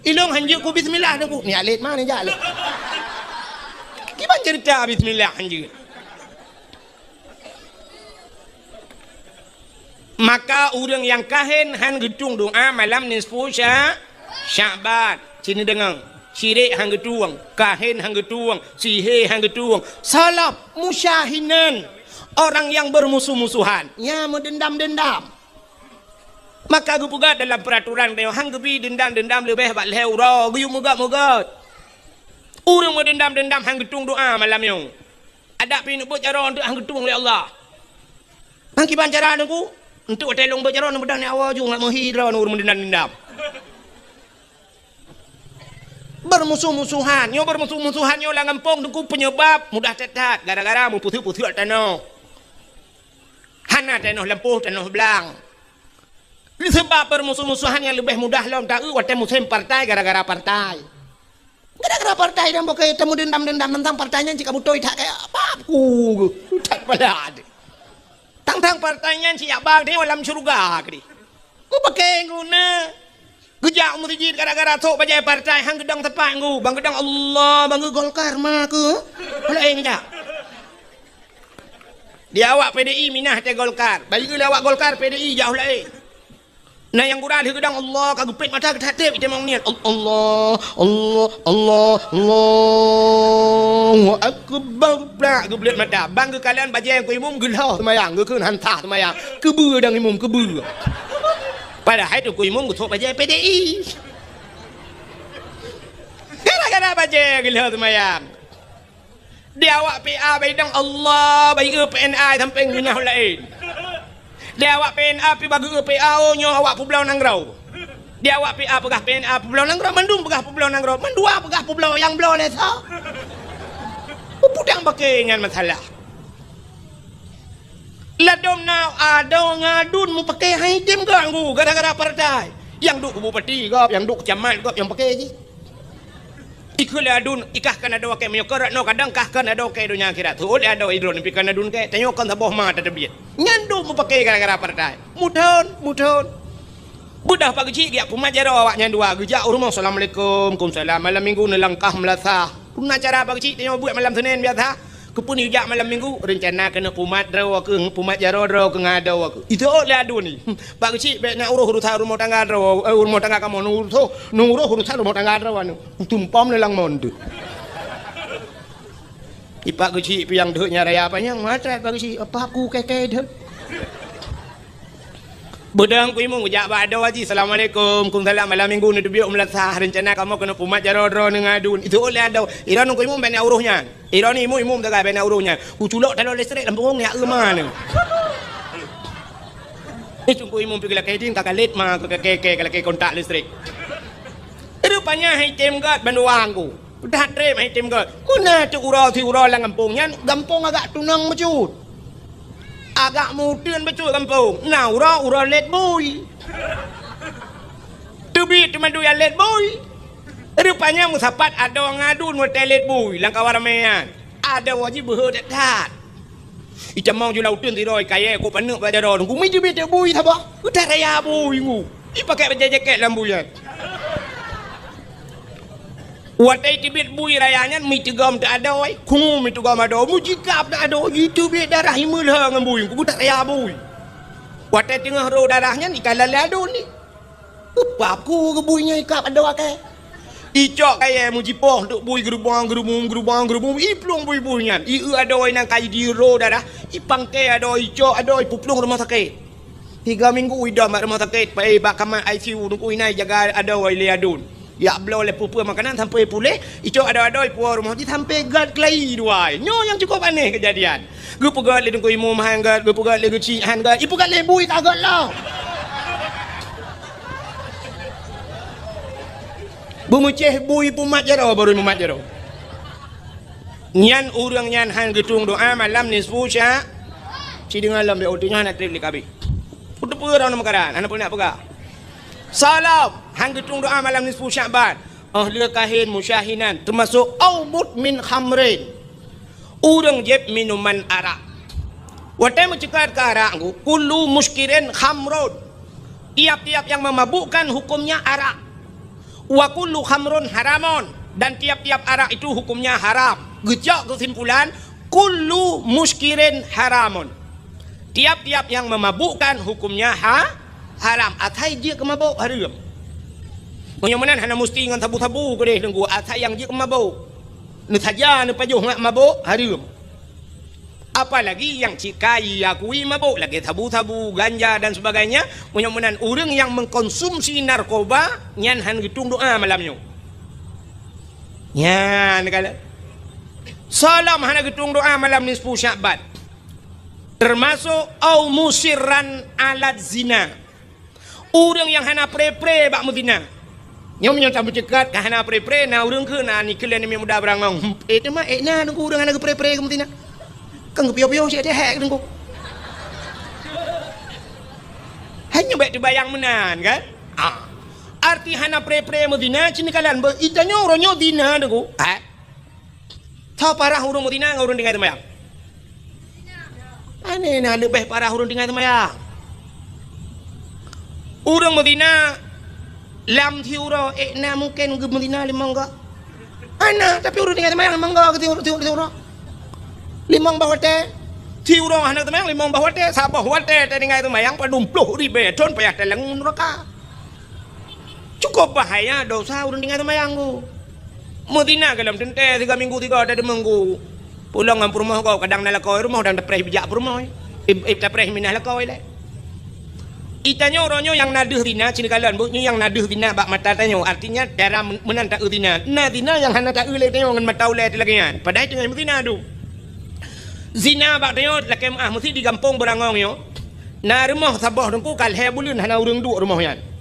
Ilong hanya ku bismillah nampu. Ni alit mana je alit. Iban cerita bismillah anjir. Maka orang yang kahin han gedung doa malam nisfu Sya'ban. Sini dengar. Syirik hang getuang, kahin hang getuang, sihir hang getuang. Salaf musyahinan. Orang yang bermusuh-musuhan. Ya mendendam-dendam. Maka gue pugat dalam peraturan dia hang gebi dendam-dendam lebih bak leher ura, gue mugat-mugat. Orang mendendam-dendam hang getung doa malam yang. Ada pin buat cara untuk hang getung oleh Allah. Hang kiban cara aku untuk telong buat cara mudah ni awal juga nak menghidra orang mendendam-dendam. Bermusuh-musuhan, yo bermusuh-musuhan yo lah ngampung tunggu penyebab mudah tetat gara-gara mu putih-putih tanah. Hana tanah lempuh tanah belang. Sebab bermusuh-musuhan yang lebih mudah lom tahu watem musim partai gara-gara partai. Gara-gara partai dan pakai temu dendam-dendam tentang partainya jika mutoi tak kayak apa aku tak pada. Tentang partainya si abang dia dalam surga kali. Ku pakai guna gejak masjid gara-gara tok bajai partai hang gedang tepat ngu bang gedang Allah bang Golkar mah ke lain gejak dia awak PDI minah te Golkar bagi ke awak Golkar PDI jauh lain nah yang gurah dia gedang Allah kagupit mata ke hati kita mau niat Allah Allah Allah Allahu akbar bla geblet mata bang ke kalian bajai ku imum gelah semayang ke keun hantah semayang kebeu dang imum kebeu. Padahal itu ku imum ku tok bajai PDI. Gara-gara bajai gelah semayang. Dia awak PA baidang Allah bagi ke PNI samping minah lain. Dia awak PNA pi bagi ke PAO nyo awak Pulau Nangrau. Dia awak PA pegah PNA Pulau Nangrau mandum pegah Pulau Nangrau mandua pegah Pulau yang belau desa. Pudang pakai dengan masalah. Ladom now ada ngadun mu pakai haidim ganggu gara-gara partai. Yang duk bupati gop, yang duk camat gop yang pakai je. Ikul adun ikahkan ada wakai menyokor no kadang kahkan ada wakai dunia akhirat. Tu oleh ada idron pikan adun ke tanyokan taboh ma tadabiyat. Nyandu mu pakai gara-gara partai. Mudhon. Budah pagi cik ya pemajara awak nyandua gejak rumah assalamualaikum kumsalam malam minggu nelangkah melasah. Puna cara pagi cik tanyo buat malam Senin biasa. Kepun ujak malam minggu rencana kena pumat draw ke pumat jaro draw ke ngada aku itu oleh adu ni pak kecil baik nak urusan rumah tangga draw rumah tangga kamu urusan rumah tangga draw anu tumpam lelang mondu ipak kecil yang dek nyaraya apa yang matrai pak kecil apa aku keke dek Budang ku imung ujak bado haji assalamualaikum kumsalam malam minggu ni dubiuk melasah rencana kamu kena pumat jaro-jaro dengan adun itu oleh ada iran ku imung bena uruhnya iran imum tak bena uruhnya ku culok dalam listrik lampung ya ke mana ni ku imung pergi lah kedin kakak let mah ke keke kalau ke kontak listrik rupanya hitam gat banduang ku dah trem hitam gat kuna tu urau lang kampungnya kampung agak tunang mecut agak mudin betul kampung. Nah, ura let boy. Tubi cuma doyan let boy. Rupanya musapat ada ngadun mau let boy. Langkah waramean. Ada wajib berdekat. Icam mau jual utun tiroi kaya aku penuh pada ron. Aku mesti bete boy sabah. Udah raya boy ngu. Ipakai baju jaket lambuyan. Watai tibit bui rayanya mi tegam tak ada oi. Ku mi tegam ada. Mu jikap tak ada itu bit darah himul hang bui. Ku tak raya bui. Watai tengah ro darahnya ni kalau lado ni. Apa aku ke buinya ikap ada wakai. Icok kaya mu jipoh untuk bui gerubang. Iplung bui-buinya. Iu ada oi nang kai di ro darah. Ipang ke ada icok ada oi puplung rumah sakit. 3 minggu ida mak rumah sakit. Pai bak kamar ICU tunggu inai jaga ada oi leadun. Ya belau le pupur makanan sampai pulih itu ada puar rumah di sampai gad kelai dua nyo yang cukup aneh kejadian gue pegat le tunggu imum hanggat gue pegat le geci hanggat ipu gat le bui kagat lah bumuceh bui pumat jaro baru pumat jaro nyan urang nyan han getung doa malam nisfu sya si dengan lam be otinya nak trip le kabi udah pura nama karan anak pun nak pegah salam hang getung doa malam nisfu Sya'ban ahli kahin musyahinan termasuk aubut min khamrin urang jeb minuman arak watai mencekar ke arak kullu muskirin khamrun tiap-tiap yang memabukkan hukumnya arak wa kullu khamrun haramun dan tiap-tiap arak itu hukumnya haram gejak kesimpulan kullu muskirin haramun. Tiap-tiap yang memabukkan hukumnya haram. Atai dia kemabuk haram. Menyamunan hana mesti dengan tabu-tabu ke deh dengku. Atai yang dia kemabuk. Ni saja ni pajuh ngak mabuk haram. Apalagi yang cikai akui mabuk lagi tabu-tabu, ganja dan sebagainya. Menyamunan orang yang mengkonsumsi narkoba nyan han gitung doa malamnya. Nyan kala. Salam hana gitung doa malam nisfu Sya'ban. Termasuk au musirran alat zina. Orang yang hana pre-pre bak muzina. Nyom yang tak bercekat ke hana pre-pre na orang ke na ni kalian ni muda berangong. Tema na nunggu orang hana ke pre-pre ke muzina. Kan ke pio-pio si ada hak nunggu. Hanya baik terbayang menan kan? Arti hana pre-pre muzina cini kalian itanya orangnya zina nunggu. Tahu parah orang muzina ngurun dengan terbayang. Aneh nak lebih parah orang dengan temayang. Orang Medina lam tiura na mungkin ke Medina limang enggak. Ana tapi orang dengan temayang limang enggak tiura. Limang bawah teh. Tiura anak temayang limang bawah teh. Sabah wate teh dengan temayang padum puluh ribu ton payah telang neraka. Cukup bahaya dosa orang dengan temayang tu. Medina dalam tente 3 minggu 3 ada minggu. Pulang dengan rumah kau kadang nak lakoi rumah dan terpreh bijak rumah. Terpreh minah lakoi le. Itanya orangnya yang naduh zina cini kalian bu yang naduh zina bak mata tanya artinya cara menan tak zina. Nah zina yang hana tak le tanya dengan mata ule lagi kan. Padahal dengan zina tu. Zina bak tanya laki mesti di kampung berangong yo. Nah rumah sabah dengku kalhe bulun hana urang duk rumahnya.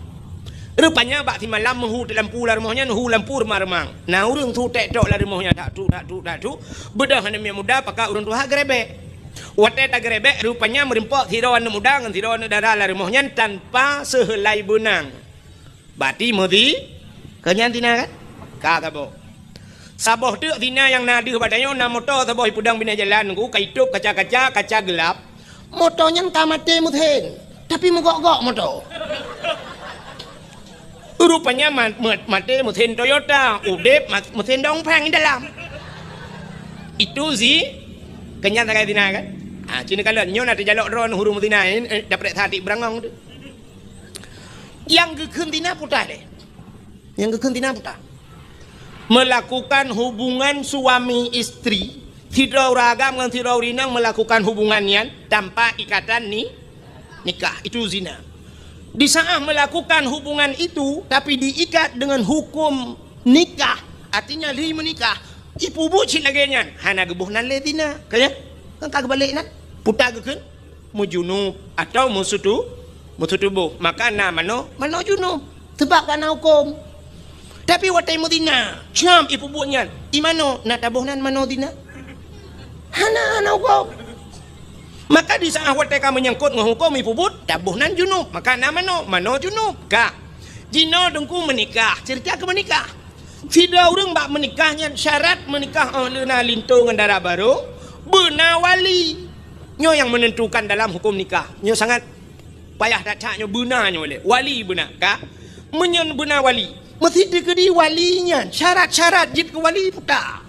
Rupanya bak ti malam hu dalam pula rumahnya hu lampu rumah remang. Nah urang tu tek tok lah rumahnya tak tu. Bedah hana muda pakai urang tu ha grebek. Wate tak grebek rupanya merimpok tirawan muda dengan tirawan darah lah rumahnya tanpa sehelai benang. Berarti mesti kenyan tina kan? Kata bo. Sabah tu tina yang naduh badanya na motor sabah pudang bina jalan ku kaitup kaca gelap. Motornya kamate muthen. Tapi megok-gok motor. Rupanya mati mesin Toyota, udep mesin dongpeng di dalam. Itu sih kenyataan tina kan? Cina kalian nyon ada jalok drone huru tina ini dapat tadi berangong tu. Yang gekun tina putar deh. Yang gekun tina putar. Melakukan hubungan suami istri, tidak ragam dengan tidak rinang melakukan hubungannya tanpa ikatan nikah itu zina. Di saat melakukan hubungan itu tapi diikat dengan hukum nikah, artinya li menikah. Ibu bucin lagi nya, hana gebuh nan le dina, kaya kan kagak balik nan. Putar gekeun mujunub atau musutubuh. Maka na mano junub. Sebab kana hukum. Tapi watai mudina, cam ibu bunya. Imano na tabuh nan mano dina. Hana hukum. Maka di saat wateka menyangkut dengan hukum ibubut tabuh nan junub maka nama mano junub ka jino dengku menikah cerita ke menikah tidak orang bak menikahnya syarat menikah lena lintu dengan darah baru benar wali nyo yang menentukan dalam hukum nikah nyo sangat payah datanya benarnya oleh wali benar ka menyen benar wali mesti dikedi walinya syarat-syarat jid ke wali putar.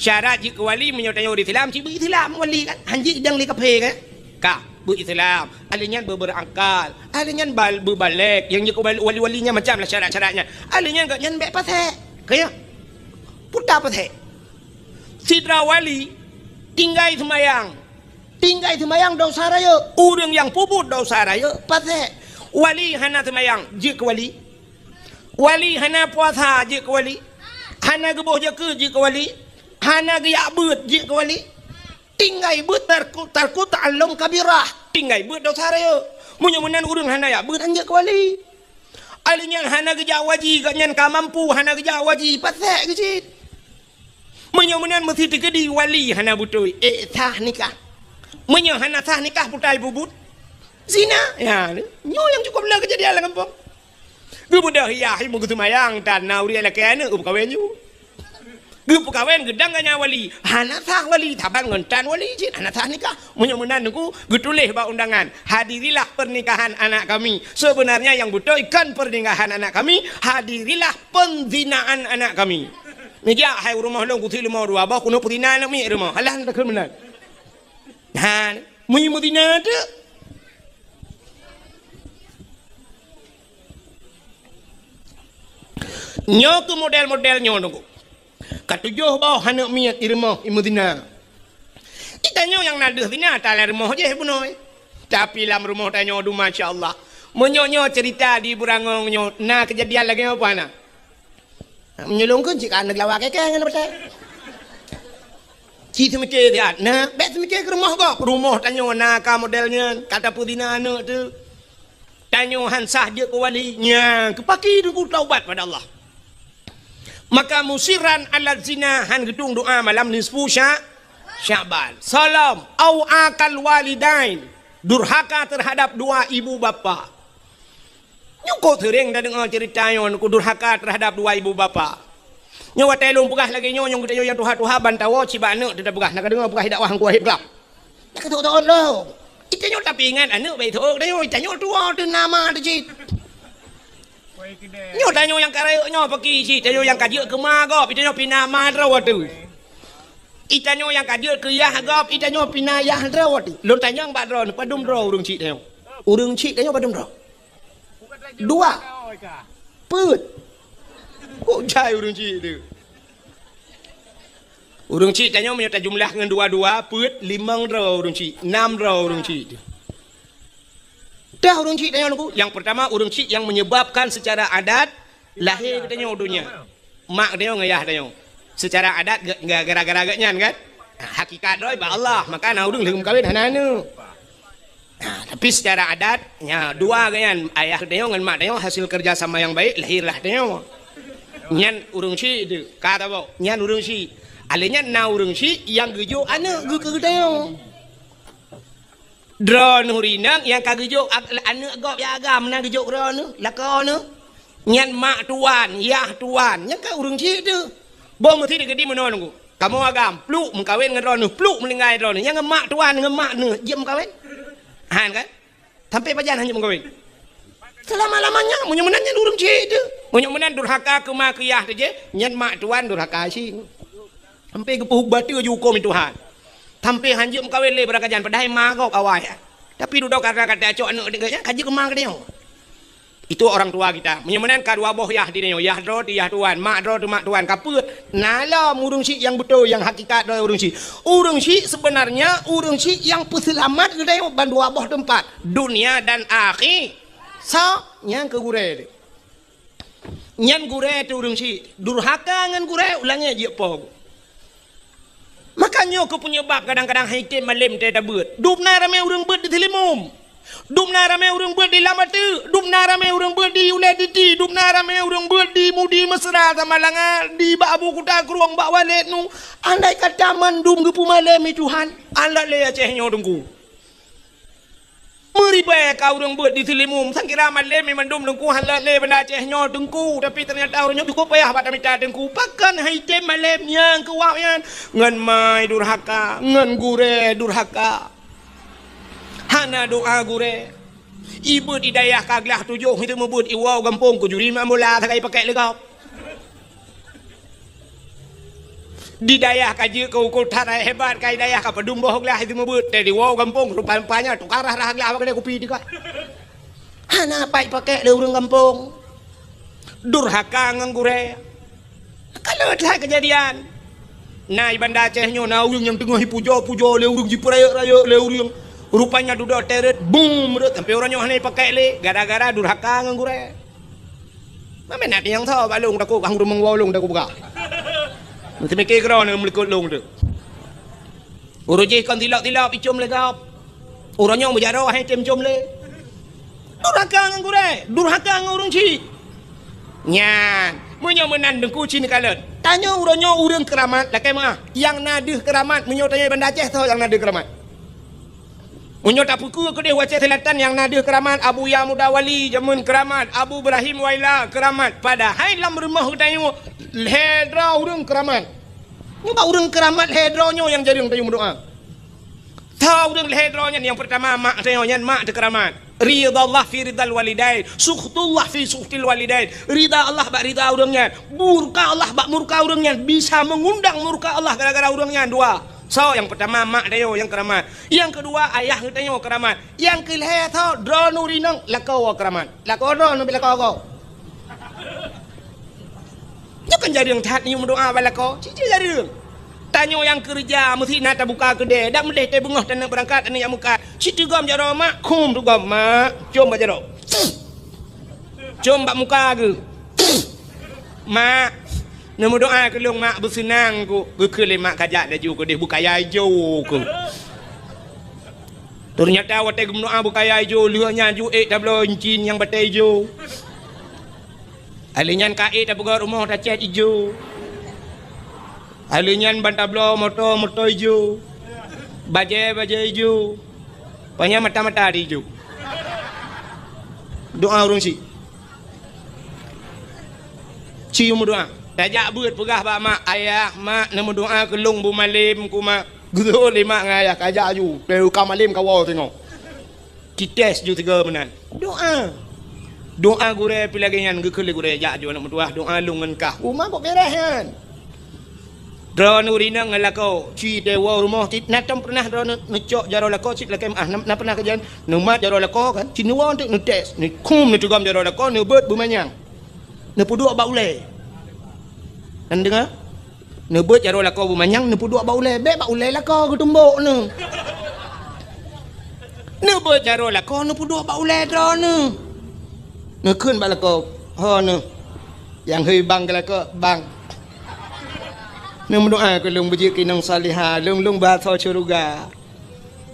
Syarat jika wali menyertai orang Islam, cik Islam wali kan, hanji yang lika pe kan, kah berislam, alinya berberakal, alinya berbalik, yang jika wali-walinya macam lah syarat-syaratnya, alinya enggak nyan baik pasal, kaya, putar pasal, sidra wali, tinggal semayang dosa raya, orang yang puput dosa raya, pasal, wali hana semayang, jika wali hana puasa jika wali, hana gebuh jaka jika wali. Hana gaya beut je ke wali tinggal beut tarku ta'allum kabirah tinggal beut dosa raya munyamunan urang hana ya beut anje ke wali alinya hana geja waji ganyan ka mampu hana geja waji pasek gecit munyamunan mesti tegedi wali hana butoi sah nikah munya hana sah nikah putai bubut zina ya nyo yang cukup lah kejadian lah kampung gebudah ya himu gutumayang tan nauri ala kene kawenyu Gupu kawen gedang ganya wali, hana sah wali, tabang ngentan wali jin, hana sah nikah. Munyamunan aku getulih ba undangan, hadirilah pernikahan anak kami. Sebenarnya yang betul ikan pernikahan anak kami, hadirilah penzinaan anak kami. Meja hai rumah long ku thi rumah dua ba ku no putina nak mi rumah. Halah tak kemenan. Ha, mu mutina tu. Nyo tu model-model nyo nunggu. Katujuh bawah hanak miat di rumah imudina. Kita nyo yang naduh tina tala rumah je punoi. Tapi dalam rumah tanya du masya-Allah. Menyo cerita di burangong nyo nah kejadian lagi apa nak? Menyelongkan cik anak lawak ke kan betul. Cik semikir dia. Nah, bet semikir ke rumah kau. Rumah tanya nah ka modelnya kata putina anak tu. Tanya hansah je ke walinya, kepaki tu taubat pada Allah. Maka musiran ala zina han gedung doa malam nisfu Syaban. Salam au akal walidain. Durhaka terhadap dua ibu bapa. Nyuko sering dah dengar cerita yon ku durhaka terhadap dua ibu bapa. Nyawa telung pegah lagi nyo yang kita yang tuha-tuha bantawa ciba anak tidak pegah nak dengar pegah dakwah ku hib gelap. Nak tahu lo. Kita nyo tapi ingat anak baik tu dah yo kita nyo tua tu nama tu cik. Nyo tanya yang karaya nyo pergi cik, tanya yang kaji ke magop, kita nyo pindah madra tu. Itanyo yang kadir ke yah gop, itanyo pindah yah drawat. Lu tanya yang badro, padum draw urung cik tanya. Urung cik tanya padum draw. Dua. Put. Kok jai urung cik tu? Urung cik tanya menyata jumlah dengan dua-dua, put 5 draw urung cik, 6 draw urung cik. Dah urung cik tanya aku. Yang pertama urung cik yang menyebabkan secara adat lahir tanya udunya. Mak dia ngayah tanya. Secara adat enggak gara-gara agaknya kan? Hakikat doi ba Allah, maka na urang leum kawin hanana. Tapi secara adat nya dua kan ayah dia dengan mak dia hasil kerja sama yang baik lahirlah dia. Nyan urang si tu kata bo, nyan urang si. Alenya na urang si yang gejo anak ge dia. Dron hurinang yang kagejo anak gop ya agam na gejo dron laka nu. Nyan mak tuan, yah tuan, nya ka urang si tu. Bom mesti digedi menongu. Kamu agam, pluk mengkawin dengan ronu, pluk melingai ronu. Yang ngemak tuan ngemak ne, dia mengkawin. Han kan? Sampai pajan hanya mengkawin. Selama-lamanya munyamunannya urang cik tu. Munyamunan durhaka ke makiyah tu je, nyen mak tuan durhaka si. Sampai ke puhuk batu ju hukum Tuhan. Sampai hanya mengkawin le berakajan padahal mak kau awai. Tapi duduk kata-kata cok anak dia kaji ke mak dia. Itu orang tua kita. Menyemenan kadua boh yah di yah dro di yah tuan, mak dro tu mak tuan. Kaput nala urung si yang betul yang hakikat do urung si. Urung si sebenarnya urung si yang peselamat gede bandua boh tempat dunia dan akhir. So yang ke gure. Nyan gure tu urung si. Durhaka ngan gure ulangnya je po. Makanya aku penyebab kadang-kadang haitim malim tiada beut. Dupna ramai urang beut di telimum. Dupna ramai urang beut di lamatu, dupna ramai urang beut di ulediti, dupna ramai urang beut di mudi mesra sama langan, di babu kuta keruang bak walet nu. Andai kata mandum ke pumalemi Tuhan, anda le acehnya dengku. Meribai kau urang beut di telimum, sangkira malemi mandum dengku anda le benda acehnya dengku, tapi ternyata orangnya cukup payah pada minta dengku. Pakan haitem malem yang kewakyan, ngan mai durhaka, ngan gure durhaka. Hana doa gure. Ibu di dayah kaglah tujuh itu membut iwau gampung ku juri mamula takai pakai legap. Di dayah kaji kau kau tarai hebat kai dayah ka pedum boh glah itu membut dari wau gampung rupa-rupanya tukarah rah glah pakai kopi dekat. Hana pakai le urang gampung. Durhaka ngang gure. Kalau dah kejadian. Nah ibanda Acehnya na urang yang tengah pujo-pujo le urang jipraya-raya le urang. Rupanya duduk teret, boom, sampai orangnya hanya pakai le, gara-gara durhaka nganggur. Mana nak yang tahu balung dah aku bang rumang walung dah aku buka. Nanti mikir kerana melikut long tu. Orang je kan tilap-tilap icum le kau. Orangnya berjarah hanya tem cum le. Durhaka nganggur ngurung ci. Nyan, menyan dengku cini kalut. Tanya orangnya urang keramat, lakai mah. Yang nadih keramat, menyotanya benda Aceh tahu yang nadih keramat. Menyota puku ke dia wajah selatan yang nadir keramat Abu Ya Mudawali jamun keramat Abu Ibrahim Waila keramat padahal dalam rumah tayo hedra urang keramat. Nyoba urang keramat hedronyo yang jadi tayo berdoa. Tahu dengan hedronya yang pertama mak tanya mak de keramat. Ridha Allah fi ridal walidain, sukhtullah fi sukhtil walidain. Ridha Allah bak ridha urangnya, murka Allah bak murka urangnya, bisa mengundang murka Allah gara-gara urangnya dua. So yang pertama mak dayo yang keramat. Yang kedua ayah dayo keramat. Yang kelima tho dronu rinang lakau keramat. Lakau dronu bila kau. Jangan jadi yang taat ni berdoa balako. Cici jadi. Tanya yang kerja mesti nak buka kedai. Dak meleh teh bengah dan berangkat dan yang muka. Situ gam jaro mak, kum tu gam mak. Jom jaro. Jom bak muka ke. Mak, nama doa ke long mak bersenang ku. Ke mak kajak dah ju ke dia buka yajo ku. Ternyata watai gum doa buka yajo lihatnya ju tablo incin yang batai jo. Alinyan kae tak buka rumah tak cat ijo. Alinyan bantablo moto hijau. Baja hijau. Banyak mata-mata hijau. Doa urung si. Cium doa. Tajak buat pegah pak mak ayah mak nama doa kelung bu malim ku mak. Gitu lima ngayah kajak ju. Leu ka malim kawal tengok. Kites ju tiga menan. Doa. Doa gure pilagenyan gekele gure jak ju nak doa doa lungan kah. Rumah kok berehan. Drone urina ngalako ci dewa rumah tit natam pernah drone ngecok jaro lako cik lakem na pernah kerjaan numat jaro lako kan ci nuwa untuk ngetes ni kum ni tugam jaro lako ni bet bumanyang ne puduk ba ule an dengar ne bet jaro lako bumanyang ne puduk ba ule be ba ule lako ke tumbuk ne bet jaro lako ne puduk ba ule drone ne keun ba lako ho ne yang hei bang ke lako bang Nung doa ko lung bujuk kinang salihah lung buat tho syurga.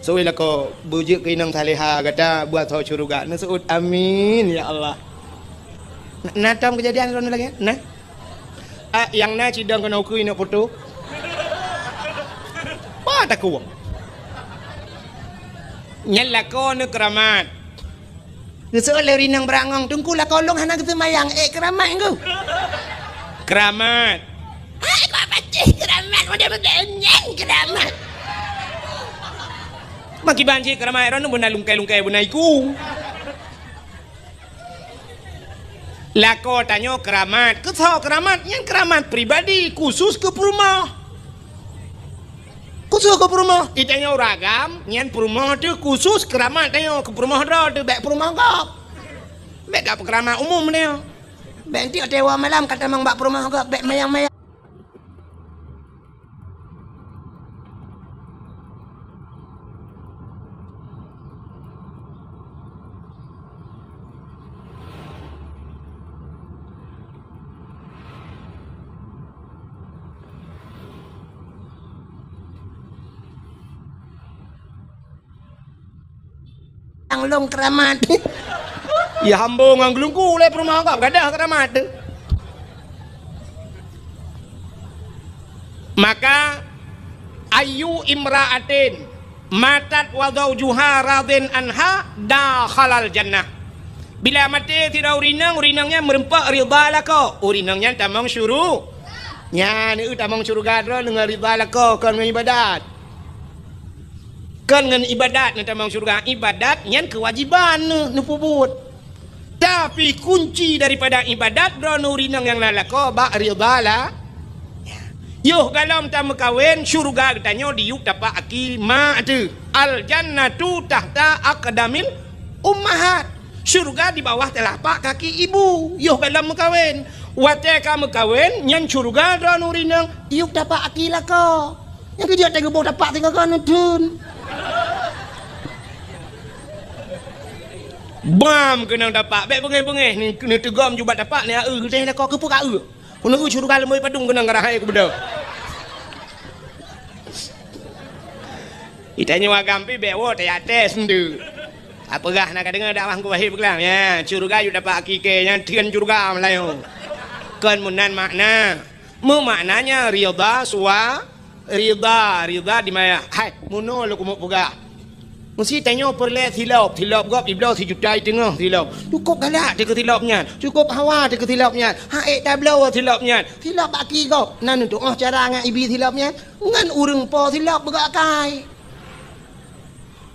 So ila ko bujuk kinang salihah kata buat tho syurga. Nasuut amin ya Allah. Natam kejadian rono lagi nah. Yang na cidang kena ukui nak foto. Apa tak kuat. Nyala ko ne keramat. Nasuut lerinang berangong tungku lah kolong hana kesemayang keramat engkau. Keramat. Keramat macam mengenyang keramat. Maki banci keramat ron benda lungkai bunaiku. Lako tanya keramat, ketau keramat yang keramat pribadi khusus ke perumah. Khusus ke perumah. Itanya ragam, yang perumah tu khusus keramat tanya ke perumah dah tu baik perumah kau. Baik dak keramat umum dia. Baik nanti dewa malam kata mang bak perumah kau baik mayang-mayang. Long keramat. Ya hambung ang gelungku le perumah kau gadah keramat. Maka ayu imra'atin matat wa zawjuha radin anha dakhalal jannah. Bila mati tidak urinangnya merempak ridha lako. Urinangnya tamang syuru. Nya ni tamang syurga dro dengan ridha lako kan ibadat. Kan dengan ibadat nanti memang syurga ibadat yang kewajiban nu pubut. Tapi kunci daripada ibadat dronu rinang yang lalako ba ridala. Yo kalau kita kawin syurga katanya diuk dapat akil ma tu. Al jannatu tahta aqdamil ummahat. Syurga di bawah telapak kaki ibu. Yo kalau kawin. Wate kamu kawin yang syurga dronu rinang diuk dapat akil lako. Yang kerja tengok bawah dapat tinggal kan dun. Bam kena dapat baik pengeh-pengeh ni tegam juga dapat ni teh nak kau kepu ka Kuna syurga lemoi padung kena ngarahai ke benda. Itanya wagampi bewo teh ates ndu. Apakah nak dengar dakwah ku wahid berkelam ya syurga yu dapat akikenya tian syurga melayu. Kan munan makna. Maknanya ridha suwa ridha di maya. Hai muno lu ku mau pegah. Mesti tanya perle tilap gop iblau si jutai tengah tilap. Cukup galak dia ke tilapnya. Cukup hawa dia ke tilapnya. Haik tablau tilapnya. Tilap baki gop. Nan untuk cara ngan ibi tilapnya. Ngan urang po tilap bergakai.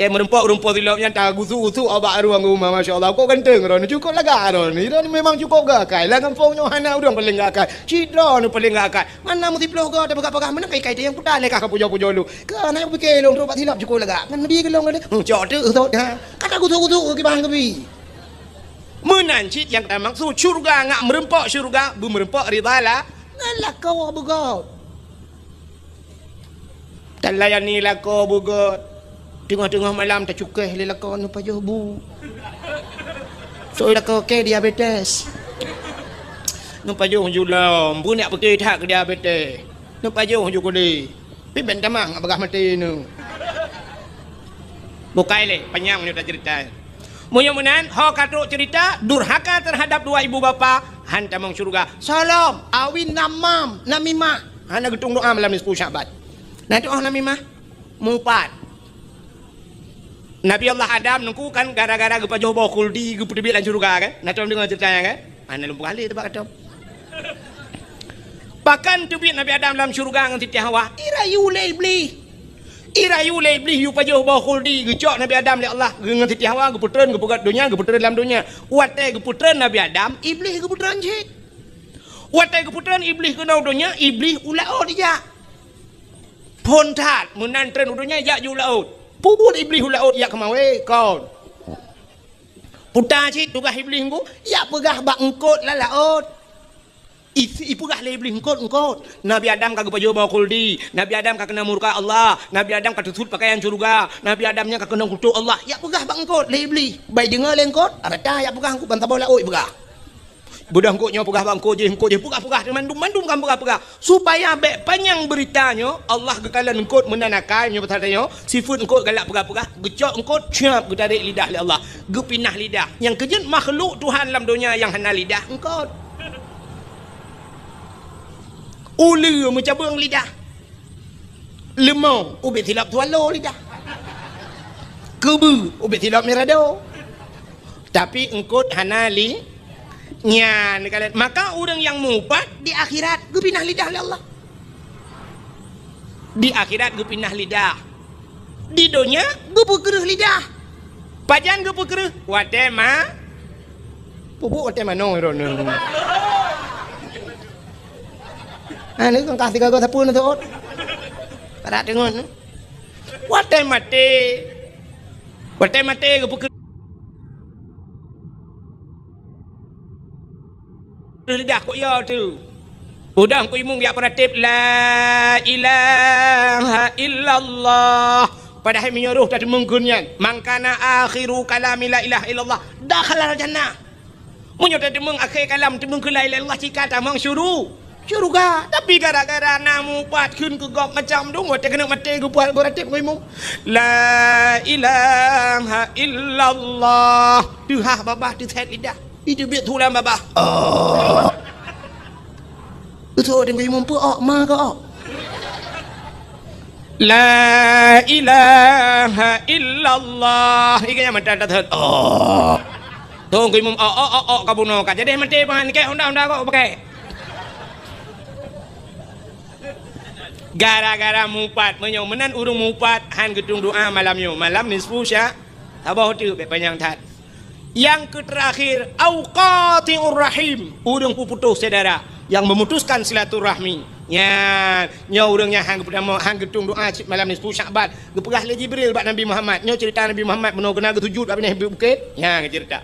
merempok tilapnya tak gusu-gusu abak ruang rumah masya-Allah. Kau ganteng ron cukup laga ron. Ron memang cukup gakai. Lah kampungnya hana urang paling gakai. Cidra nu paling gakai. Mana mesti ploh ga pegak-pegak mana kai-kai dia yang putar lekah pujo-pujo lu. Ka nak fikir long robat tilap cukup laga. Ngan nabi gelong ada. Cok tu tu. Kata gusu-gusu ke bang kebi. Menancit yang tak maksud syurga ngak merempok syurga, bu merempok ridala. Ngalah kau bugot. Tak layani lah kau bugot. Tengah-tengah malam tak cukai lelah kau nu pajuh bu. Soalnya kau ke diabetes. Nu pajuh julam, bu nak pergi tak ke diabetes. Nu pajuh juga di. Pi ben tamang abagah mati nu. Bukai le, panjang ni dah cerita. Mudah-mudahan ho katruk cerita durhaka terhadap dua ibu bapa hantamang syurga. Salam awin namam namimah. Hana getung doa malam 10 Syaban. Nah doa namimah mumpat. Nabi Allah Adam nungku kan gara-gara gepa jowo kuldi gepa debit lan syurga kan. Nah tom dengar ceritanya kan. Ana lumpur kali tebak katom. Pakan tubit Nabi Adam dalam syurga ngan Siti Hawa. Irayu lebli. Irayu lebli yu pa jowo kuldi gecok Nabi Adam li Allah ngan Siti Hawa geputreun gepugat dunia geputreun dalam dunia. Wate geputreun Nabi Adam, iblis geputreun cik. Wate geputreun iblis ke dunia, iblis ulaut dia. Pontat menantren dunia ya ulaut. Puput iblis ulaut ya kemawe kau. Putar cik tugas iblis engkau, ya pegah bak engkot lah laut. Ipu gah le iblis engkot. Nabi Adam kagak pajo bawa kuldi. Nabi Adam kagak kena murka Allah. Nabi Adam kagak tutut pakaian surga. Nabi Adamnya kagak kena kutuk Allah. Ya pegah bak engkot le iblis. Baik dengar le engkot. Arata ya pegah engkot bantah bola oi pegah. Budak engkotnya pegah bak engkot je pegah mandum kan pegah. Supaya bek panjang beritanya Allah gekalan engkot menanakai nya bertanya sifat engkot galak pegah gecok engkot ciap getarik lidah le Allah. Gepinah lidah. Yang kejut makhluk Tuhan dalam dunia yang hana lidah engkot. Ulu mencabung lidah. Lemau ubit hilap tualo lidah. Kebu ubit hilap mirado. Tapi engkot hana li nyan kalian. Maka orang yang mupat di akhirat gepinah lidah oleh Allah. Di akhirat gepinah lidah. Di dunia gepekereh lidah. Pajan gepekereh watema. Pupuk watema no rono. Ani kan kasih kagak sapun tu ot. Para tengok. Watema te. Watema te gepekereh lidah kok ya tu. Udah aku imung biar peratip la ilaha illallah. Padahal menyuruh tadi menggunyan. Mangkana akhiru kalami la ilaha illallah. Dakhala jannah. Menyuruh tadi meng akhir kalam temung la ilaha illallah cika tamang syuru. Syuruga. Tapi gara-gara namu pat kun ke gop macam dong wate kena mati ku buat beratip ku imung. La ilaha illallah. Duhah babah tu set lidah. Itu biar tulang babah. Oh. Itu orang yang mampu ma ke ok. La ilaha illallah. Iki yang mata tat. Oh. Tong ku imam kabuno ka. Jadi mati pan ke honda kok pakai. Gara-gara mupat menyomenan urung mupat han gedung doa malamnya. Malam nisfu sya. Abah tu panjang tat. Yang terakhir auqatiur rahim, urang puputus saudara yang memutuskan silaturahmi. Nya urangnya hang pertama hang gedung doa malam ni 10 Syaban gepegah le Jibril bak Nabi Muhammad. Nya cerita Nabi Muhammad benar kena ketujud apa ni bukit. Ya cerita.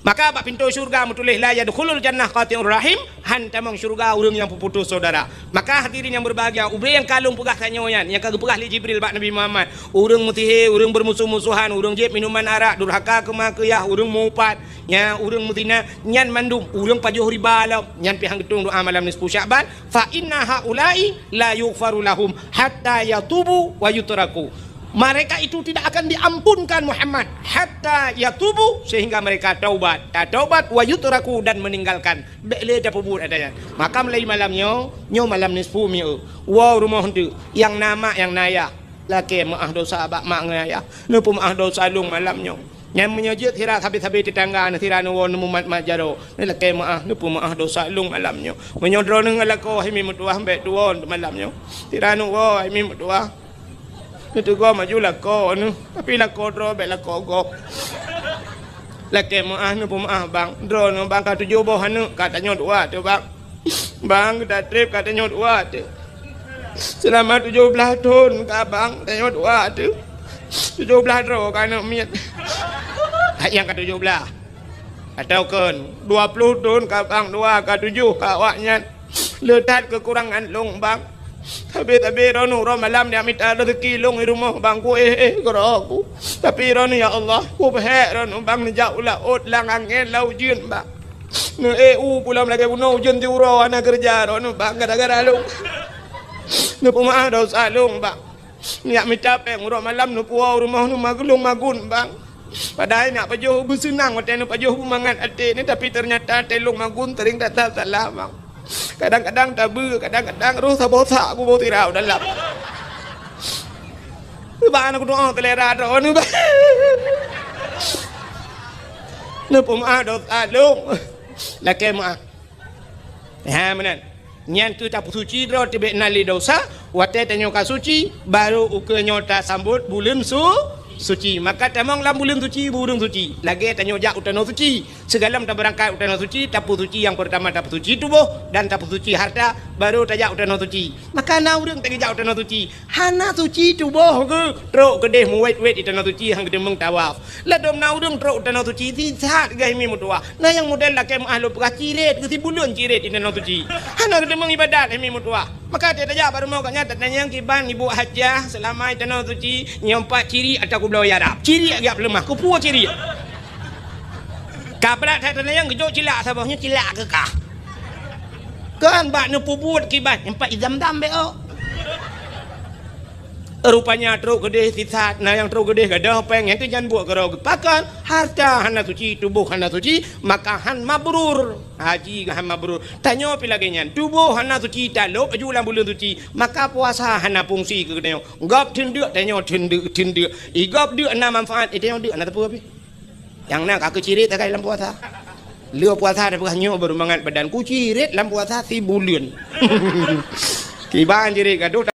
Maka bak pintu syurga mutulis la yadkhulul jannah qati'ur rahim, hantamang syurga urang yang puputus saudara. Maka hadirin yang berbahagia, ubri yang kalung pegah kanyoyan yang kagak pegah li Jibril bak Nabi Muhammad. Urang mutihe, urang bermusuh-musuhan, urang jeb minuman arak, durhaka kemakiyah, urang mupat, nya urang mutina nyan mandum, urang pajuh riba alam, nyan pihang gedung doa malam ni 10 Syaban, fa inna haula'i la yughfaru lahum hatta yatubu wa yutraku. Mereka itu tidak akan diampunkan Muhammad hatta yatubu sehingga mereka taubat. Taubat wa yutraku dan meninggalkan. Bele dah pubut adanya. Maka mulai malamnya, nyo malam nisfu mi'u. Wow rumah tu yang nama yang naya. Laki maah dosa abak mak ngaya. Nupu maah dosa lung malamnya. Yang menyajut hira habis-habis tetangga tiranu wo nemu mat jaro. Ni laki maah nupu maah dosa lung malamnya. Menyodro nang alako himi mutuah mbek tuon malamnya. Tiranu wo himi mutuah. Itu gua maju lako nu, tapi lako dro be lako gop. Laki maah nu pemaah bang, dro nu bang kata tujuh boh nu katanya dua tu bang. Bang kita trip katanya dua tu. Selama 17 tahun ka bang katanya dua tu. 17 dro kana miat. Yang ke 17. Atau kan 20 tahun ka bang dua ka 7 ka awaknya. Letat kekurangan long bang. Tapi Ronu malam dia minta rezeki long di rumah bang ku aku. Tapi Ronu ya Allah ku pehek Ronu bang ni jauh lah ot lang angin lau jin bang. Nu pulang lagi puno jin tiuro ana kerja Ronu bang gara-gara long. Nu pemaah dosa long bang. Ni minta peng malam nu puau rumah nu maglung magun bang. Padahal nak pajuh bersenang waktu nu pajuh mangan ate ni tapi ternyata telung magun tering datang salah bang. Kadang-kadang tabu, kadang-kadang roh sabosa aku bawa tirau dalam. Bang aku doa telera doa nu bang. Nu pemaah dosa long. Laki maah. Menan. Nyan tu tak suci ro tibe nali dosa, wate tanyo ka suci baru ukenyo ta sambut bulan suci. Maka tamang lam bulan suci burung suci. Lagi tanyo jak utano suci. Segalam tak berangkat utano suci, tapu suci yang pertama tapu suci tubuh dan tapu suci harta baru tajak utano suci. Maka na urang tak jak utano suci. Hana suci tubuh ke trok kedeh muwet-wet utano suci hang gedemeng tawaf. Ladom na urang trok utano suci ti saat gai mi mutua. Na yang model lah kem ahlu peraciret ke si bulan ciret utano suci. Hana gedemeng ibadat mi mutua. Maka dia tajak baru mau katnya tanya yang kiban ibu hajah selama utano suci nyampak ciri atau belau yarap. Ciri agak lemah. Ku puas ciri. Kabrak tak tanya yang gejok cilak sabahnya cilak ke kah? Kan bak nu pubut kiban empat idam-dam beo. Rupanya truk gede sisat nah yang truk gede gadah peng yang tu jangan buat kerau pakan harta hana suci tubuh hana suci maka han mabrur haji han mabrur tanya pi lagi nyan tubuh hana suci talop ajulan bulan suci maka puasa hana fungsi ke tanya gap tinduk tanya tinduk igap dak na manfaat itu yang dak na tapu api yang nak aku cirit tak dalam puasa leo puasa dah bukannya baru mangat badan ku cirit dalam puasa si bulan kiban cirit gaduh